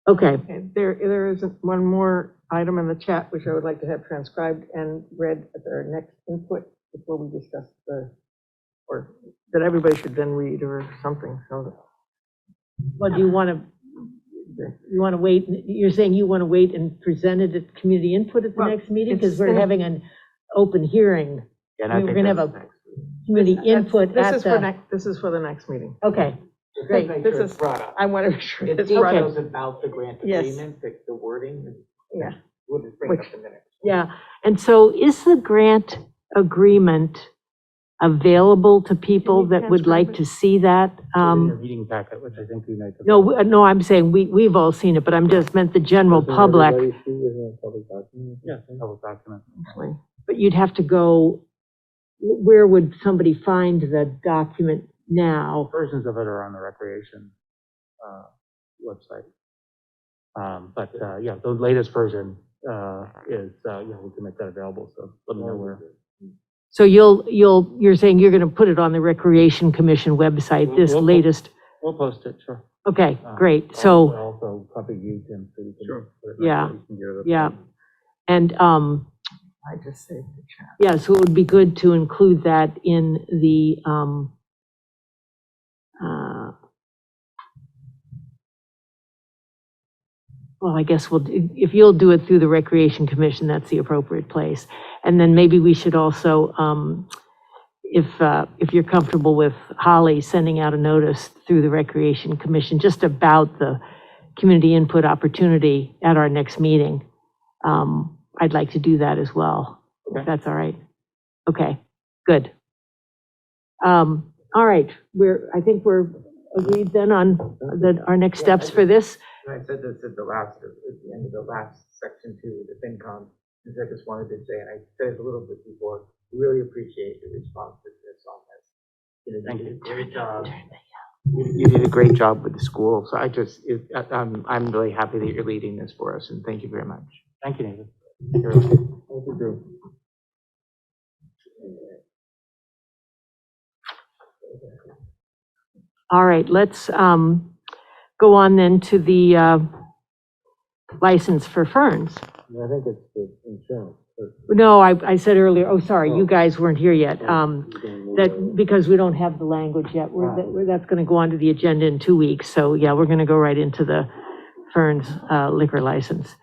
Okay, Okay, there is one more item in the chat which I would like to have transcribed and read at our next input before we discuss or that everybody should then read or something, so. well, do you want to wait, you're saying you want to wait and present it at community input at the Well, next meeting? Because it's we're gonna- having an open hearing. Yeah, and I We're think going to have that's a community input This at is for the, this is for the next meeting. okay, Just Great. make This sure is- it's brought up. I want to make sure It it's right. details about the grant Yes. agreement, the wording. Yeah. We'll just bring it up in a minute. yeah. And so is the grant agreement available to people that would like to see that? in your meeting packet, which I think we made. No, I'm saying we've all seen it, but I'm just meant the general Doesn't public. everybody see it in a public document? Yeah, public document. Actually. But you'd have to go, where would somebody find the document now? Versions of it are on the recreation website. But yeah, the latest version is, we can make that available, so let me know where. So you're saying you're gonna put it on the Recreation Commission website, this We'll- latest, We'll post it, sure. okay, Um, great, I'll so, also copy you, Tim, so you can. Sure. put it Yeah. you can get it up yeah. there. And, I just saved the chat. yeah, so it would be good to include that in the, well, I guess if you'll do it through the Recreation Commission, that's the appropriate place. And then maybe we should also, if you're comfortable with Holly sending out a notice through the Recreation Commission, just about the community input opportunity at our next meeting, I'd like to do that as well, if that's all right. Okay, good. All right, I think we're agreed then on our next steps for this. And I said this at the end of the last section too, the FinCom, because I just wanted to say, and I said it a little bit before, really appreciate your responsiveness on this. You know, you did a great job. You did a great job with the school, so I'm really happy that you're leading this for us, and thank you very much. Thank you, Nathan. Thank you very much. Thank you, Drew. All right, let's go on then to the license for Ferns. I think it's the insurance. No, I said earlier, oh, sorry, you guys weren't here yet. That, because we don't have the language yet, that's gonna go onto the agenda in 2 weeks. So yeah, we're gonna go right into the Ferns liquor license.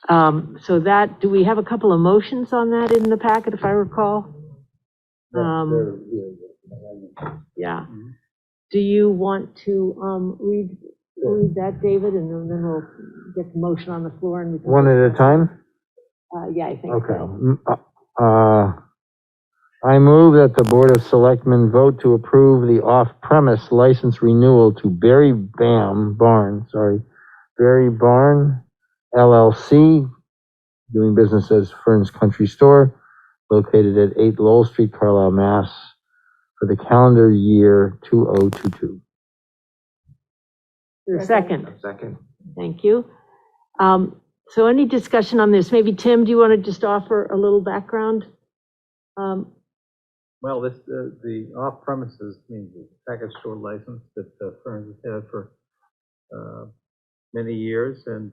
So that, do we have a couple of motions on that in the packet, if I recall? Yeah. Do you want to read that, David, and then we'll get the motion on the floor and we can. One at a time? Yeah, I think Okay. so. I move that the Board of Selectmen vote to approve the off-premise license renewal to Berry Barn LLC, doing business as Ferns Country Store, located at 8 Lowell Street, Carlisle, Mass, for the calendar year 2022. Second, Second. thank you. So any discussion on this? Maybe Tim, do you want to just offer a little background? Well, the off-premises means the package store license that Ferns has had for many years, and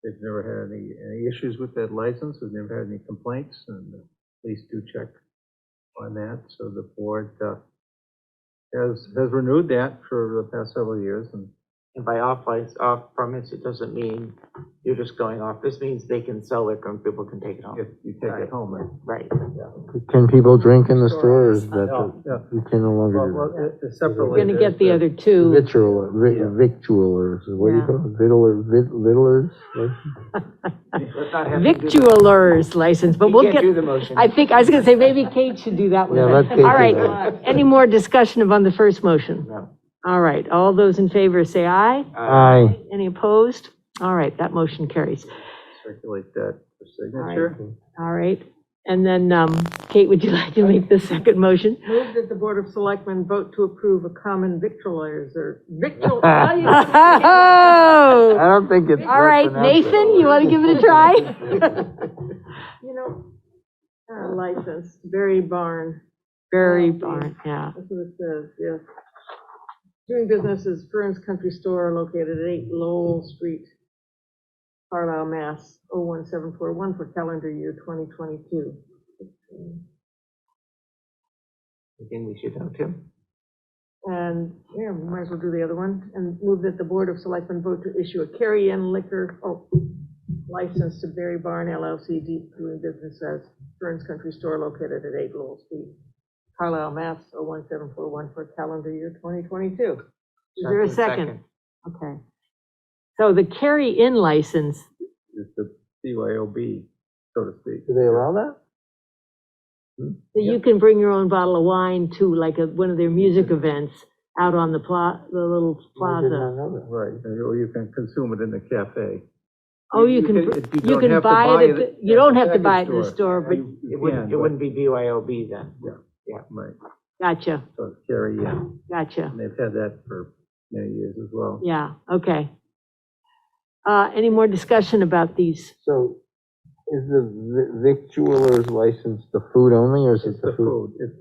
they've never had any issues with that license. They've never had any complaints, and please do check on that. So the board has renewed that for the past several years, And by off-premise, it doesn't mean you're just going off. This means they can sell liquor and people can take it home. if you take it home. Right. Can people drink in the store, or is that, Yeah. you can no longer do Well, that? We're separately. going to get the other two. Victualers, what do you call it? Vittlers? Victualers license, but we'll You can't get, do the motion. I think, I was going to say, maybe Kate should do that one. Yeah, let Kate do All right, that. any more discussion on the first motion? No. All right, all those in favor say aye. Aye. Any opposed? All right, that motion carries. Circulate that for signature. All right, and then, Kate, would you like to make the second motion? Move that the Board of Selectmen vote to approve a common victualers or Oh, I don't think it's. all right, Nathan, you want to give it a try? You know, license, Berry Barn. Berry Barn, yeah. That's what it says, yes. Doing business as Ferns Country Store located at 8 Lowell Street, Carlisle, Mass. 01741 for calendar year 2022. Anything we should know, Tim? And, yeah, we might as well do the other one, and move that the Board of Selectmen vote to issue a carry-in liquor license to Berry Barn LLC, doing business as Ferns Country Store located at 8 Lowell Street, Carlisle, Mass. 01741 for calendar year 2022. Is there a second? Okay. So the carry-in license, It's the BYOB, so to speak. Do they allow that? so you can bring your own bottle of wine to like one of their music events out on the little I did not plaza. know that. Right, or you can consume it in the cafe. Oh, you can have to buy it, at it the- you don't have to package buy it in the store, but, You It wouldn't, can, it wouldn't be BYOB then. Right, gotcha, so it's carry in, gotcha. and they've had that for many years as well. Yeah, okay. Any more discussion about these? So is the victualer's license the food only, or is It's it the the food? food, it's,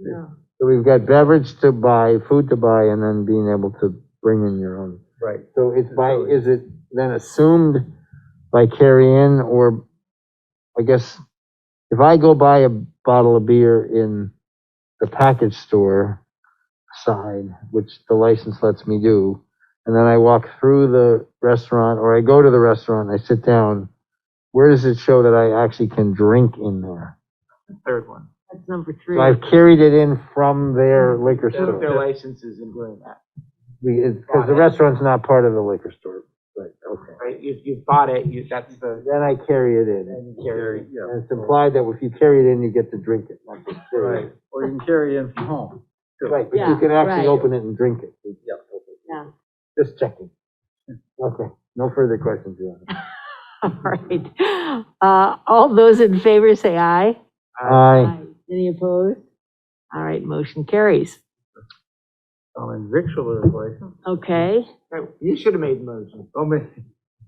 So we've got beverage to buy, food to buy, and then being able to bring in your own. right. So it's is it then assumed by carry-in, or I guess if I go buy a bottle of beer in the package store side, which the license lets me do, and then I walk through the restaurant, or I go to the restaurant, and I sit down, where does it show that I actually can drink in there? Third one. That's number 3. So I've carried it in from their liquor Their store, licenses in doing that, because the restaurant's not part of the liquor store. Right, okay. right? You bought it, that's the, Then I carry it in. and you carry. Yeah. And it's implied that if you carry it in, you get to drink it, not just carry it. Right, or you can carry in from home. Right, but you Yeah, can actually right. open it and drink it. Yeah. Yeah. Just checking. Okay, no further questions, Your Honor. All right. All those in favor say aye. Aye. Any opposed? All right, motion carries. And victualer's license, Okay, Right, you should have made the motion. oh, man,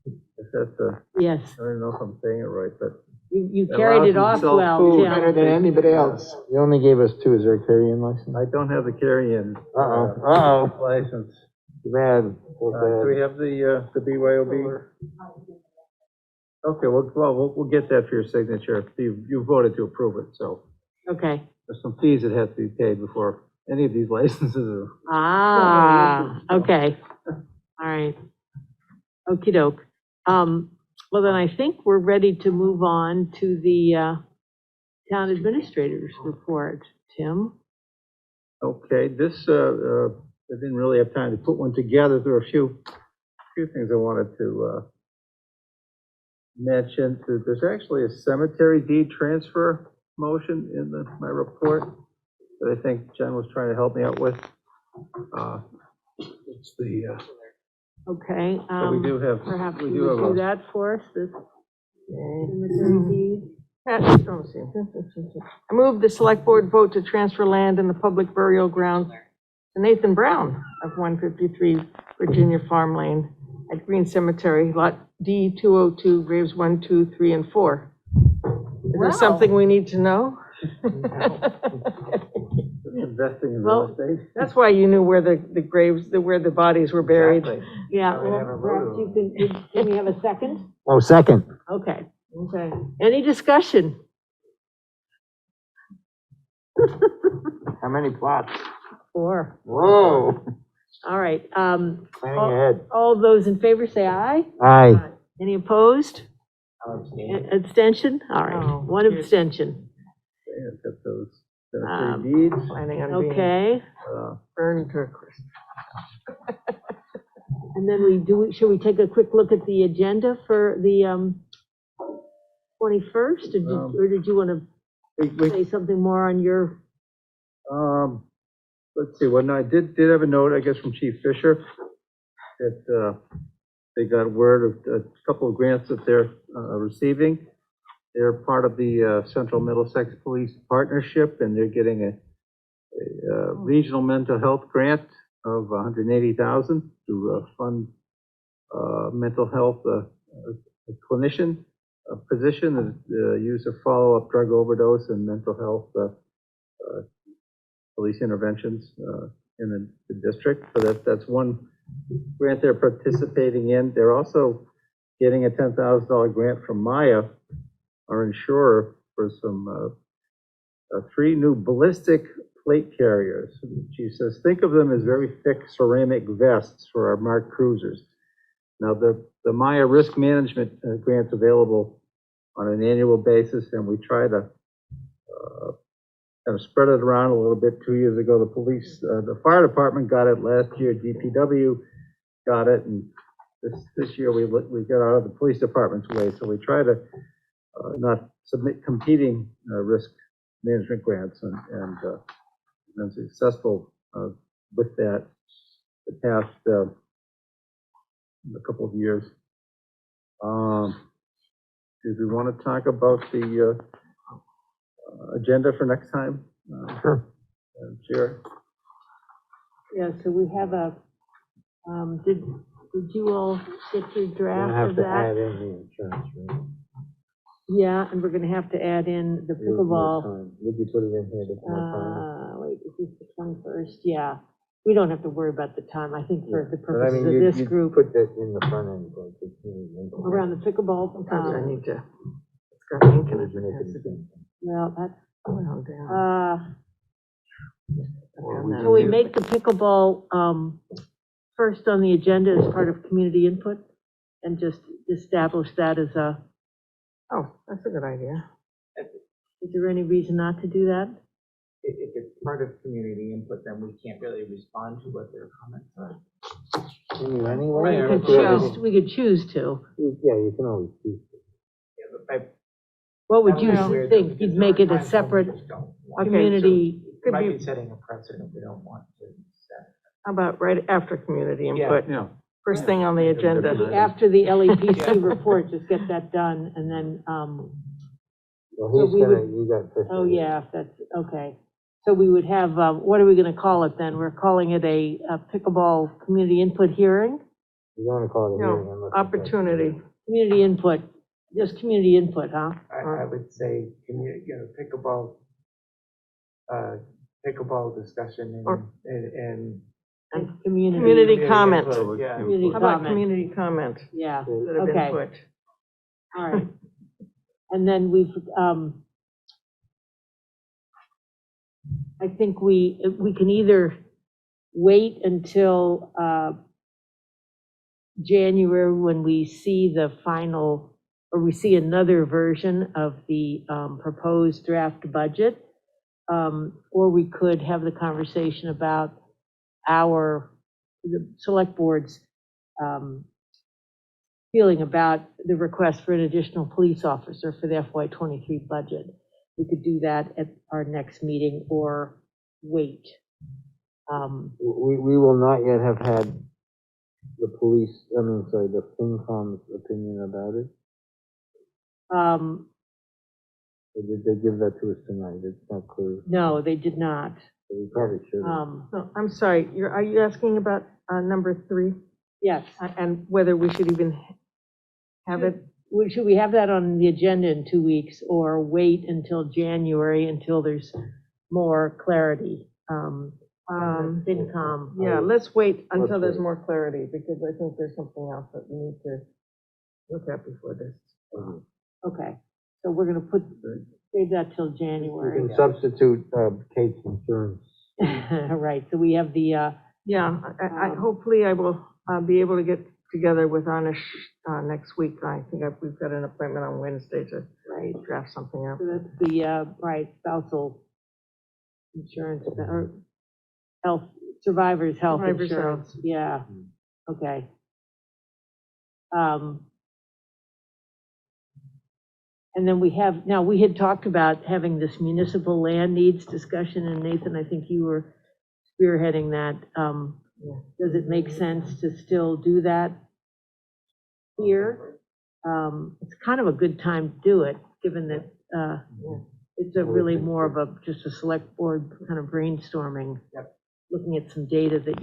if that's yes, I don't know if I'm saying it right, but you Allows carried it you to off sell well, food Tim. Better than anybody else. You only gave us 2, is there a carry-in license? I don't have the carry-in. Uh-oh. License. Too bad, so Do we bad. have the BYOB? Okay, we'll get that for your signature. You voted to approve it, so Okay. there's some fees that have to be paid before any of these licenses are. Ah, okay. All right. Okey doke. Well, then I think we're ready to move on to the town administrator's report. Tim? Okay, this, I didn't really have time to put one together. There are a few things I wanted to mention. There's actually a cemetery deed transfer motion in my report that I think Jen was trying to help me out with. It's the, Okay. so we do have, Perhaps we you do would have do a, that for us, this cemetery deed? I move the select board vote to transfer land in the public burial ground to Nathan Brown of 153 Virginia Farm Lane at Green Cemetery, Lot D 202, graves 1, 2, 3, and 4. Is there something we need to know? investing in Well, real estate. That's why you knew where the graves, where the bodies were buried. Exactly. Yeah, I well, never perhaps wrote you can we have a second? Oh, second. Okay, okay. Any discussion? How many plots? 4. Whoa, All right, planning ahead. all those in favor say aye. Aye. Any opposed? I'll abstain. Abstention? All right, Oh, one abstention. Yeah, got those Um, cemetery deeds. Planning on being Okay, burned to a crisp. and then should we take a quick look at the agenda for the 21st? Or did you want to We, say something more on your, let's see, well, no, I did have a note, I guess, from Chief Fisher, that, they got word of a couple of grants that they're, receiving. They're part of the, Central Middlesex Police Partnership, and they're getting a regional mental health grant of $180,000 to, fund, mental health, a clinician position, the use of follow-up drug overdose and mental health, police interventions in the district. So that's one grant they're participating in. They're also getting a $10,000 grant from Maya, our insurer, for some 3 new ballistic plate carriers. She says, think of them as very thick ceramic vests for our marked cruisers. Now, the Maya risk management grant's available on an annual basis, and we try to kind of spread it around a little bit. 2 years ago, the police, the fire department got it. Last year, DPW got it, and this year we got out of the police department's way. So we try to not submit competing risk management grants, and been successful with that the past a couple of years. do we want to talk about the agenda for next time? Sure. Chair? Yeah, so we have a, did you all get your draft of that? in the insurance, right? Yeah, and we're gonna have to add in the pickleball. Would you put it in here to more time? Wait, is this the 21st? Yeah, we don't have to worry about the time, I think for the But I purposes mean, of you, this you group, put that in the front end, like, it's, around the pickleball, Sometimes I need to, it's got ink in it. It has to be- well, that's, well down. Or we can we make the pickleball, first on the agenda as part of community input? And just establish that as a, Oh, that's a good idea. is there any reason not to do that? If it's part of community input, then we can't really respond to what their comments are. Can you anyway? We could choose to. Yeah, you can always choose. Yeah, but What would that you would be weird, think? because You'd there make are it a times when we separate just don't want community, to. Could Might be- be setting a precedent we don't want to set. How about right after community input? Yeah. First thing on the agenda. after the LEPC report, just get that done, and then, Well, So he's we gonna, would- you got Fisher. oh, yeah, that's, okay. So we would have, what are we gonna call it then? We're calling it a pickleball community input hearing? You don't wanna call it a hearing No, unless. it's- opportunity. Community input, just community input, huh? I would say, pickleball discussion Or- and. And community, Community comment. input, Yeah. community How about comment, community comment? yeah, Instead of okay, input. all right. And then we've, I think we can either wait until, January when we see the final, or we see another version of the, proposed draft budget. Or we could have the conversation about the select board's, feeling about the request for an additional police officer for the FY23 budget. We could do that at our next meeting or wait. We will not yet have had the the FinCom's opinion about it. Um, Or did they give that to us tonight? It's not clear. No, they did not. So we probably should. No, I'm sorry, are you asking about number 3? Yes. And whether we should even have it? Should we have that on the agenda in 2 weeks, or wait until January until there's more clarity? FinCom. Yeah, let's wait until there's wait. more clarity, because I think there's something else that we need to look at before this. Okay, so we're gonna save that till You January. can substitute Kate's insurance. Right, so we have the, Yeah, hopefully I will be able to get together with Anish next week. I think we've got an appointment on Wednesday to right, draft something up. so that's the, right, spousal insurance, or health, survivors' health Survivors' insurance, yeah, okay. And then we had talked about having this municipal land needs discussion, and Nathan, I think you were spearheading that. Does it make sense to still do that here? It's kind of a good time to do it, given that, it's a really more of just a select board kind of brainstorming. Yep. Looking at some data that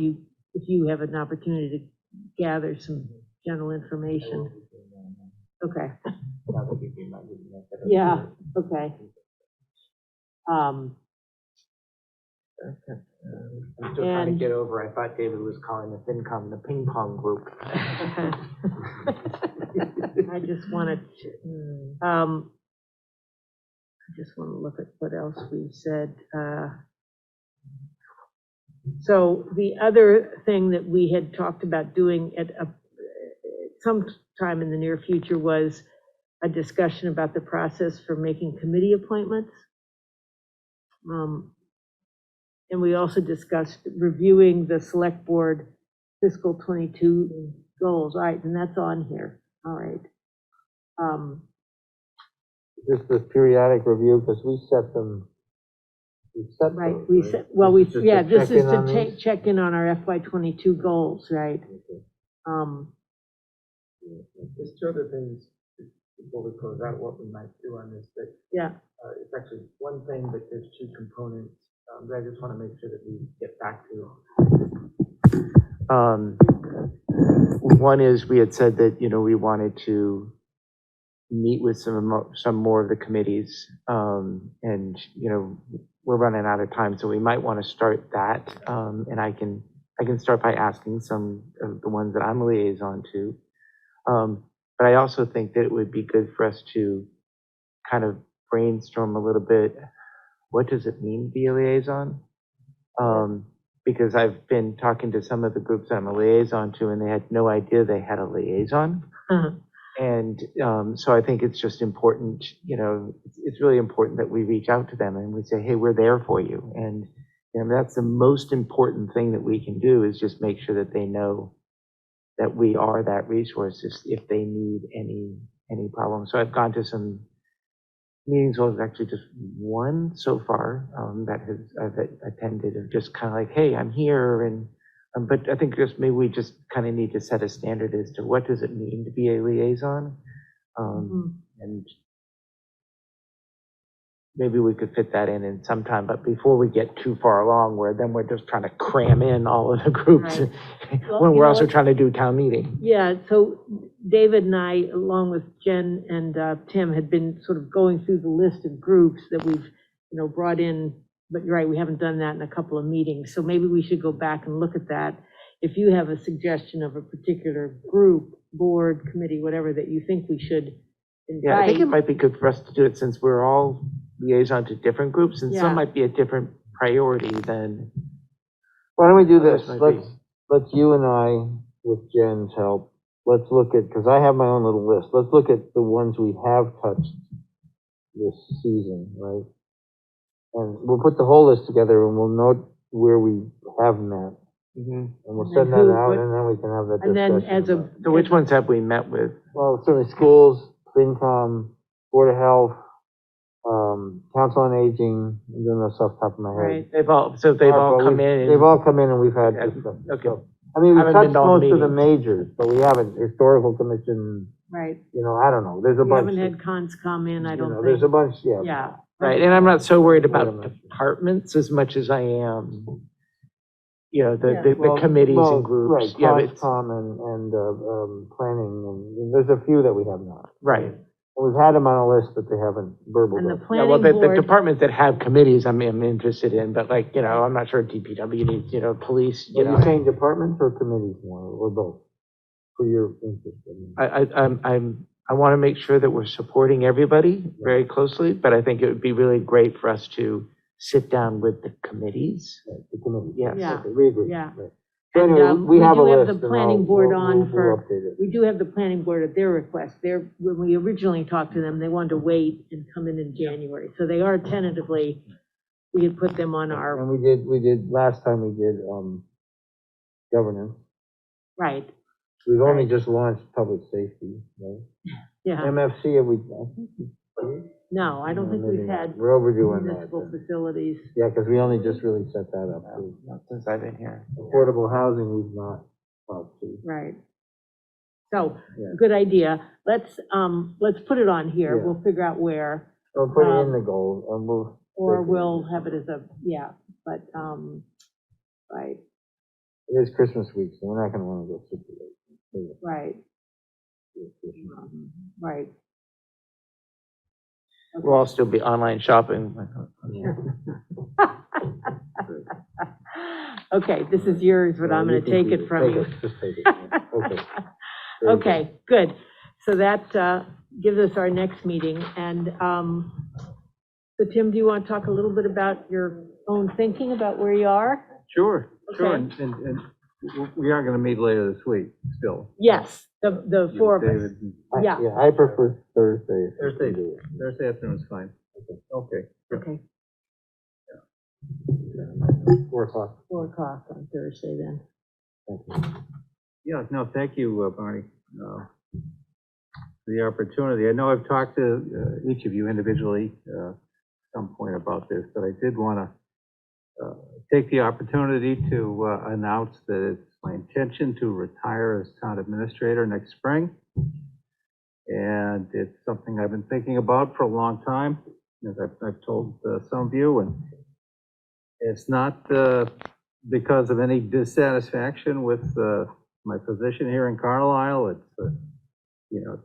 if you have an opportunity to gather some general information. Okay. That would be my method. Yeah, okay. I'm still trying to And- get over, I thought David was calling the FinCom the ping pong group. I just wanted to, I just want to look at what else we said. So the other thing that we had talked about doing at some time in the near future was a discussion about the process for making committee appointments. And we also discussed reviewing the select board fiscal 22 goals, all right, and that's on here, all right. Just the periodic review, because we set them. Right, those, we right? said, well, This is just to this check is in to on these? check in on our FY22 goals, right? Okay. There's two other things, before we close out, what we might do on this, but Yeah, it's actually one thing, but there's two components that I just want to make sure that we get back to. One is we had said that, we wanted to meet with some more of the committees, and, we're running out of time, so we might want to start that, and I can start by asking some of the ones that I'm a liaison to. But I also think that it would be good for us to kind of brainstorm a little bit, what does it mean to be a liaison? Because I've been talking to some of the groups I'm a liaison to, and they had no idea they had a liaison. Uh-huh. And so I think it's just important, it's really important that we reach out to them and we say, hey, we're there for you. And that's the most important thing that we can do, is just make sure that they know that we are that resource if they need any problem. So I've gone to some meetings, well, it's actually just one so far that I've attended, of just kind of like, hey, I'm here. And but I think just maybe we just kind of need to set a standard as to what does it mean to be a liaison, and maybe we could fit that in sometime. But before we get too far along, where then we're just trying to cram in all of the groups, Right. Well, when you we're know also what? trying to do town meeting. Yeah, so David and I, along with Jen and Tim, had been sort of going through the list of groups that we've, brought in, but you're right, we haven't done that in a couple of meetings, so maybe we should go back and look at that. If you have a suggestion of a particular group, board, committee, whatever, that you think we should Yeah, I think it invite. might be good for us to do it, since we're all liaison to different groups, and Yeah. some might be a different priority than. Why don't we do this? Others might be. Let's you and I, with Jen's help, let's look at, because I have my own little list. Let's look at the ones we have touched this season, right? And we'll put the whole list together and we'll note where we have met. And we'll And send then that who- out, what- and then we can have that And then discussion. as a, about it. So which ones have we met with? Well, certainly schools, FinCom, Board of Health, Council on Aging, I'm doing this off the top of my head. right, They've all come in. They've all come in and we've had Yeah, discussions. okay. So, I mean, we Haven't been touched to all the most of the meetings. majors, but we haven't, Historical Commission, right. I don't know, there's a We bunch. haven't had cons come in, I don't There's a think. bunch, yeah. Yeah. Right, and I'm not so worried Wait a about minute. departments as much as I am, Yeah. the committees Well, and groups. Right, Yeah, but it's- CONSCOM and planning, and there's a few that we have not. Right. And we've had them on a list, but they haven't verbal. And the them. Yeah, well, planning the board, departments that have committees, I'm interested in, but I'm not sure DPW needs, police, Are you saying departments or committees more, or both? For your interest, I mean. I want to make sure that we're supporting everybody very closely, but I think it would be really great for us to sit down with the committees. Right, the committee. Yes. Yeah. Okay, we agree. Yeah. Right. So And, anyway, we have a do have list. the and planning I'll- board we'll- on we'll for, update it. we do have the planning board at their request. When we originally talked to them, they wanted to wait and come in January. So they are tentatively, we had put them on our, And we did, last time we did, governance. right, We've only just launched public safety, right? yeah. MFC, have we? I think we- No, I don't think maybe we've not. had We're overdue on that. municipal then. facilities. Yeah, because we only just really set that up. too. Not since I've been here. Affordable housing, we've not talked to. Right. So, Yeah. good idea. Let's put it on here. Yeah. We'll figure out where, So put it in the goal, and we'll. or we'll have it as a, yeah, but, right, It is Christmas week, so we're not gonna wanna go super late. right, right. We'll all still be online shopping. Okay, this is yours, but I'm gonna take it from you. Just take it, yeah. Okay. Very good. Okay, good. So that gives us our next meeting. And so Tim, do you want to talk a little bit about your own thinking about where you are? Sure, sure, Okay. and we are gonna meet later this week, still. Yes, the four of us. David and- Yeah. Yeah, I prefer Thursday. if we Thursday, can do it. Thursday afternoon's fine. Okay. Okay, 4:00. 4 o'clock on Thursday then. Thank you. Yeah, no, thank you, Barney, for the opportunity. I know I've talked to each of you individually at some point about this, but I did want to take the opportunity to announce that it's my intention to retire as town administrator next spring. And it's something I've been thinking about for a long time, as I've told some of you, and it's not because of any dissatisfaction with my position here in Carlisle. It's, you know,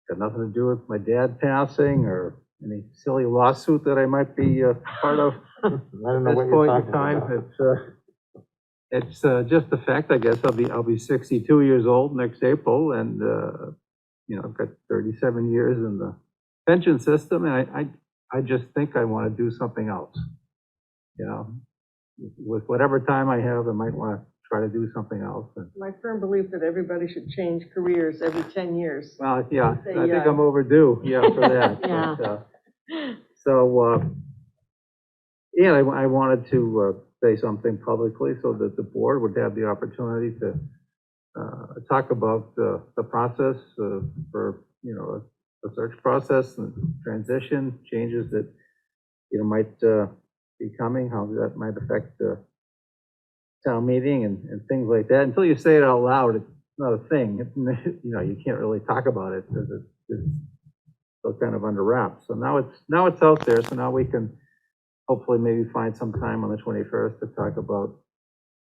got nothing to do with my dad passing or any silly lawsuit that I might be part of I at don't know this what you're point talking in time. about. It's just the fact, I guess, I'll be 62 years old next April, and, you know, I've got 37 years in the pension system, and I just think I want to do something else. You know, with whatever time I have, I might want to try to do something else. And, My firm belief that everybody should change careers every 10 years. well, yeah, Say, I think I'm overdue, yeah, for that. Yeah. But, so, yeah, I wanted to say something publicly so that the board would have the opportunity to talk about the process for, you know, the search process and transition, changes that, you know, might be coming, how that might affect the town meeting and things like that. Until you say it out loud, it's not a thing. You know, you can't really talk about it because it's still kind of under wraps. So now it's out there, so now we can hopefully maybe find some time on the 21st to talk about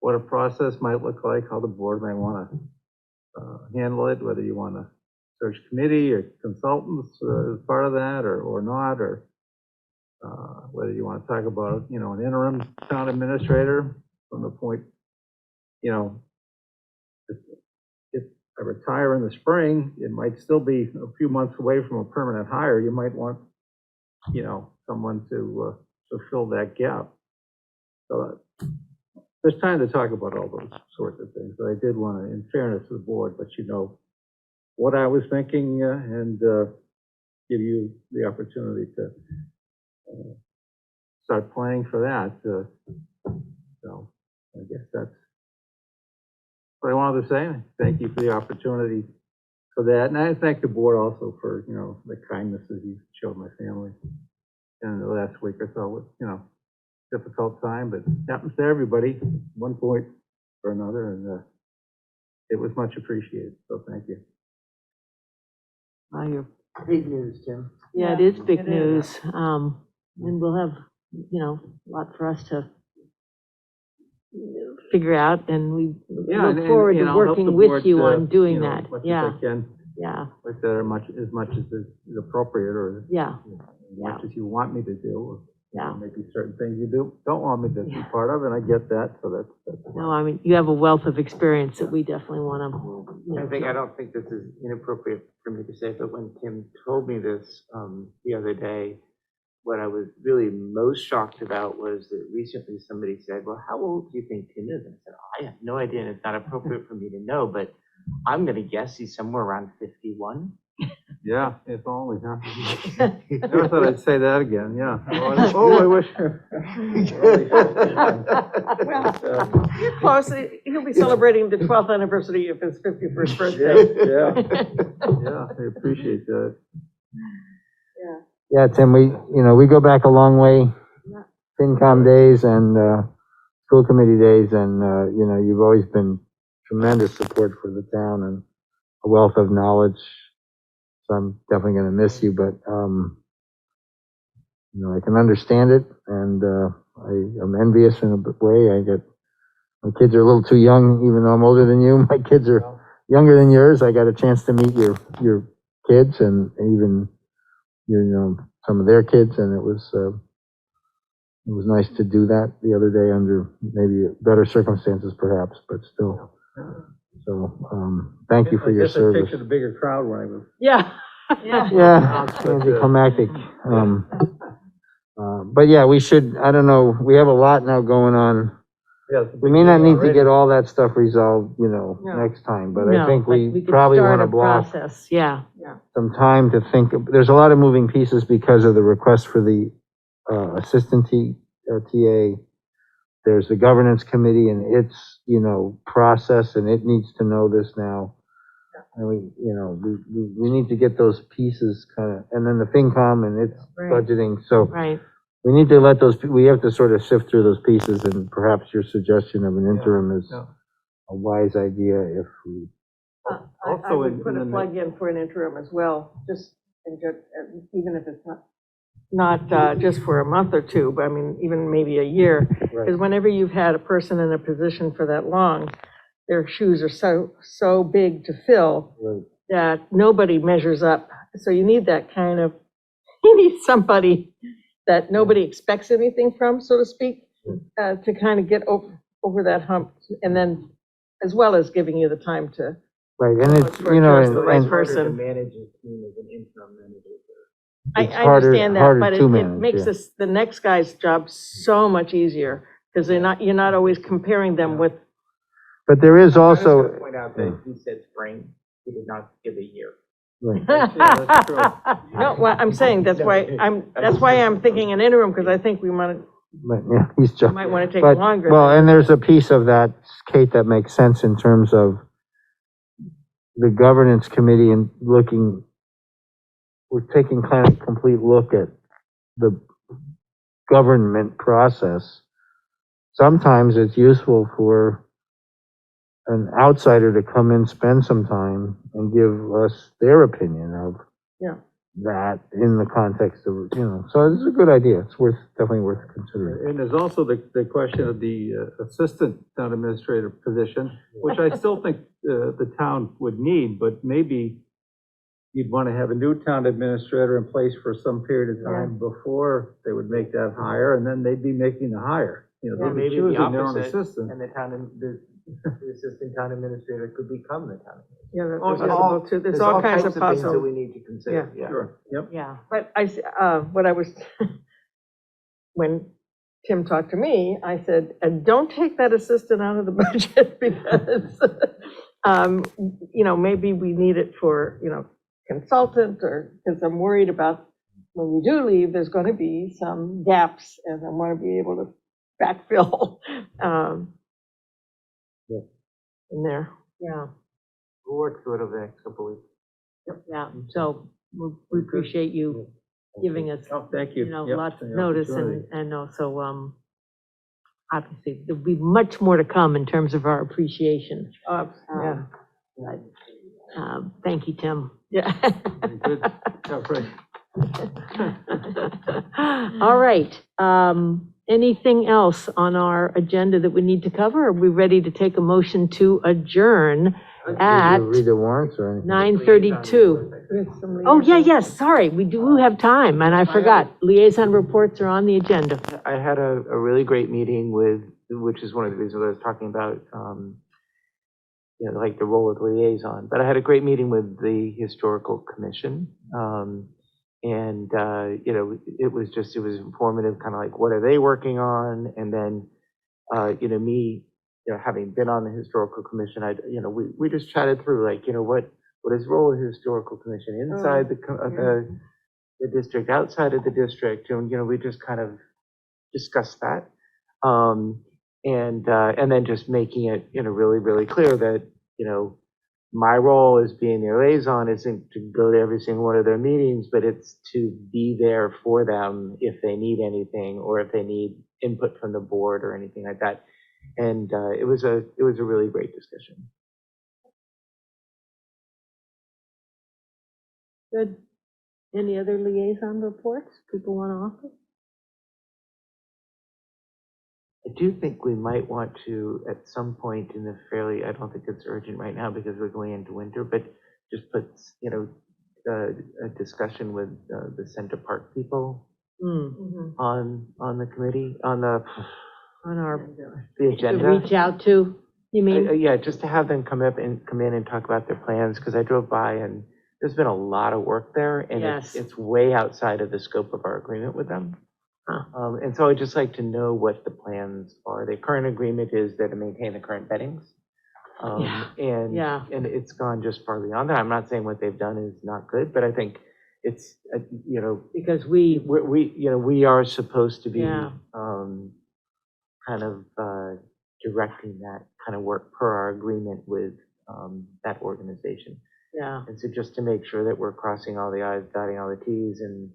what a process might look like, how the board might want to handle it, whether you want a search committee or consultants as part of that or not, or whether you want to talk about, you know, an interim town administrator from the point, you know, if I retire in the spring, it might still be a few months away from a permanent hire. You might want, you know, someone to fill that gap. So there's time to talk about all those sorts of things. But I did want to, in fairness to the board, let you know what I was thinking and give you the opportunity to start planning for that. So I guess that's what I wanted to say. Thank you for the opportunity for that. And I thank the board also for, you know, the kindnesses you showed my family in the last week or so. With, you know, difficult time, but it happens to everybody at one point or another, and it was much appreciated. So thank you. Big news, Tim. Yeah, it is big it is. news. And we'll have, you know, a lot for us to figure out, and we Yeah, look forward and to I'll help working the with board, you on doing you know, that. as much Yeah, as I can, yeah, like that, as much as is appropriate, or yeah, as much as you want me to do. Or, yeah. maybe certain things you don't want me to be part of, and I get that. So that's No, I mean, you have a wealth of experience that we definitely want to, you know. I don't think this is inappropriate for me to say, but when Tim told me this the other day, what I was really most shocked about was that recently somebody said, well, how old do you think Tim is? And I said, oh, I have no idea, and it's not appropriate for me to know, but I'm going to guess he's somewhere around 51. yeah, if only, huh? I never thought I'd say that again. Yeah. Oh, I wish. Well, you're close. He'll be celebrating the 12th anniversary of his 51st birthday. Yeah, I appreciate that. Yeah, Tim, we go back a long way, FinCom days and school committee days, and, you know, you've always been tremendous support for the town and a wealth of knowledge. So I'm definitely going to miss you, but, you know, I can understand it, and I'm envious in a way. My kids are a little too young, even though I'm older than you. My kids are younger than yours. I got a chance to meet your kids and even, you know, some of their kids, and it was nice to do that the other day under maybe better circumstances perhaps, but still. So, thank you for your service. I pictured a bigger crowd when I was. Yeah. Yeah. Yeah, anticlimactic. But yeah, we should, I don't know, we have a lot now going on. Yeah, We may not need to get all that stuff resolved, you know, No. next time, but No, I think but we could probably start want to a block process. Yeah, some time to think. There's a lot of moving pieces because of the request for the assistant TA. There's the governance committee and its, you know, process, and it needs to know this now. And we need to get those pieces kind of, and then the FinCom and its Right. budgeting. So right. we need to let we have to sort of sift through those pieces, and perhaps your suggestion of an interim is a wise idea if we. I Also, would put a plug in for an interim as well, even if it's not just for a month or two, but I mean, even maybe a year. Because whenever you've had a person in a position for that long, their shoes are so big to fill that nobody measures up. So you need that kind of, you need somebody that nobody expects anything from, so to speak, to kind of get over that hump, and then, as well as giving you the time to. Right, and it's, to you know, adjust the right and person. Manage a team as an interim manager. I it's harder- understand that, harder but to it manage, makes yeah. this, the next guy's job so much easier, because you're not always comparing them with. But there is I was gonna also, point out that he said spring, he did not give a year. right. that's true. No, well, I'm saying, that's why I'm thinking an interim, because I think we might But, yeah, he's just, want to take but, longer. well, and there's a piece of that, Kate, that makes sense in terms of the governance committee and we're taking kind of a complete look at the government process. Sometimes it's useful for an outsider to come in, spend some time, and give us their opinion of Yeah. that in the context of, so it's a good idea. It's definitely worth considering. And there's also the question of the assistant town administrator position, which I still think the town would need, but maybe you'd want to have a new town administrator in place for some period of time before they would make that hire, and then they'd be making the hire. Or They'd be maybe the choosing their own opposite, assistant. and the assistant town administrator could become the town administrator. Yeah, that's There's possible too. There's all kinds of things that possible. we need to consider, yeah. Sure, yep. Yeah. But when Tim talked to me, I said, and don't take that assistant out of the budget because, maybe we need it for, consultant, or, because I'm worried about when you do leave, there's going to be some gaps, and I want to be able to backfill in there. Yeah, We'll work through it over the next couple of weeks. yeah. So we appreciate you giving us, Oh, thank you. Yep, lots of for the notice, opportunity. and also, obviously, there'll be much more to come in terms of our appreciation. Yeah. Thank you, Tim. Yeah. Very good. Yeah, right. All right. Anything else on our agenda that we need to cover? Are we ready to take a motion to adjourn at Did you read the warrants or anything? 9:32? Oh, yes, sorry, we do have time, and I forgot. Liaison reports are on the agenda. I had a really great meeting which is one of the reasons I was talking about, like the role of liaison, but I had a great meeting with the Historical Commission. And it was informative, kind of like, what are they working on? And then, me, having been on the Historical Commission, we just chatted through, like, what is the role of the Historical Commission inside the district, outside of the district, and, we just kind of discussed that. And then just making it, really, really clear that, my role as being their liaison isn't to go to every single one of their meetings, but it's to be there for them if they need anything, or if they need input from the board or anything like that. And it was a really great discussion. Good. Any other liaison reports people want to offer? I do think we might want to, at some point in the I don't think it's urgent right now because we're going into winter, but just put, a discussion with the Center Park people on the committee, on the agenda. To reach out to, you mean? Yeah, just to have them come in and talk about their plans, because I drove by and there's been a lot of work there, and Yes. it's way outside of the scope of our agreement with them. And so I'd just like to know what the plans are. The current agreement is that to maintain the current beddings. And it's gone just far beyond that. I'm not saying what they've done is not good, but I think it's, Because we are supposed to be Yeah. kind of directing that kind of work per our agreement with that organization. Yeah. And so just to make sure that we're crossing all the i's, dotting all the t's, and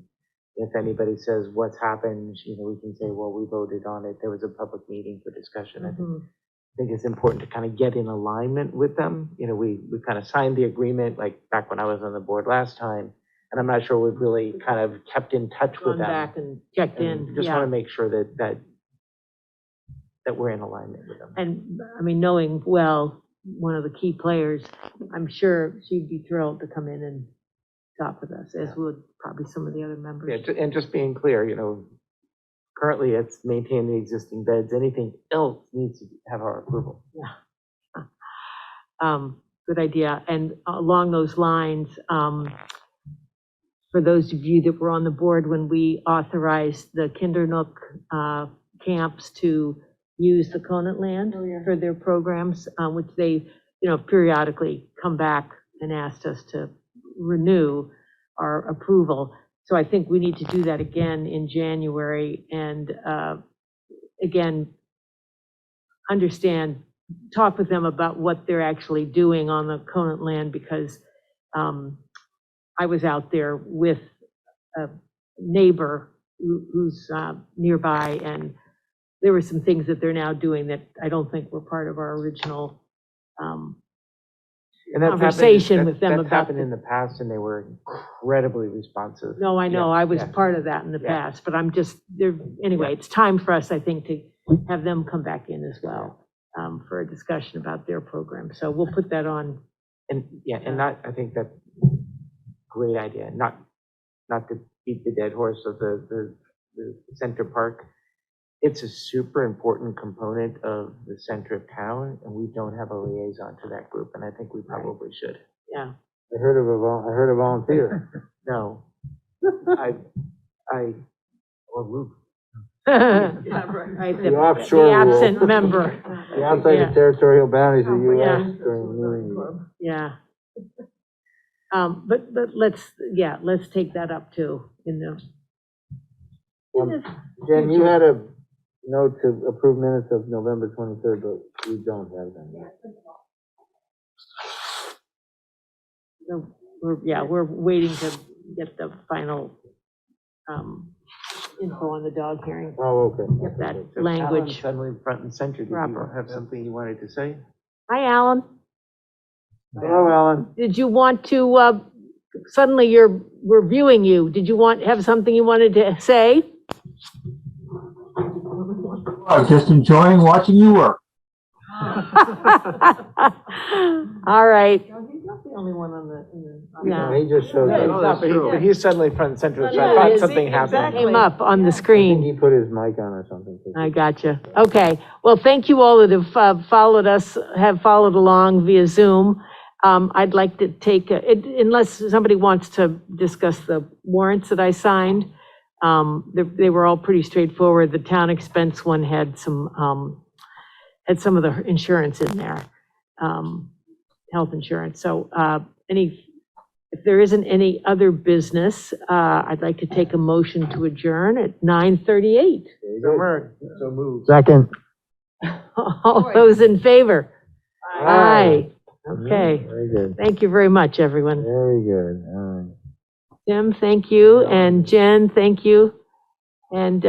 if anybody says what's happened, we can say, well, we voted on it. There was a public meeting for discussion. I think it's important to kind of get in alignment with them. You know, we kind of signed the agreement, like, back when I was on the board last time, and I'm not sure we've really kind of kept in touch with Gone them. back and checked in, And just want yeah. to make sure that we're in alignment with them. And, I mean, knowing well, one of the key players, I'm sure she'd be thrilled to come in and talk with us, as would probably some of the other members. Yeah, and just being clear, you know, currently it's maintain the existing beds. Anything else needs to have our approval. Good idea. And along those lines, for those of you that were on the board when we authorized the Kindernook camps to use the Conant land for their programs, which they, you know, periodically come back and asked us to renew our approval. So I think we need to do that again in January, and again, talk with them about what they're actually doing on the Conant land, because I was out there with a neighbor who's nearby, and there were some things that they're now doing that I don't think were part of our original And that's conversation happened, with them that's about happened the- in the past, and they were incredibly responsive. No, I know, I was yeah. part of that in the Yeah. past, but I'm just, anyway, it's time for us, I think, to have them come back in as well, for a discussion about their program. So we'll put that on. And, yeah, and I think that's great idea, not to beat the dead horse of the center park. It's a super important component of the center of town, and we don't have a liaison to that group, and I think we probably should. Yeah. I heard a volunteer. No, I, or Luke. Right, The offshore the rule. absent member, The outside Yeah. the territorial boundaries of the Yeah. US during meetings. yeah. But let's take that up too, in the. Jen, you had a note to approve minutes of November 23rd, but we don't have them yet. We're waiting to get the final info on the dog hearing. Oh, okay. Get that So language. Alan, suddenly front and center, did you Proper. have something you wanted to say? Hi, Alan. Hello, Alan. Did you want to, suddenly we're viewing you. Did you have something you wanted to say? I'm just enjoying watching you work. All right. He's not the only one on the. No. He just showed Yeah, up. but he's suddenly front and center, so Yeah, I thought is he? something happened. Exactly. Came up on the I think screen. he put his mic on or something. I gotcha. Okay. Well, thank you all that have followed us, have followed along via Zoom. I'd like to take, unless somebody wants to discuss the warrants that I signed, they were all pretty straightforward. The town expense one had some of the insurance in there, health insurance. So if there isn't any other business, I'd like to take a motion to adjourn at 9:38. So moved. Second. All those in favor? Aye. Okay. Very good. Thank you very much, everyone. Very good. All right. Tim, thank you, and Jen, thank you. And